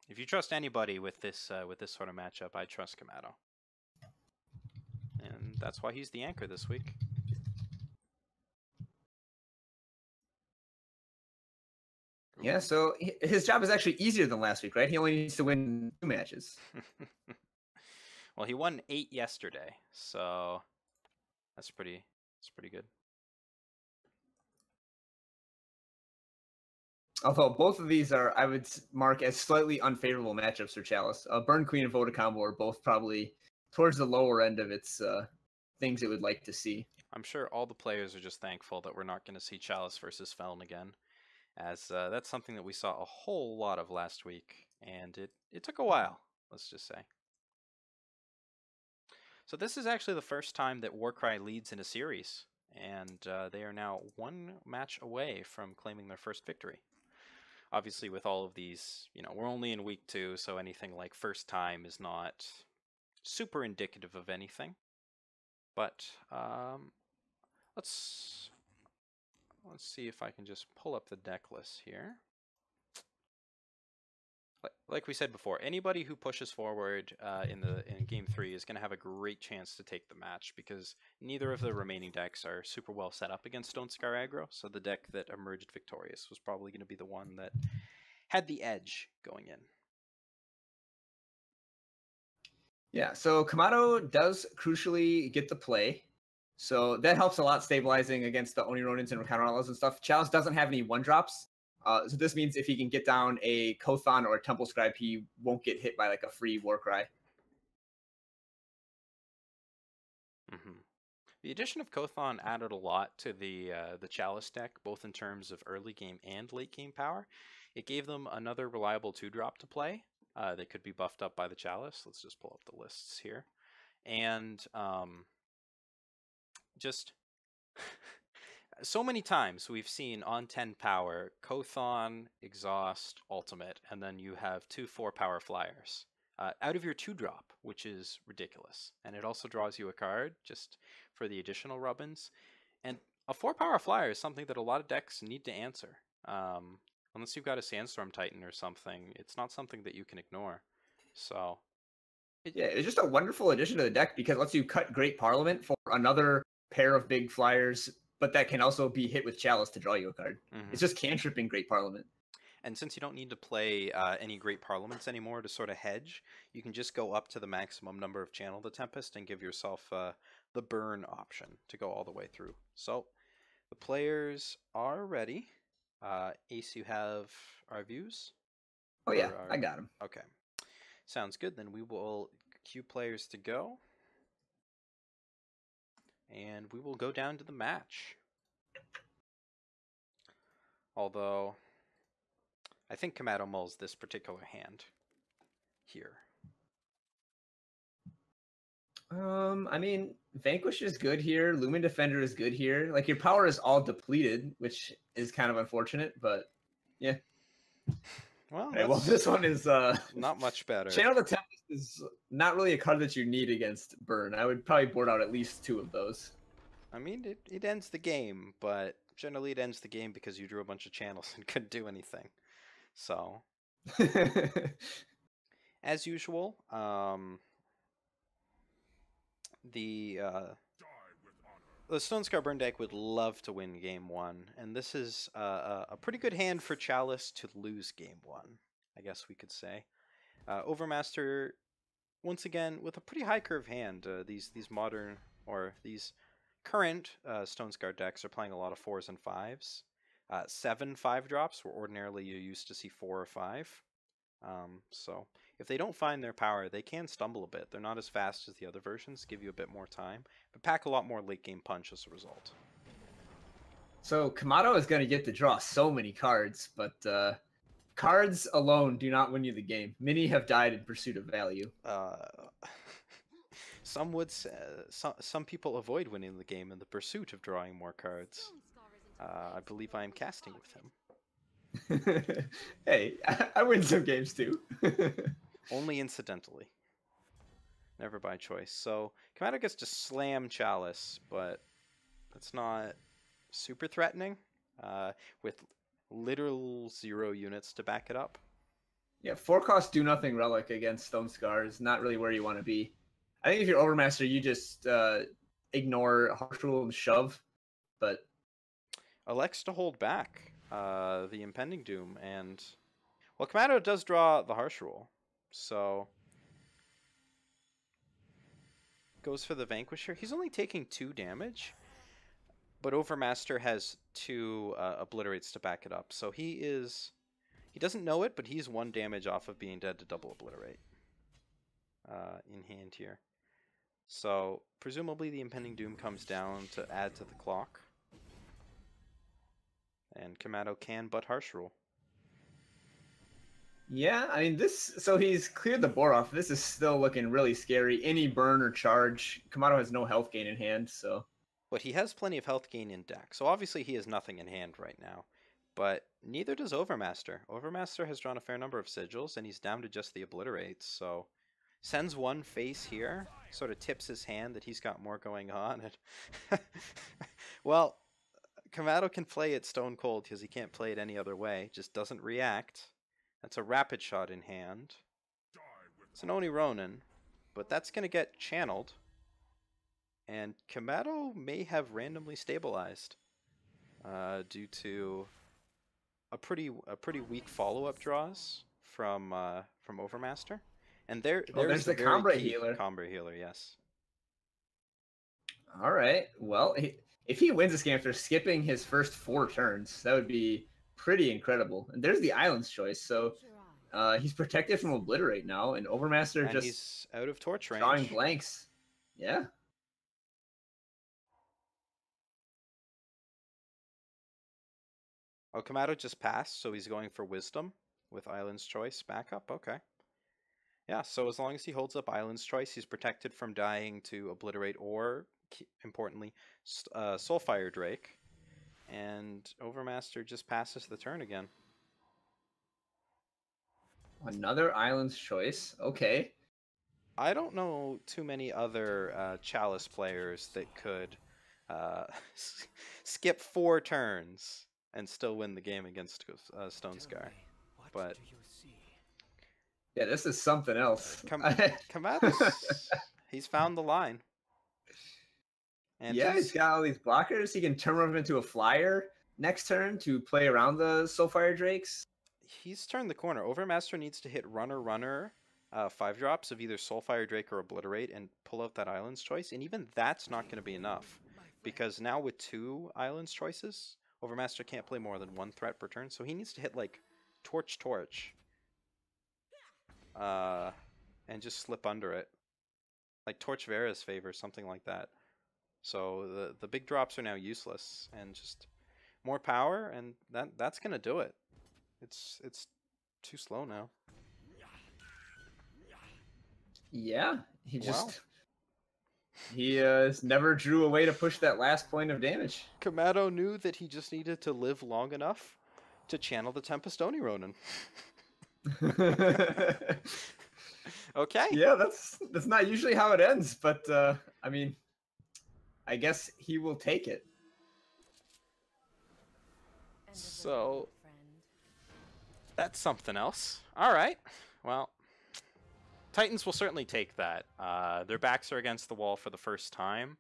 if you trust anybody with this sort of matchup, I trust Kamado, and that's why he's the anchor this week. Yeah, so his job is actually easier than last week, right? He only needs to win 2 matches. Well, he won 8 yesterday, so that's pretty good. Although both of these are, I would mark as slightly unfavorable matchups for Chalice. Burn Queen and Voda Combo are both probably towards the lower end of its things it would like to see. I'm sure all the players are just thankful that we're not going to see Chalice versus Feln again, as that's something that we saw a whole lot of last week, and it took a while, let's just say. So this is actually the first time that Warcry leads in a series, and they are now 1 match away from claiming their first victory. Obviously, with all of these, we're only in week 2, so anything like first time is not super indicative of anything. But let's see if I can just pull up the deck list here. Like we said before, anybody who pushes forward in Game 3 is going to have a great chance to take the match, because neither of the remaining decks are super well set up against Stone Scar aggro, so the deck that emerged victorious was probably going to be the one that had the edge going in. Yeah, so Kamado does crucially get the play. So that helps a lot stabilizing against the Oni Ronins and Counter Outlaws and stuff. Chalice doesn't have any 1-drops. So this means if he can get down a Kothon or a Temple Scribe, he won't get hit by like a free Warcry. Mm-hmm. The addition of Kothon added a lot to the Chalice deck, both in terms of early game and late game power. It gave them another reliable 2-drop to play. They could be buffed up by the Chalice. Let's just pull up the lists here. And just so many times we've seen on 10 power, Kothon, Exhaust, Ultimate, and then you have 2 4-power flyers. Out of your 2-drop, which is ridiculous. And it also draws you a card just for the additional rubbins. And a 4-power flyer is something that a lot of decks need to answer. Unless you've got a Sandstorm Titan or something, it's not something that you can ignore. So, yeah, it's just a wonderful addition to the deck because it lets you cut Great Parliament for another pair of big flyers, but that can also be hit with Chalice to draw you a card. Mm-hmm. It's just cantripping Great Parliament. And since you don't need to play any Great Parliaments anymore to sort of hedge, you can just go up to the maximum number of Channel the Tempest and give yourself the burn option to go all the way through. So the players are ready. Ace, you have our views? Oh yeah, I got them. Okay. Sounds good. Then we will cue players to go. And we will go down to the match. Although I think Kamado mulls this particular hand here. I mean, Vanquish is good here. Lumen Defender is good here. Like, your power is all depleted, which is kind of unfortunate, but yeah. Well, right, well this one is not much better. Channel the Tempest is not really a card that you need against Burn. I would probably board out at least 2 of those. I mean, it ends the game, but generally it ends the game because you drew a bunch of channels and couldn't do anything. So, as usual, the Stonescar Burn deck would love to win Game 1, and this is a pretty good hand for Chalice to lose Game 1, I guess we could say. Overmaster, once again, with a pretty high curve hand. These modern, or these current Stonescar decks are playing a lot of 4s and 5s. 7 5-drops, where ordinarily you used to see 4 or 5. So if they don't find their power, they can stumble a bit. They're not as fast as the other versions, give you a bit more time, but pack a lot more late game punch as a result. So Kamado is going to get to draw so many cards, but cards alone do not win you the game. Many have died in pursuit of value. Some would say, some people avoid winning the game in the pursuit of drawing more cards. I believe I am casting with him. Hey, I win some games too. Only incidentally. Never by choice. So, Kamado gets to slam Chalice, but that's not super threatening, with literal 0 units to back it up. Yeah, 4-cost do-nothing Relic against Stonescar is not really where you want to be. I think if you're Overmaster, you just ignore Harsh Rule and shove, but elects to hold back the Impending Doom, and well, Kamado does draw the Harsh Rule, so goes for the Vanquisher. He's only taking 2 damage, but Overmaster has 2 obliterates to back it up, so he doesn't know it, but he's 1 damage off of being dead to double obliterate in hand here. So presumably the Impending Doom comes down to add to the clock. And Kamado can but Harsh Rule. Yeah, I mean so he's cleared the board off. This is still looking really scary. Any burn or charge. Kamado has no health gain in hand, so. But he has plenty of health gain in deck, so obviously he has nothing in hand right now. But neither does Overmaster. Overmaster has drawn a fair number of sigils, and he's down to just the obliterates, so sends 1 face here, sort of tips his hand that he's got more going on. And well, Kamado can play it stone cold because he can't play it any other way. Just doesn't react. That's a rapid shot in hand. It's an Oni Ronin, but that's going to get channeled. And Kamado may have randomly stabilized due to a pretty weak follow-up draws from Overmaster, and there's the the very Combray key healer. Combray healer, yes. All right. Well, if he wins this game after skipping his first 4 turns, that would be pretty incredible. And there's the Island's Choice, so he's protected from Obliterate now, and Overmaster And just he's out of torch drawing range. blanks. Yeah. Oh, Kamado just passed, so he's going for Wisdom with Island's Choice backup. Okay. Yeah, so as long as he holds up Island's Choice, he's protected from dying to Obliterate or, importantly, Soulfire Drake. And Overmaster just passes the turn again. Another Island's Choice. Okay. I don't know too many other Chalice players that could skip 4 turns and still win the game against Stone Scar. But yeah, this is something else. Kamado's, he's found the line. And yeah, he's got all these blockers. He can turn them into a flyer next turn to play around the Soulfire Drakes. He's turned the corner. Overmaster needs to hit Runner, 5 drops of either Soulfire Drake or Obliterate and pull out that Island's Choice. And even that's not going to be enough. Because now with 2 Island's Choices, Overmaster can't play more than 1 threat per turn. So he needs to hit like Torch, and just slip under it. Like Torch Vera's favor, something like that. So the big drops are now useless, and just more power, and that's gonna do it. It's too slow now. Yeah, he never drew a way to push that last point of damage. Kamado knew that he just needed to live long enough to channel the Tempestoni Ronin. Okay. Yeah, that's not usually how it ends, but I mean, I guess he will take it. So that's something else. All right. Well, Titans will certainly take that. Their backs are against the wall for the first time,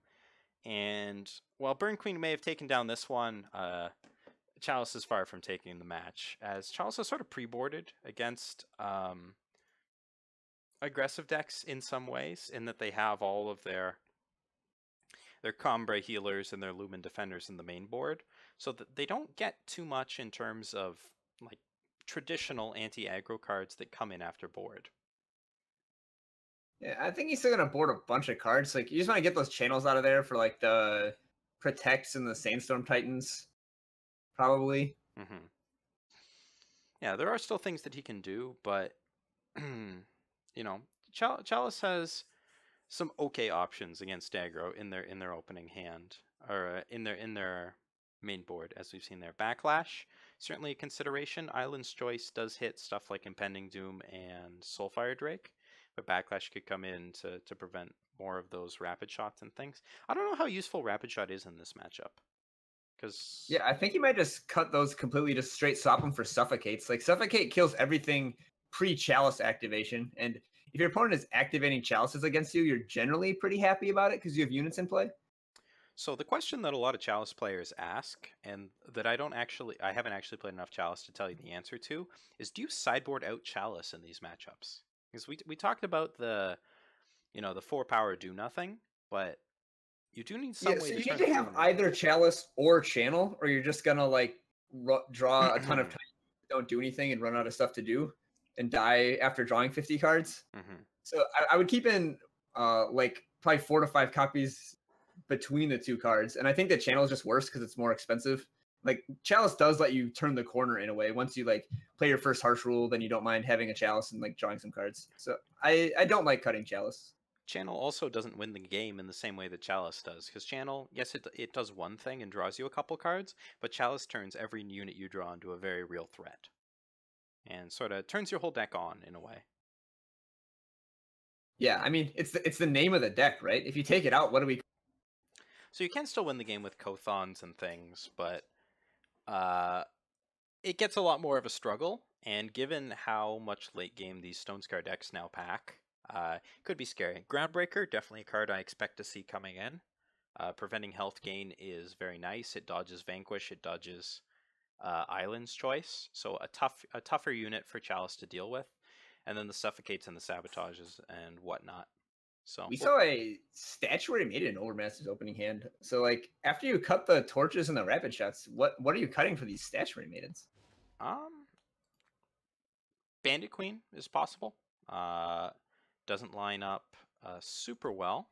and while Burn Queen may have taken down this one, Chalice is far from taking the match, as Chalice is sort of pre-boarded against aggressive decks in some ways, in that they have all of their Combray healers and their Lumen defenders in the main board, so that they don't get too much in terms of like traditional anti-aggro cards that come in after board. Yeah, I think he's still gonna board a bunch of cards. Like you just want to get those channels out of there for like the Protects and the Sandstorm Titans, probably. Mm-hmm. Yeah, there are still things that he can do, but you know, Chalice has some okay options against aggro in their opening hand, or in their main board, as we've seen there. Backlash, certainly a consideration. Island's Choice does hit stuff like Impending Doom and Soulfire Drake, but Backlash could come in to prevent more of those rapid shots and things. I don't know how useful rapid shot is in this matchup. Because yeah, I think he might just cut those completely, just straight swap them for Suffocates. Like Suffocate kills everything pre-Chalice activation, and if your opponent is activating Chalices against you, you're generally pretty happy about it because you have units in play. So the question that a lot of Chalice players ask, and that I haven't actually played enough Chalice to tell you the answer to, is do you sideboard out Chalice in these matchups? Because we talked about the 4 power do nothing, but you do need some way so to you turn need to have either Chalice or Channel, or you're just gonna like draw a ton of time, don't do anything, and run out of stuff to do, and die after drawing 50 cards. Mm-hmm. So I would keep in like probably 4 to 5 copies between the 2 cards, and I think the Channel is just worse because it's more expensive. Like Chalice does let you turn the corner in a way. Once you like play your first Harsh Rule, then you don't mind having a Chalice and like drawing some cards. So I don't like cutting Chalice. Channel also doesn't win the game in the same way that Chalice does, because Channel, yes, it does one thing and draws you a couple cards, but Chalice turns every unit you draw into a very real threat, and sort of turns your whole deck on in a way. Yeah, I mean it's the name of the deck, right? If you take it out, what do we? So you can still win the game with Kothons and things, but it gets a lot more of a struggle, and given how much late game these Stone Scar decks now pack, could be scary. Groundbreaker, definitely a card I expect to see coming in. Preventing health gain is very nice. It dodges Vanquish, it dodges Island's Choice, so a tougher unit for Chalice to deal with, and then the Suffocates and the Sabotages and whatnot. So we saw a Statuary Maiden in Overmaster's opening hand. So like after you cut the torches and the rapid shots, what are you cutting for these Statuary Maidens? Bandit Queen is possible. Doesn't line up super well,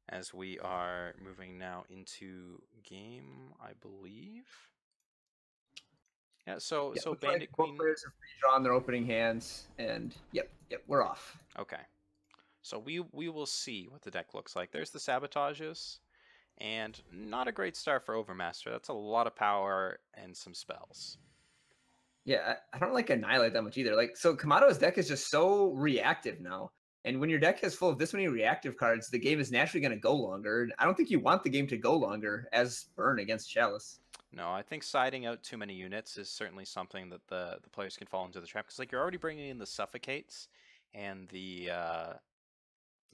as we are moving now into game, I believe. Yeah, so Bandit like Queen. Both players are free draw on their opening hands, and yep, we're off. Okay, so we will see what the deck looks like. There's the Sabotages, and not a great start for Overmaster. That's a lot of power and some spells. Yeah, I don't like Annihilate that much either. Like, so Kamado's deck is just so reactive now. And when your deck is full of this many reactive cards, the game is naturally going to go longer. And I don't think you want the game to go longer as Burn against Chalice. No, I think siding out too many units is certainly something that the players can fall into the trap. Because like you're already bringing in the Suffocates and the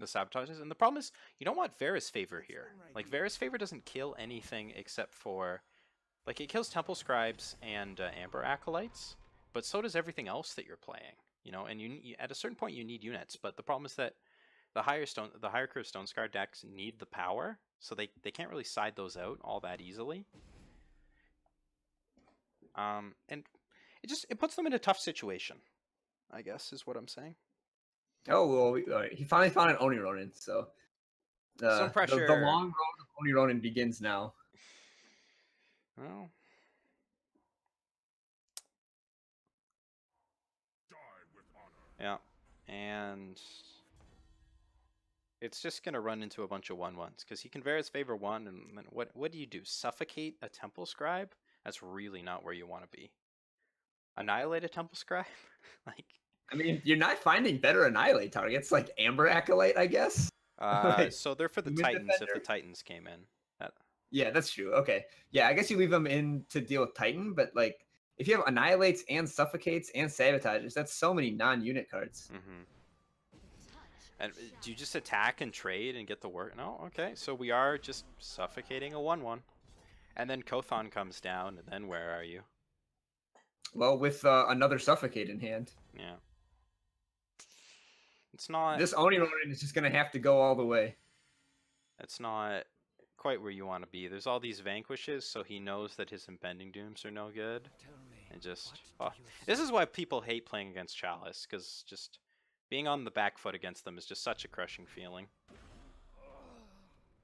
Sabotages. And the problem is you don't want Varus Favor here. Like Varus Favor doesn't kill anything except for... Like, it kills Temple Scribes and Amber Acolytes, but so does everything else that you're playing, you know, and you at a certain point you need units, but the problem is that the higher curve Stone Scar decks need the power, so they can't really side those out all that easily. And it puts them in a tough situation, I guess, is what I'm saying. Oh, well, he finally found an Oni Ronin, so... Some pressure. The long road of Oni Ronin begins now. Well, yeah, and it's just gonna run into a bunch of 1/1s because he can Varus Favor 1, and then what do you do? Suffocate a Temple Scribe? That's really not where you want to be. Annihilate a Temple Scribe? Like, I mean, you're not finding better Annihilate targets like Amber Acolyte, I guess. So they're for the Titans if the Titans came in. Yeah, that's true. Okay. Yeah, I guess you leave them in to deal with Titan, but like if you have Annihilates and Suffocates and Sabotages, that's so many non-unit cards. Mm-hmm. And do you just attack and trade and get the work? No? Okay, so we are just suffocating a 1/1. And then Kothon comes down, and then where are you? Well, with another Suffocate in hand. Yeah. It's not... This Oni Ronin is just going to have to go all the way. It's not quite where you want to be. There's all these Vanquishes, so he knows that his Impending Dooms are no good. And just... Oh. This is why people hate playing against Chalice, because just being on the back foot against them is just such a crushing feeling.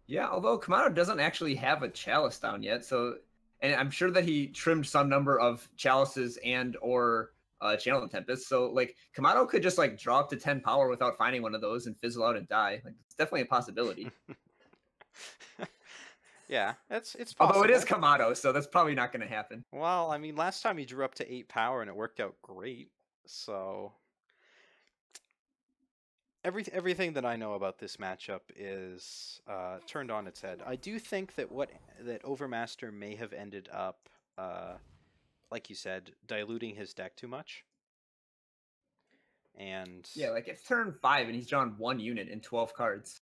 Yeah, although Kamado doesn't actually have a Chalice down yet, so... And I'm sure that he trimmed some number of Chalices and or Channel and Tempest, so like Kamado could just like draw up to 10 power without finding one of those and fizzle out and die. Like, it's definitely a possibility. Yeah, it's possible. Although it is Kamado, so that's probably not going to happen. Well, I mean, last time he drew up to 8 power and it worked out great, so... Everything that I know about this matchup is turned on its head. I do think that that Overmaster may have ended up, like you said, diluting his deck too much. And yeah, like it's turn 5 and he's drawn 1 unit in 12 cards.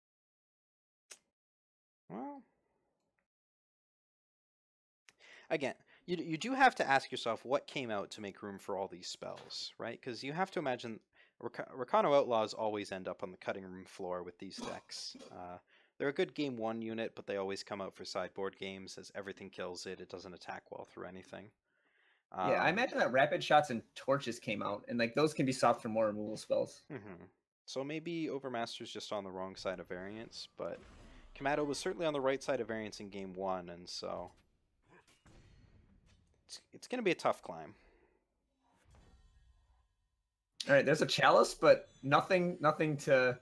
Well, again, you do have to ask yourself what came out to make room for all these spells, right? Because you have to imagine Rakano Outlaws always end up on the cutting room floor with these decks. They're a good game 1 unit, but they always come out for sideboard games as everything kills it. It doesn't attack well through anything. Yeah, I imagine that Rapid Shots and Torches came out, and like those can be swapped for more removal spells. Mm-hmm. So maybe Overmaster's just on the wrong side of variance, but Kamado was certainly on the right side of variance in game 1, and so it's going to be a tough climb. All right, there's a Chalice, but nothing to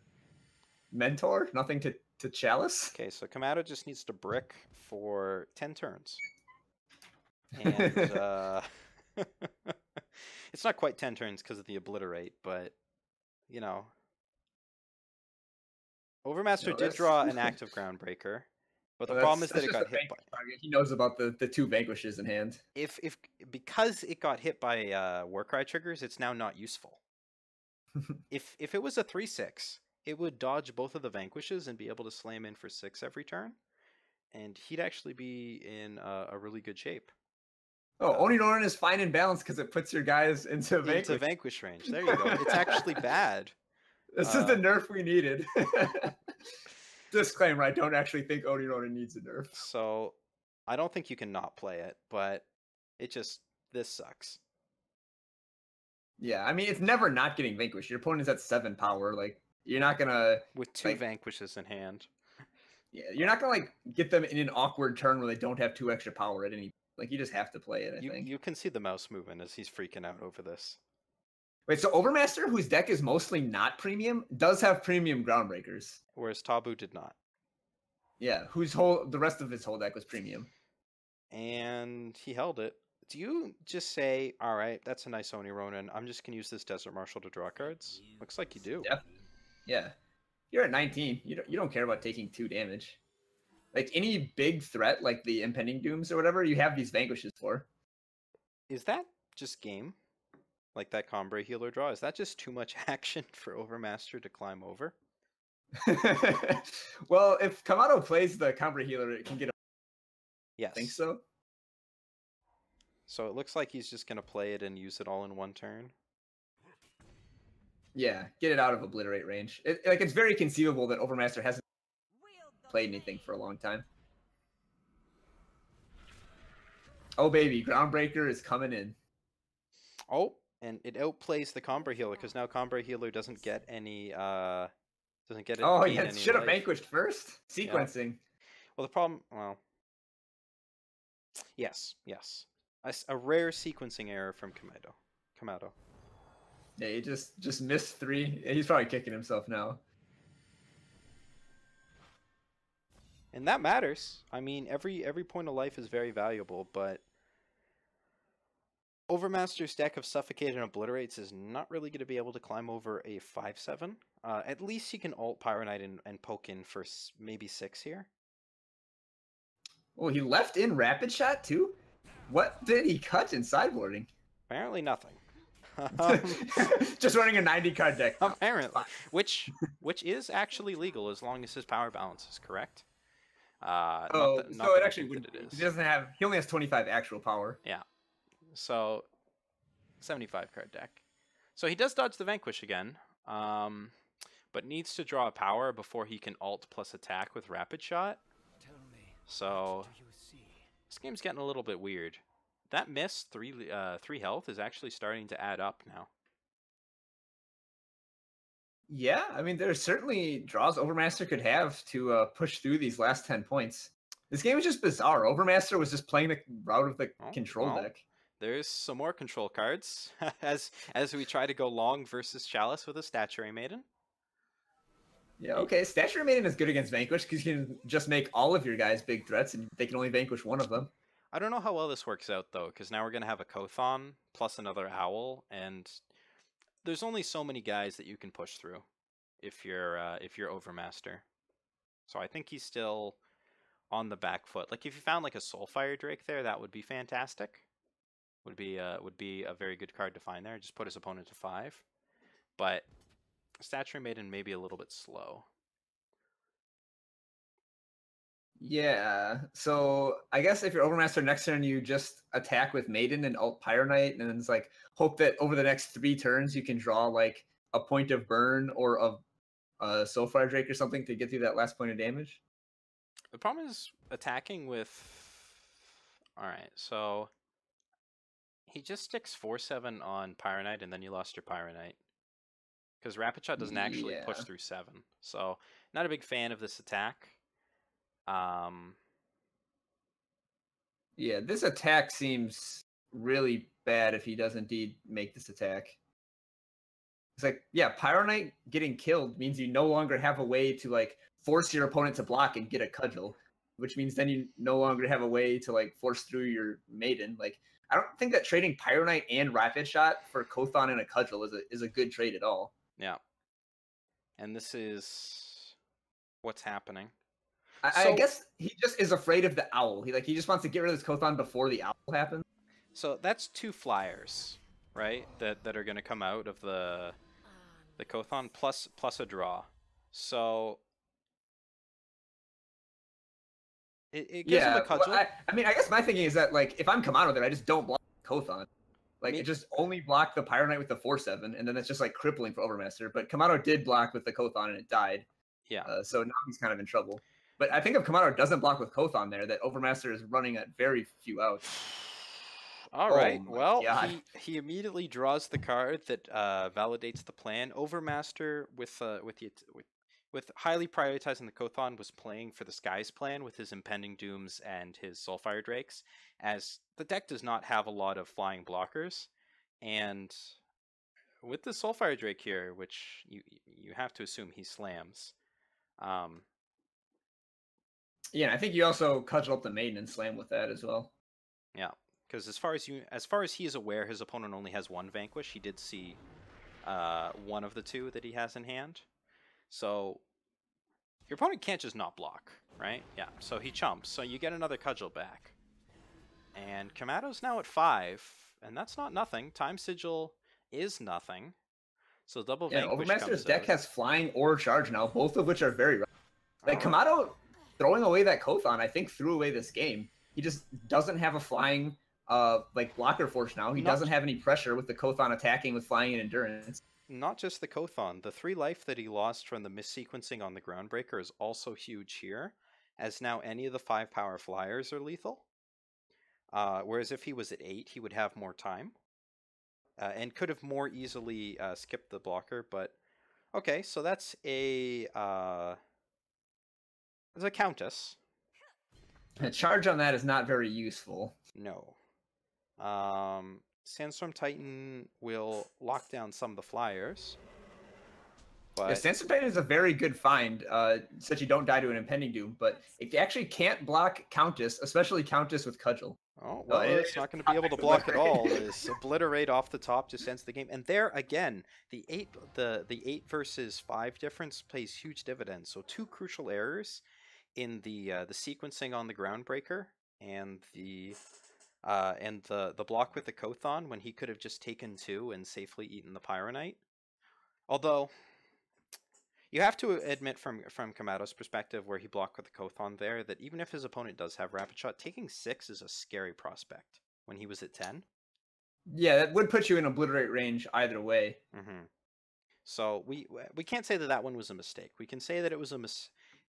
Mentor, nothing to Chalice. Okay, so Kamado just needs to brick for 10 turns. And it's not quite 10 turns because of the Obliterate, but, you know. Overmaster did draw an active Groundbreaker, but the problem is that it got hit by... He knows about the 2 Vanquishes in hand. Because it got hit by Warcry triggers, it's now not useful. If it was a 3/6, it would dodge both of the Vanquishes and be able to slam in for 6 every turn, and he'd actually be in a really good shape. Oh, Onironin is fine and balanced because it puts your guys into vanquish range. There you go. It's actually bad. This is the nerf we needed. Disclaimer, I don't actually think Onironin needs a nerf. So, I don't think you can not play it, but this sucks. Yeah, I mean, it's never not getting vanquished. Your opponent is at 7 power. Like, you're not gonna... With 2 vanquishes in hand. Yeah, you're not gonna, like, get them in an awkward turn where they don't have 2 extra power at any... Like, you just have to play it, I think. You can see the mouse moving as he's freaking out over this. Wait, so Overmaster, whose deck is mostly not premium, does have premium Groundbreakers. Whereas Tabu did not. Yeah, the rest of his whole deck was premium. And he held it. Do you just say, all right, that's a nice Onironin, I'm just going to use this Desert Marshal to draw cards? Looks like you do. Yeah. You're at 19. You don't care about taking 2 damage. Like, any big threat, like the Impending Dooms or whatever, you have these Vanquishes for. Is that just game? Like that Combre Healer draw? Is that just too much action for Overmaster to climb over? Well, if Kamado plays the Combre Healer, it can get a... Yes. I think so. So it looks like he's just going to play it and use it all in one turn. Yeah, get it out of Obliterate range. It's very conceivable that Overmaster hasn't played anything for a long time. Oh baby, Groundbreaker is coming in. Oh, and it outplays the Combre Healer because now Combre Healer doesn't get any doesn't get it. Oh yeah, it should have vanquished first. Sequencing. Yeah. Well, the problem, yes. A rare sequencing error from Kamado. Yeah, he just missed 3. He's probably kicking himself now. And that matters. I mean, every point of life is very valuable, but Overmaster's deck of Suffocate and Obliterates is not really going to be able to climb over a 5/7. At least he can ult Pyro Knight and poke in for maybe 6 here. Oh, he left in Rapid Shot too? What did he cut in sideboarding? Apparently nothing. Just running a 90 card deck. Apparently, which is actually legal as long as his power balance is correct. So it actually would. He only has 25 actual power. Yeah. So 75 card deck. So he does dodge the Vanquish again, but needs to draw a power before he can ult plus attack with Rapid Shot. So this game's getting a little bit weird. That miss 3 health is actually starting to add up now. Yeah, I mean, there's certainly draws Overmaster could have to push through these last 10 points. This game is just bizarre. Overmaster was just playing the route of the control deck. There's some more control cards as we try to go long versus Chalice with a Statuary Maiden. Yeah, okay. Statuary Maiden is good against Vanquish because you can just make all of your guys big threats and they can only vanquish one of them. I don't know how well this works out, though, because now we're going to have a Kothon plus another Owl, and there's only so many guys that you can push through if you're Overmaster. So I think he's still on the back foot. Like, if you found, like, a Soulfire Drake there, that would be fantastic. Would be a very good card to find there. Just put his opponent to 5. But Statuary Maiden may be a little bit slow. Yeah, so I guess if you're Overmaster next turn, you just attack with Maiden and ult Pyro Knight, and then it's like hope that over the next 3 turns you can draw like a point of burn or a Soulfire Drake or something to get through that last point of damage. The problem is attacking with... Alright, so he just sticks 4/7 on Pyro Knight, and then you lost your Pyro Knight. Because Rapid Shot doesn't actually push through 7. So, not a big fan of this attack. Yeah, this attack seems really bad if he does indeed make this attack. It's like, yeah, Pyro Knight getting killed means you no longer have a way to like force your opponent to block and get a cudgel, which means then you no longer have a way to like force through your Maiden. Like, I don't think that trading Pyro Knight and Rapid Shot for Kothon and a cudgel is a good trade at all. Yeah. And this is what's happening. I guess he just is afraid of the owl. He just wants to get rid of this Kothon before the owl happens. So that's 2 flyers, right? That are going to come out of the Kothon plus a draw. So It gives him a Yeah, cudgel. well, I mean, I guess my thinking is that like if I'm Kamado there, I just don't block Kothon. Like it just only blocked the Pyro Knight with the 4/7, and then that's just like crippling for Overmaster. But Kamado did block with the Kothon and it died. Yeah. So now he's kind of in trouble. But I think if Kamado doesn't block with Kothon there, that Overmaster is running at very few outs. All right. my Well, God. he immediately draws the card that validates the plan. Overmaster with highly prioritizing the Kothon was playing for the Skies plan with his Impending Dooms and his Soulfire Drakes, as the deck does not have a lot of flying blockers, and with the Soulfire Drake here, which you have to assume he slams. Yeah, and I think you also cudgel up the Maiden and slam with that as well. Yeah, because as far as he is aware, his opponent only has one Vanquish. He did see one of the two that he has in hand. So your opponent can't just not block, right? Yeah, so he chumps. So you get another cudgel back. And Kamado's now at 5, and that's not nothing. Time Sigil is nothing. So double Vanquish Overmaster's deck out. has flying or charge now, both of which are very rough. Like Kamado throwing away that Kothon, I think threw away this game. He just doesn't have a flying like blocker force now. He doesn't have any pressure with the Kothon attacking with flying and endurance. Not just the Kothon. The 3 life that he lost from the missequencing on the Groundbreaker is also huge here, as now any of the 5 power flyers are lethal. Whereas if he was at 8, he would have more time. And could have more easily skipped the blocker, but okay, so that's a Countess. A charge on that is not very useful. No. Sandstorm Titan will lock down some of the flyers. But Yeah, Sandstorm Titan is a very good find, such you don't die to an Impending Doom, but it actually can't block Countess, especially Countess with Cudgel. Oh, well, it's not going to be able to block at all. Is Obliterate off the top just ends the game. And there, again, the 8 versus 5 difference plays huge dividends. So 2 crucial errors in the sequencing on the Groundbreaker and the block with the Kothon, when he could have just taken 2 and safely eaten the Pyro Knight. Although you have to admit from Kamado's perspective, where he blocked with the Kothon there, that even if his opponent does have Rapid Shot, taking 6 is a scary prospect when he was at 10. Yeah, that would put you in Obliterate range either way. Mm-hmm. So we can't say that one was a mistake. We can say that it was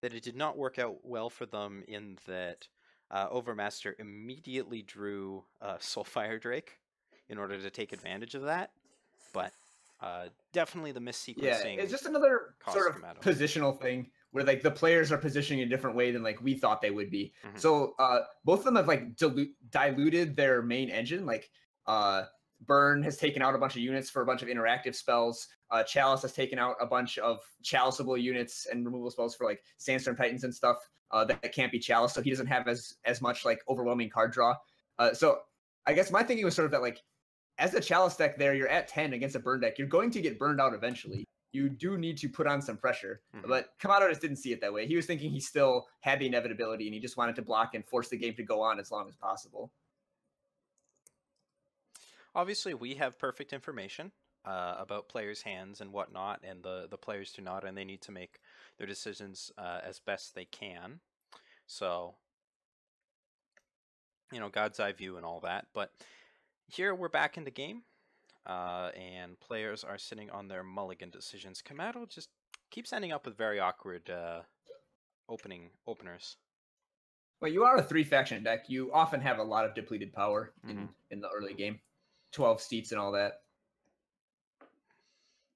that it did not work out well for them in that Overmaster immediately drew Soulfire Drake in order to take advantage of that, but definitely the missequencing. Yeah, it's just another sort of positional thing where like the players are positioning in a different way than like we thought they would be. Mm-hmm. So both of them have like diluted their main engine. Like Burn has taken out a bunch of units for a bunch of interactive spells. Chalice has taken out a bunch of chaliceable units and removal spells for like Sandstorm Titans and stuff that can't be Chalice. So he doesn't have as much like overwhelming card draw. So I guess my thinking was sort of that like, as a Chalice deck there, you're at 10 against a Burn deck. You're going to get burned out eventually. You do need to put on some pressure. Mm-hmm. But Kamado just didn't see it that way. He was thinking he still had the inevitability, and he just wanted to block and force the game to go on as long as possible. Obviously, we have perfect information about players' hands and whatnot, and the players do not, and they need to make their decisions as best they can. So, God's eye view and all that. But here we're back in the game, and players are sitting on their mulligan decisions. Kamado just keeps ending up with very awkward openers. Well, you are a 3-faction deck. You often have a lot of depleted power in the early game. 12 seats and all that.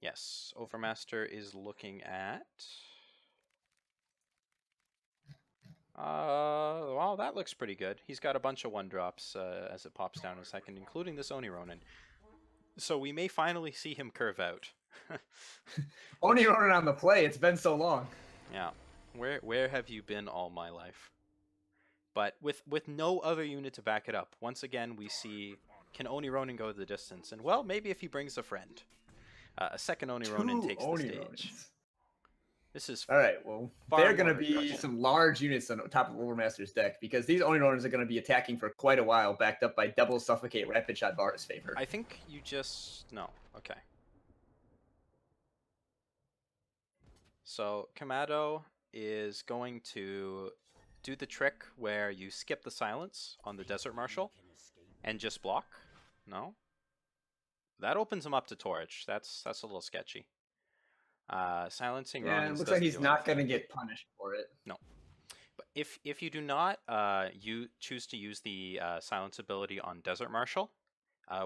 Yes, Overmaster is looking at... well, that looks pretty good. He's got a bunch of 1-drops as it pops down in a second, including this Oni Ronin. So we may finally see him curve out. Oni Ronin on the play. It's been so long. Yeah. Where have you been all my life? But with no other unit to back it up, once again we see, can Oni Ronin go the distance? And well, maybe if he brings a friend. A second Oni Ronin takes the stage. Ronins. This is all right. Well, they're going to be some large units on top of Overmaster's deck, because these Oni Ronins are going to be attacking for quite a while, backed up by double Suffocate, Rapid Shot, Vara's Favor. I think you just... No. Okay. So, Kamado is going to do the trick where you skip the silence on the Desert Marshal and just block? No? That opens him up to Torch. That's a little sketchy. Silencing Yeah, it Ronins looks like doesn't he's do not going to anything. get punished for it. No. But if you do not you choose to use the silence ability on Desert Marshal,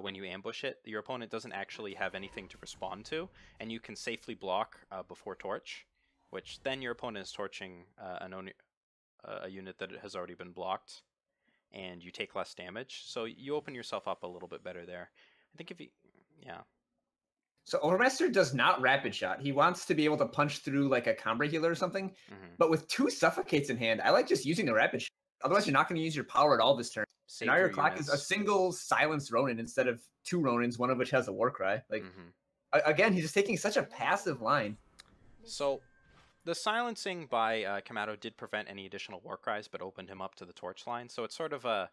when you ambush it, your opponent doesn't actually have anything to respond to, and you can safely block before Torch, which then your opponent is torching a unit that has already been blocked, and you take less damage. So you open yourself up a little bit better there. I think if you, yeah. So Overmaster does not rapid shot. He wants to be able to punch through like a combo healer or something. But with 2 suffocates in hand, I like just using the rapid shot. Otherwise, you're not going to use your power at all this turn. Save and now your your clock is a units. single silenced Ronin instead of 2 Ronins, one of which has a Warcry. Like, again, he's just taking such a passive line. So the silencing by Kamato did prevent any additional Warcries, but opened him up to the Torch line. So it's sort of a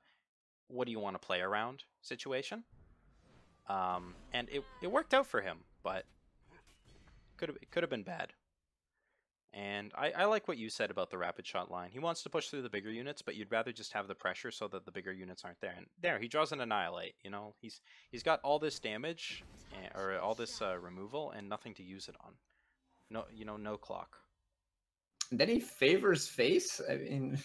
what do you want to play around situation. And it worked out for him, but could have been bad. And I like what you said about the rapid shot line. He wants to push through the bigger units, but you'd rather just have the pressure so that the bigger units aren't there. And there, he draws an Annihilate. You know, he's got all this damage or all this removal and nothing to use it on. No, no clock. And then he favors face. I mean,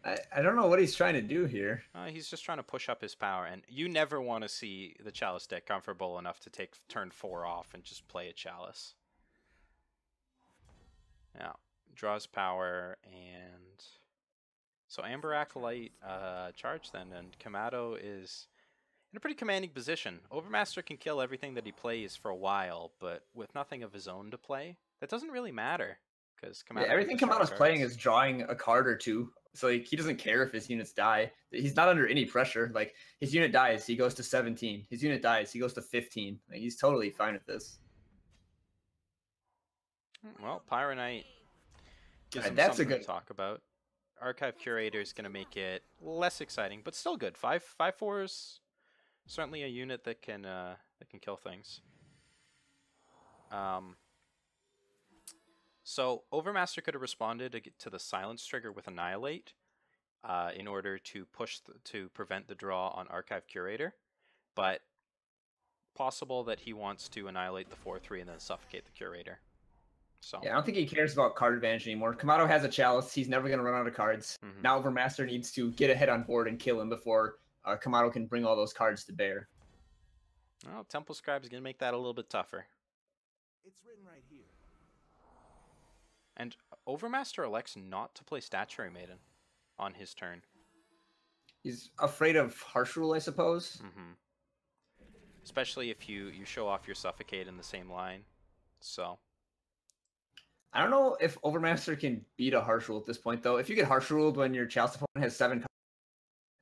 I don't know what he's trying to do here. He's just trying to push up his power, and you never want to see the Chalice deck comfortable enough to take turn 4 off and just play a Chalice. Yeah, draws power, and so Amber Acolyte charge then, and Kamato is in a pretty commanding position. Overmaster can kill everything that he plays for a while, but with nothing of his own to play, that doesn't really matter. Because everything Kamato's playing is drawing a card or 2. So like, he doesn't care if his units die. He's not under any pressure. Like, his unit dies, he goes to 17. His unit dies, he goes to 15. Like, he's totally fine with this. Well, Pyro Knight gives him that's something a good to talk about. Archive Curator is going to make it less exciting, but still good. 5/4 is certainly a unit that can kill things. So Overmaster could have responded to the silence trigger with Annihilate in order to push to prevent the draw on Archive Curator, but possible that he wants to annihilate the 4/3 and then suffocate the Curator. So yeah, I don't think he cares about card advantage anymore. Kamato has a Chalice. He's never going to run out of cards. Now Overmaster needs to get ahead on board and kill him before Kamato can bring all those cards to bear. Well, Temple Scribe is going to make that a little bit tougher. It's written right here. And Overmaster elects not to play Statuary Maiden on his turn. He's afraid of Harsh Rule, I suppose. Especially if you show off your Suffocate in the same line. So I don't know if Overmaster can beat a Harsh Rule at this point, though. If you get Harsh Ruled when your Chalice opponent has 7 cards,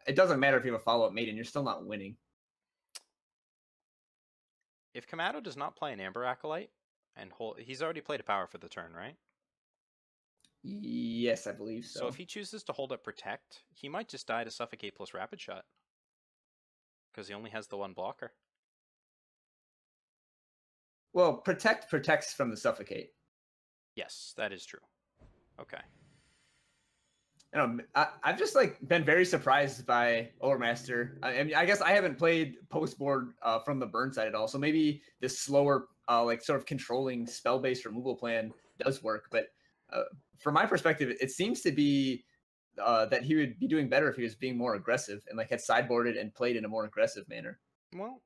it doesn't matter if you have a follow-up Maiden. You're still not winning. If Kamato does not play an Amber Acolyte, and he's already played a power for the turn, right? Yes, I believe so. So if he chooses to hold up Protect, he might just die to Suffocate plus Rapid Shot. Because he only has the 1 blocker. Well, Protect protects from the Suffocate. Yes, that is true. Okay. I've just been very surprised by Overmaster. I mean, I guess I haven't played post board from the burn side at all, so maybe this slower, sort of controlling spell-based removal plan does work. But from my perspective, it seems to be that he would be doing better if he was being more aggressive and had sideboarded and played in a more aggressive manner. Well,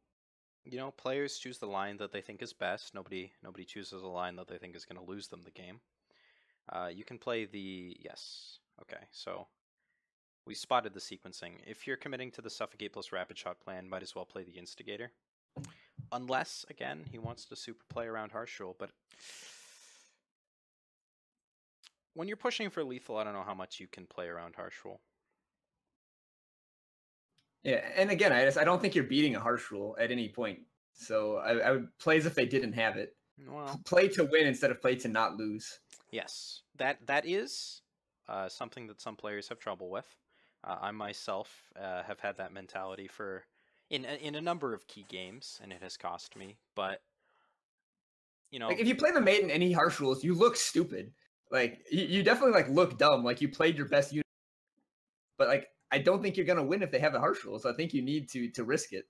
players choose the line that they think is best. Nobody chooses a line that they think is going to lose them the game. You can play yes. Okay, so we spotted the sequencing. If you're committing to the Suffocate plus Rapid Shot plan, might as well play the Instigator. Unless, again, he wants to super play around Harsh Rule, but when you're pushing for lethal, I don't know how much you can play around Harsh Rule. Yeah, and again, I don't think you're beating a Harsh Rule at any point. So I would play as if they didn't have it. Well, play to win instead of play to not lose. Yes, that is something that some players have trouble with. I myself have had that mentality in a number of key games, and it has cost me. But if you play the Maiden any Harsh Rules, you look stupid. You definitely look dumb. You played your best unit but like I don't think you're gonna win if they have a harsh rule. So I think you need to risk it.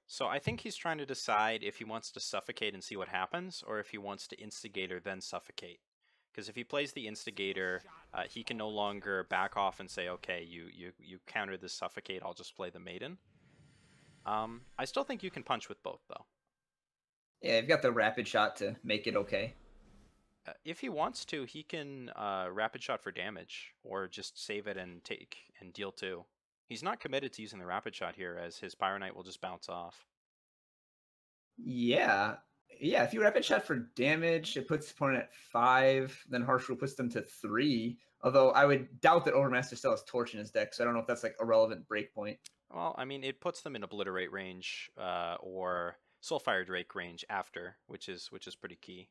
So I think he's trying to decide if he wants to suffocate and see what happens, or if he wants to instigator then suffocate. Because if he plays the instigator, he can no longer back off and say, okay, you countered this suffocate, I'll just play the maiden. I still think you can punch with both, though. Yeah, you've got the rapid shot to make it okay. If he wants to, he can rapid shot for damage, or just save it and take and deal 2. He's not committed to using the rapid shot here, as his Pyro Knight will just bounce off. Yeah. Yeah, if you rapid shot for damage, it puts the opponent at 5, then harsh rule puts them to 3. Although I would doubt that Overmaster still has Torch in his deck, so I don't know if that's like a relevant breakpoint. Well, I mean, it puts them in Obliterate range, or Soulfire Drake range after, which is pretty key.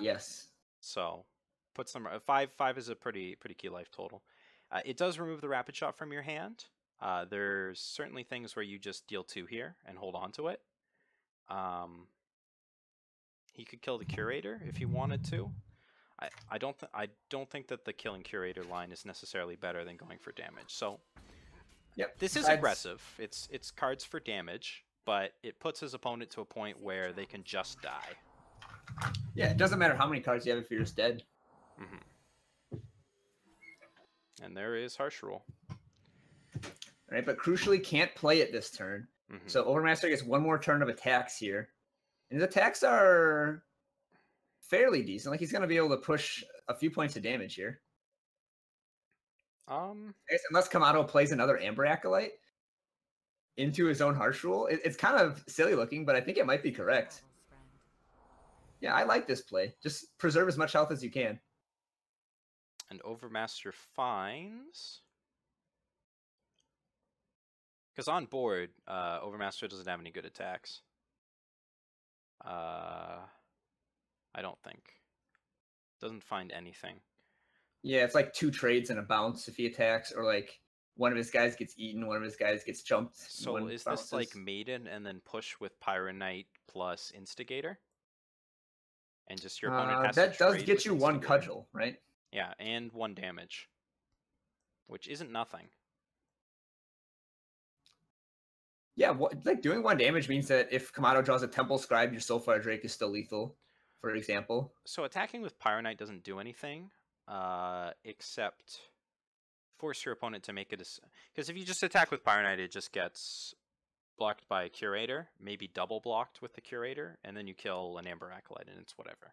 Yes. So puts them 5 is a pretty key life total. It does remove the rapid shot from your hand. There's certainly things where you just deal 2 here and hold on to it. He could kill the Curator if he wanted to. I don't think that the killing Curator line is necessarily better than going for damage. So yep. This is aggressive. It's cards for damage, but it puts his opponent to a point where they can just die. Yeah, it doesn't matter how many cards you have if you're just dead. And there is Harsh Rule. All right, but crucially can't play it this turn. So Overmaster gets 1 more turn of attacks here. And his attacks are fairly decent. Like he's going to be able to push a few points of damage here. I guess unless Kamado plays another Amber Acolyte into his own Harsh Rule. It's kind of silly looking, but I think it might be correct. Yeah, I like this play. Just preserve as much health as you can. And Overmaster finds... Because on board, Overmaster doesn't have any good attacks. I don't think. Doesn't find anything. Yeah, it's like 2 trades and a bounce if he attacks, or like one of his guys gets eaten, one of his guys gets jumped. So is this like Maiden and then push with Pyro Knight plus Instigator? And just your opponent has that to does trade get with you 1 Instigator. cudgel, right? Yeah, and 1 damage. Which isn't nothing. Yeah, like doing 1 damage means that if Kamado draws a Temple Scribe, your Soulfire Drake is still lethal, for example. So attacking with Pyro Knight doesn't do anything, except force your opponent to make a decision. Because if you just attack with Pyro Knight, it just gets blocked by a Curator, maybe double blocked with the Curator, and then you kill an Amber Acolyte, and it's whatever.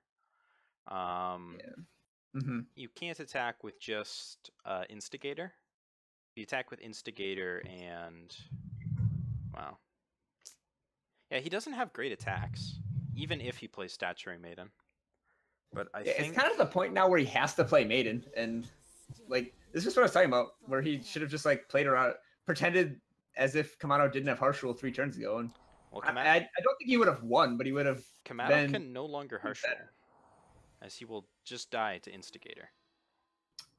You can't attack with just Instigator. You attack with Instigator and... Wow. Yeah, he doesn't have great attacks, even if he plays Statuary Maiden. But I think... It's kind of the point now where he has to play Maiden, and like this is what I was talking about, where he should have just like played around, pretended as if Kamado didn't have Harsh Rule 3 turns ago, and well, I don't think he would have won, but he would have. Kamado can no longer Harsh Rule, as he will just die to Instigator.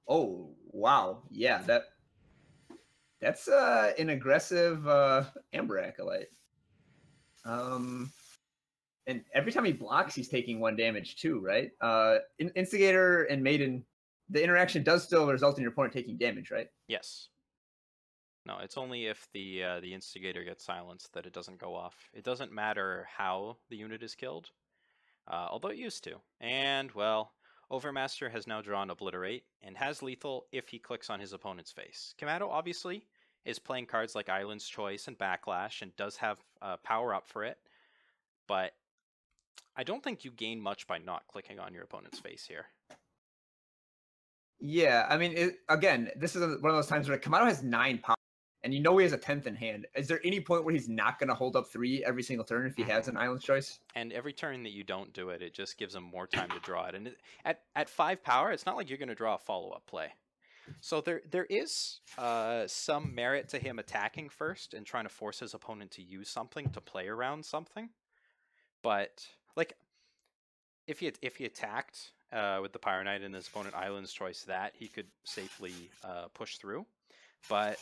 Oh wow, yeah, that's an aggressive Amber Acolyte. And every time he blocks, he's taking 1 damage too, right? Instigator and Maiden, the interaction does still result in your opponent taking damage, right? Yes. No, it's only if the Instigator gets silenced that it doesn't go off. It doesn't matter how the unit is killed, although it used to. And, well, Overmaster has now drawn Obliterate, and has lethal if he clicks on his opponent's face. Kamado, obviously, is playing cards like Island's Choice and Backlash, and does have power up for it, but I don't think you gain much by not clicking on your opponent's face here. Yeah, I mean, again, this is one of those times where Kamado has 9 power, and you know he has a 10th in hand. Is there any point where he's not going to hold up 3 every single turn if he has an Island's Choice? And every turn that you don't do it, it just gives him more time to draw it. And at 5 power, it's not like you're going to draw a follow-up play. So there is some merit to him attacking first and trying to force his opponent to use something to play around something. But like, if he attacked with the Pyro Knight and his opponent Island's Choice, that he could safely push through. But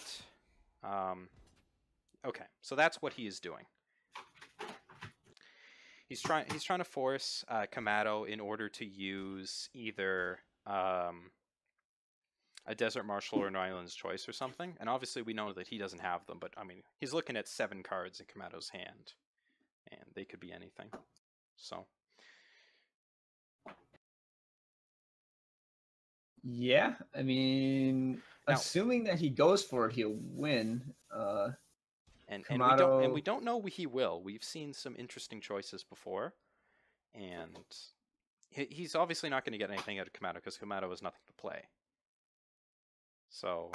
okay, so that's what he is doing. He's trying to force Kamado in order to use either a Desert Marshal or an Island's Choice or something. And obviously we know that he doesn't have them, but I mean, he's looking at 7 cards in Kamato's hand, and they could be anything. So. Yeah, I mean, Now, assuming that he goes for it, he'll win. And Kamato... we don't know he will. We've seen some interesting choices before, and he's obviously not going to get anything out of Kamato because Kamato has nothing to play. So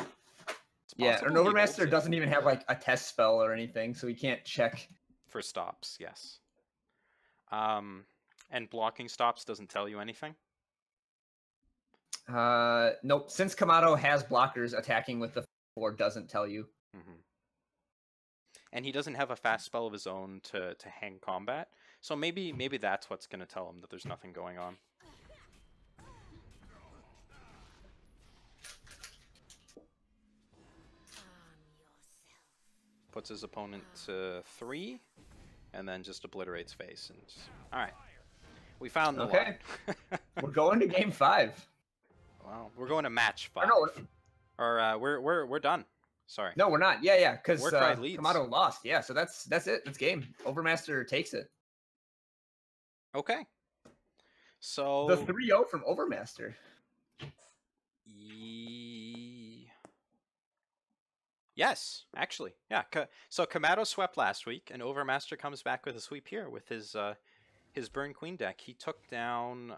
yeah, an Overmaster doesn't even have like a test spell or anything, so he can't check for stops. Yes. And blocking stops doesn't tell you anything. Nope. Since Kamato has blockers, attacking with the 4 doesn't tell you. Mm-hmm. And he doesn't have a fast spell of his own to hang combat. So maybe that's what's going to tell him that there's nothing going on. Puts his opponent to 3, and then just obliterates face. And all right, we found the line. We're going to game 5. Wow, we're going to match 5. Or we're done. Sorry. No, we're not. Yeah, because leads. Kamato lost. Yeah, so that's it. That's game. Overmaster takes it. Okay. So the 3-0 from Overmaster. Yes, actually. Yeah. So Kamato swept last week, and Overmaster comes back with a sweep here with his Burn Queen deck. He took down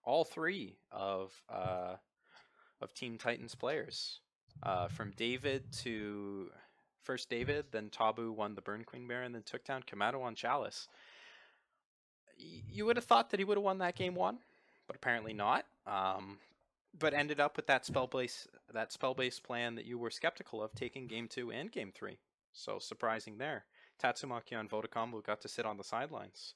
all 3 of Team Titans players. From David to first David, then Tabu won the Burn Queen Baron, then took down Kamato on Chalice. You would have thought that he would have won that game 1, but apparently not. But ended up with that spell-based plan that you were skeptical of, taking game 2 and game 3. So surprising there. Tatsumaki on Vodacombo got to sit on the sidelines.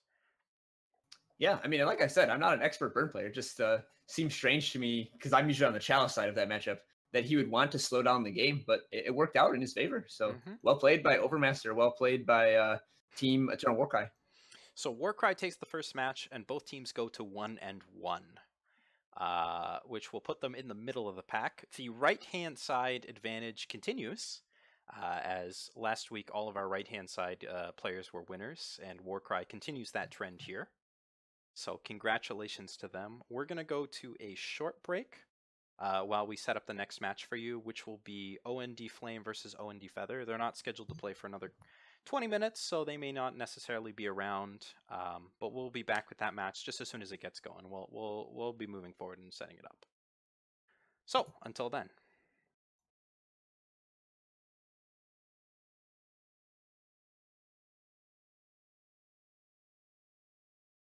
Yeah, I mean, like I said, I'm not an expert burn player. It just seems strange to me, because I'm usually on the Chalice side of that matchup, that he would want to slow down the game, but it worked out in his favor. So well played by Overmaster, well played by Team Eternal Warcry. So Warcry takes the first match, and both teams go to 1-1, which will put them in the middle of the pack. The right-hand side advantage continues, as last week all of our right-hand side players were winners, and Warcry continues that trend here. So congratulations to them. We're going to go to a short break while we set up the next match for you, which will be OND Flame versus OND Feather. They're not scheduled to play for another 20 minutes, so they may not necessarily be around, but we'll be back with that match just as soon as it gets going. We'll be moving forward and setting it up. So until then.